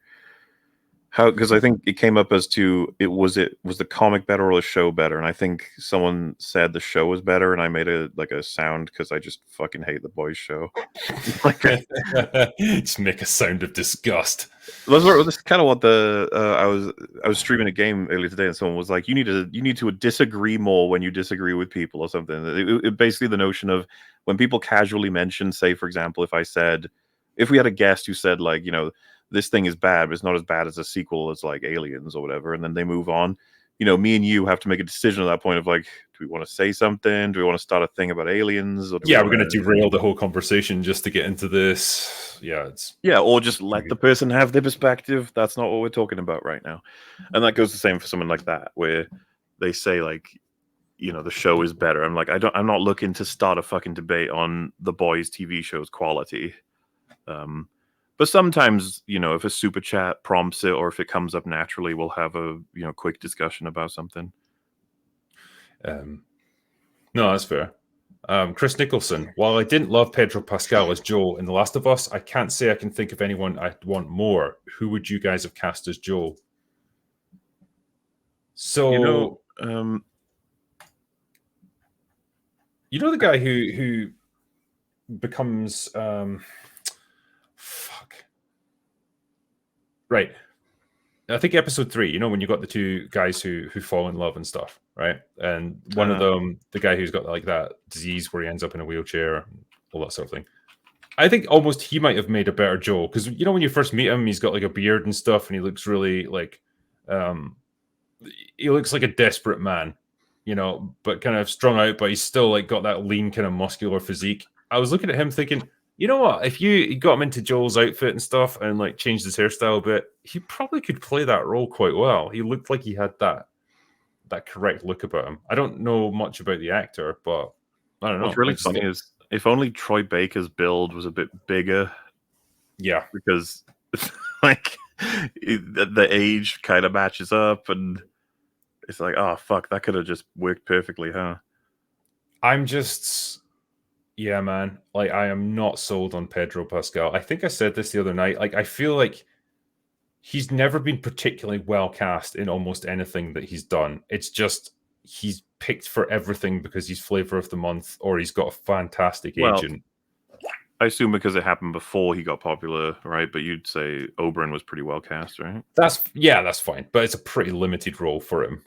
how? Because I think it came up as to was the comic better or the show better? And I think someone said the show was better, and I made a sound because I just fucking hate the Boys show. Just make a sound of disgust. That's kind of what I was streaming a game earlier today, and someone was like, "You need to disagree more when you disagree with people or something." It basically the notion of when people casually mention, say, for example, if we had a guest who said like, this thing is bad, but it's not as bad as a sequel as like Aliens or whatever, and then they move on. Me and you have to make a decision at that point of like, do we want to say something? Do we want to start a thing about aliens? Or we're going to derail the whole conversation just to get into this. Or just let the person have their perspective. That's not what we're talking about right now. And that goes the same for someone like that, where they say like, the show is better. I'm like, I'm not looking to start a fucking debate on the Boys TV show's quality. But sometimes, if a super chat prompts it or if it comes up naturally, we'll have a quick discussion about something. No, that's fair. Chris Nicholson. While I didn't love Pedro Pascal as Joel in The Last of Us, I can't say I can think of anyone I'd want more. Who would you guys have cast as Joel? So, the guy who becomes right. I think episode 3, when you got the two guys who fall in love and stuff, right? And one of them, the guy who's got like that disease where he ends up in a wheelchair, all that sort of thing. I think almost he might have made a better Joel because when you first meet him, he's got like a beard and stuff, and he looks really like he looks like a desperate man, but kind of strung out, but he's still like got that lean kind of muscular physique. I was looking at him thinking, you know what? If you got him into Joel's outfit and stuff and like changed his hairstyle a bit, he probably could play that role quite well. He looked like he had that correct look about him. I don't know much about the actor, but I don't know. What's really funny is if only Troy Baker's build was a bit bigger. Yeah, because like the age kind of matches up, and it's like, oh fuck, that could have just worked perfectly, huh? Yeah, man. Like, I am not sold on Pedro Pascal. I think I said this the other night. Like, I feel like he's never been particularly well cast in almost anything that he's done. It's just he's picked for everything because he's flavor of the month or he's got a fantastic agent. I assume because it happened before he got popular, right? But you'd say Oberyn was pretty well cast, right? That's fine. But it's a pretty limited role for him.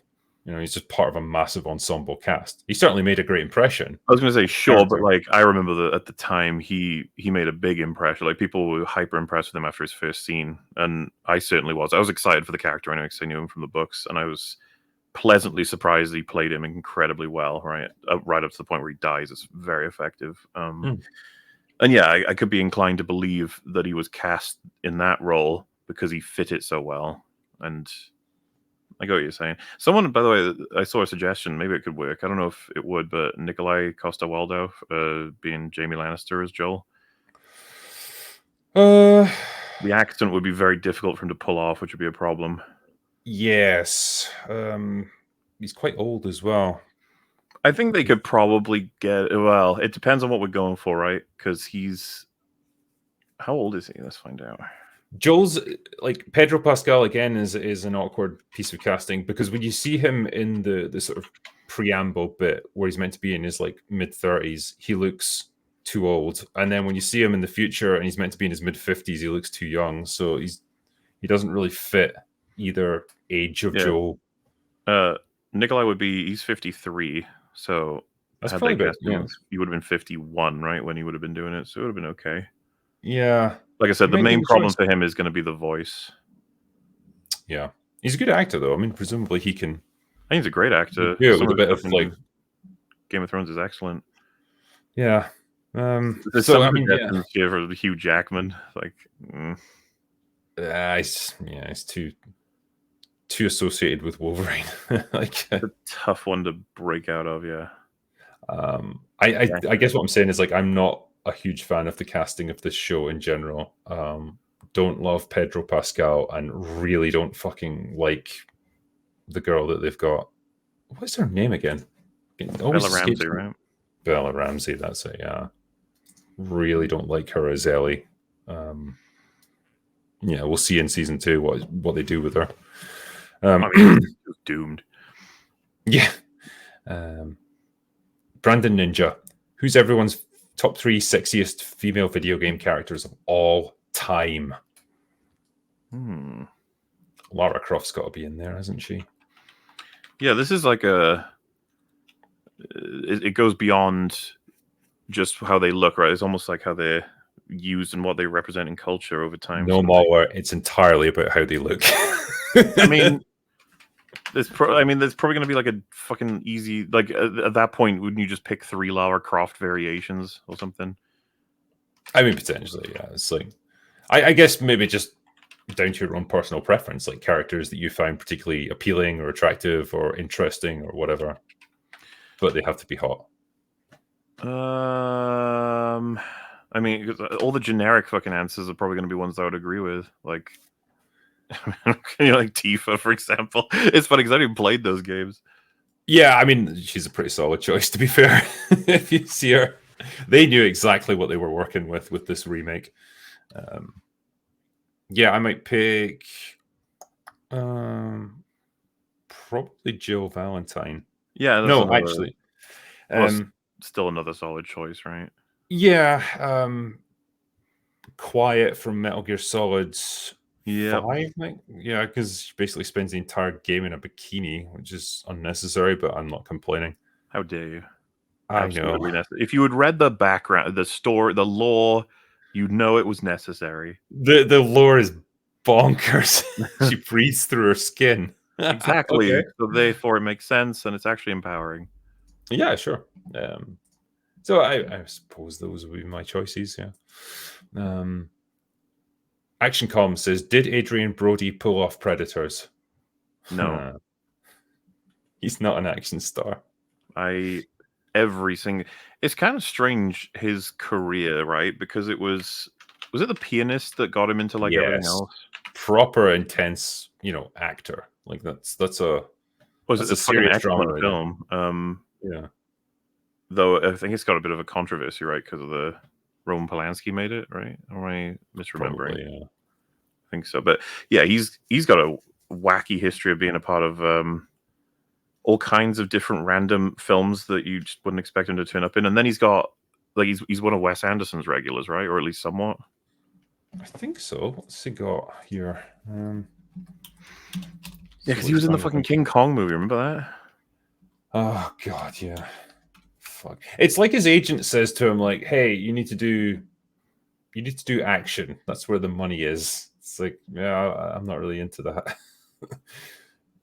He's just part of a massive ensemble cast. He certainly made a great impression. I was going to say, sure, but like I remember that at the time he made a big impression. Like people were hyper impressed with him after his first scene, and I certainly was. I was excited for the character anyway because I knew him from the books, and I was pleasantly surprised that he played him incredibly well. Right, right up to the point where he dies. It's very effective. And yeah, I could be inclined to believe that he was cast in that role because he fit it so well. And I get what you're saying. Someone, by the way, I saw a suggestion. Maybe it could work. I don't know if it would, but Nikolai Costa-Waldau being Jaime Lannister as Joel. The accent would be very difficult for him to pull off, which would be a problem. Yes. He's quite old as well. I think they could probably get... Well, it depends on what we're going for, right? Because he's... How old is he? Let's find out. Joel's like Pedro Pascal again is an awkward piece of casting because when you see him in the sort of preamble bit where he's meant to be in his like mid-30s, he looks too old, and then when you see him in the future and he's meant to be in his mid-50s, he looks too young. So he doesn't really fit either age of Joel. Nikolai would be, he's 53, so That's had probably that about, casting, he would have been 51, right, when he would have been doing it, so it would have been okay. yeah. Like I said, He the made a main good problem choice. for him is going to be the voice. Yeah, he's a good actor though. I mean, presumably he can I think he's a great actor. do it Some with of a his bit stuff of like, in Game of Thrones is excellent. yeah. There's So some I mean, yeah, suggestions here for Hugh Jackman, like, it's too associated with Wolverine. Like, it's a tough one to break out of, yeah. I guess what I'm saying is like I'm not a huge fan of the casting of this show in general. Don't love Pedro Pascal and really don't fucking like the girl that they've got. What's her name again? It always Bella escapes Ramsey, me. right? Bella Ramsey. That's it. Yeah, really don't like her as Ellie. Yeah, we'll see in season 2 what they do with her. I mean, she was doomed. Yeah. Brandon Ninja, who's everyone's top 3 sexiest female video game characters of all time? Lara Croft's got to be in there, hasn't she? Yeah, this is like it goes beyond just how they look, right? It's almost like how they're used and what they represent in culture over time. No more. It's entirely about how they look. I mean, there's probably going to be like a fucking easy, like at that point, wouldn't you just pick 3 Lara Croft variations or something? I mean, potentially, yeah. It's like, I guess maybe just down to your own personal preference, like characters that you find particularly appealing or attractive or interesting or whatever, but they have to be hot. I mean, all the generic fucking answers are probably going to be ones I would agree with, like, like Tifa, for example. It's funny because I didn't played those games. Yeah, I mean, she's a pretty solid choice, to be fair. If you see her, they knew exactly what they were working with this remake. Yeah, I might pick probably Jill Valentine. Yeah, that's No, another, actually, still another solid choice, right? yeah, Quiet from Metal Gear Solid 5. Like, yeah, because she basically spends the entire game in a bikini, which is unnecessary, but I'm not complaining. How dare you? I Absolutely know. necessary. If you had read the background, the story, the lore, you'd know it was necessary. The lore is bonkers. She breathes through her skin. Exactly. Okay. So therefore, it makes sense, and it's actually empowering. Yeah, sure. So I suppose those would be my choices. Yeah. Action Com says, did Adrian Brody pull off Predators? No, He's not an action star. It's kind of strange, his career, right? Because was it The Pianist that got him into like everything else? Proper intense, actor. Like that's a It's a fucking serious drama excellent right film. Yeah. Though I think it's got a bit of a controversy, right? Because of the Roman Polanski made it, right? Or am I misremembering? Probably, yeah. I think so. But yeah, he's got a wacky history of being a part of all kinds of different random films that you just wouldn't expect him to turn up in. And then he's got like he's one of Wes Anderson's regulars, right? Or at least somewhat. I think so. What's he got here? Yeah, because he was in the fucking King Kong movie. Remember that? Oh god, yeah. Fuck. It's like his agent says to him, like, "Hey, you need to do action. That's where the money is." It's like, yeah, I'm not really into that.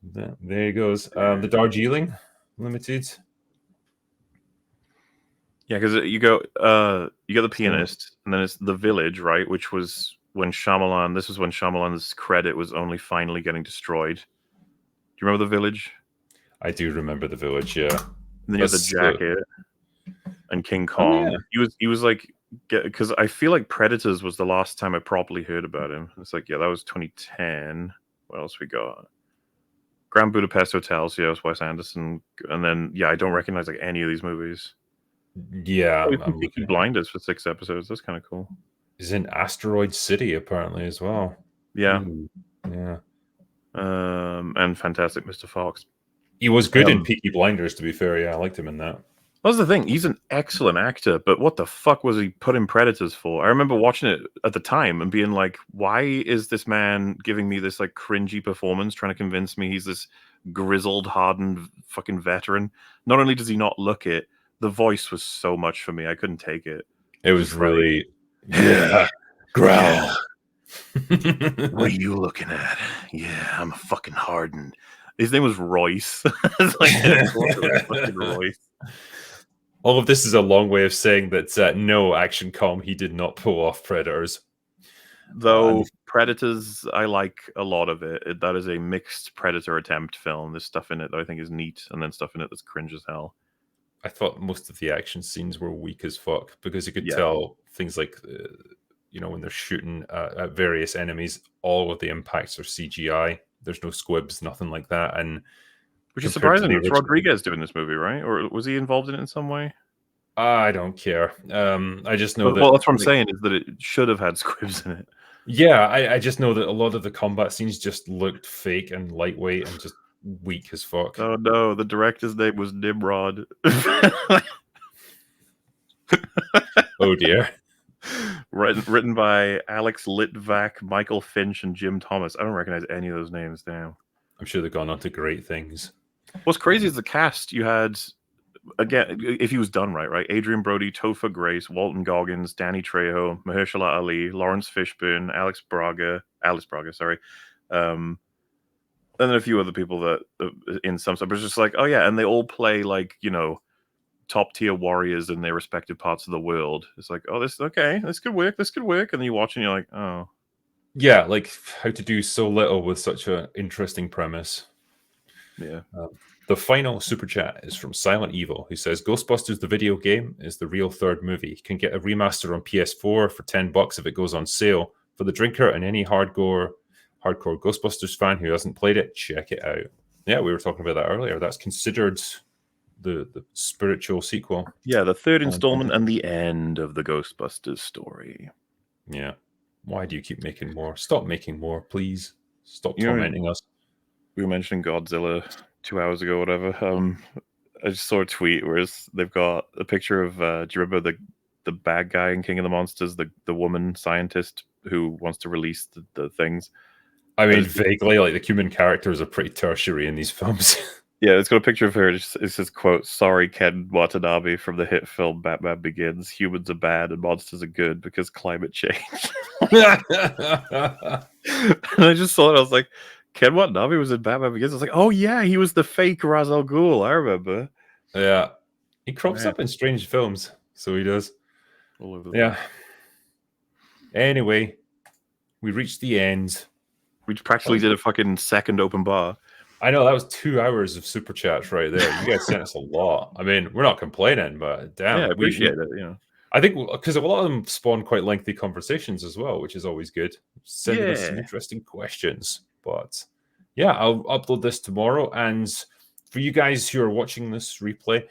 There he goes. The Darjeeling Limited. Yeah, because you got The Pianist, and then it's The Village, right? Which was when Shyamalan. This was when Shyamalan's credit was only finally getting destroyed. Do you remember The Village? I do remember The Village. Yeah. And then you have The Jacket and King Kong. Oh, yeah. He was like, because I feel like Predators was the last time I properly heard about him. It's like, yeah, that was 2010. What else we got? Grand Budapest Hotel. So yeah, it was Wes Anderson. And then yeah, I don't recognize like any of these movies. Yeah, I'm Peaky Blinders for 6 episodes. That's kind of cool. He's in Asteroid City apparently as well. Yeah. Ooh, yeah. And Fantastic Mr. Fox. He was good in Peaky Blinders, to be fair. Yeah, I liked him in that. That's the thing. He's an excellent actor, but what the fuck was he put in Predators for? I remember watching it at the time and being like, why is this man giving me this like cringy performance, trying to convince me he's this grizzled, hardened fucking veteran? Not only does he not look it, the voice was so much for me. I couldn't take it. It was Just like, really, yeah, growl. what are you looking at? Yeah, I'm a fucking hardened. His name was Royce. It's like, of course it was fucking Royce. All of this is a long way of saying that no, Action Com, he did not pull off Predators. Though Predators, I like a lot of it. That is a mixed Predator attempt film. There's stuff in it that I think is neat, and then stuff in it that's cringe as hell. I thought most of the action scenes were weak as fuck because you could Yeah. tell things like, when they're shooting at various enemies, all of the impacts are CGI. There's no squibs, nothing like that. And Which is compared to surprising. the It's original, Rodriguez doing this movie, right? Or was he involved in it in some way? I don't care. I just know Well, that. that's what I'm like, saying, is that it should have had squibs in it. Yeah, I just know that a lot of the combat scenes just looked fake and lightweight and just weak as fuck. Oh no, the director's name was Nimrod. Oh dear. Written by Alex Litvak, Michael Finch, and Jim Thomas. I don't recognize any of those names now. I'm sure they've gone on to great things. What's crazy is the cast. You had, again, if he was done right? Adrian Brody, Topher Grace, Walton Goggins, Danny Trejo, Mahershala Ali, Lawrence Fishburne, Alice Braga, sorry, and then a few other people that in some stuff. But it's just like, oh yeah, and they all play like, top tier warriors in their respective parts of the world. It's like, oh, this could work, and then you watch and you're like, oh. Yeah, like how to do so little with such an interesting premise. Yeah. The final super chat is from Silent Evil, who says Ghostbusters the video game is the real third movie. You can get a remaster on PS4 for $10 if it goes on sale. For the drinker and any hardcore Ghostbusters fan who hasn't played it, check it out. Yeah, we were talking about that earlier. That's considered the spiritual sequel. Yeah, the third installment and the end of the Ghostbusters story. Yeah. Why do you keep making more? Stop making more, please. Stop tormenting us. We were mentioning Godzilla 2 hours ago, whatever. I just saw a tweet where they've got a picture of, do you remember the bad guy in King of the Monsters, the woman scientist who wants to release the things? I mean, vaguely, like the human characters are pretty tertiary in these films. Yeah, it's got a picture of her. It says, quote, "Sorry, Ken Watanabe," from the hit film Batman Begins. Humans are bad and monsters are good because climate change. And I just saw it. I was like, Ken Watanabe was in Batman Begins. I was like, oh yeah, he was the fake Ra's al Ghul. I remember. Yeah, he crops up in strange films, so he does. All over yeah. Anyway, we reached the end. We practically did a fucking second open bar. I know, that was 2 hours of super chats right there. You guys sent us a lot. I mean, we're not complaining, but damn, yeah, I appreciate it. I think because a lot of them spawn quite lengthy conversations as well, which is always good. Sending us some interesting questions. But yeah, I'll upload this tomorrow. And for you guys who are watching this replay,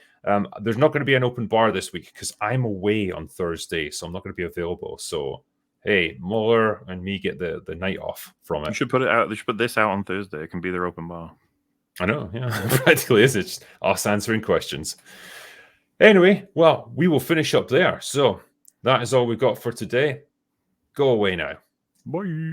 there's not going to be an open bar this week because I'm away on Thursday, so I'm not going to be available. So hey, Muller and me get the night off from it. You should put it out. They should put this out on Thursday. It can be their open bar. I know, yeah, practically is. It's us answering questions. Anyway, well, we will finish up there. So that is all we've got for today. Go away now. Bye.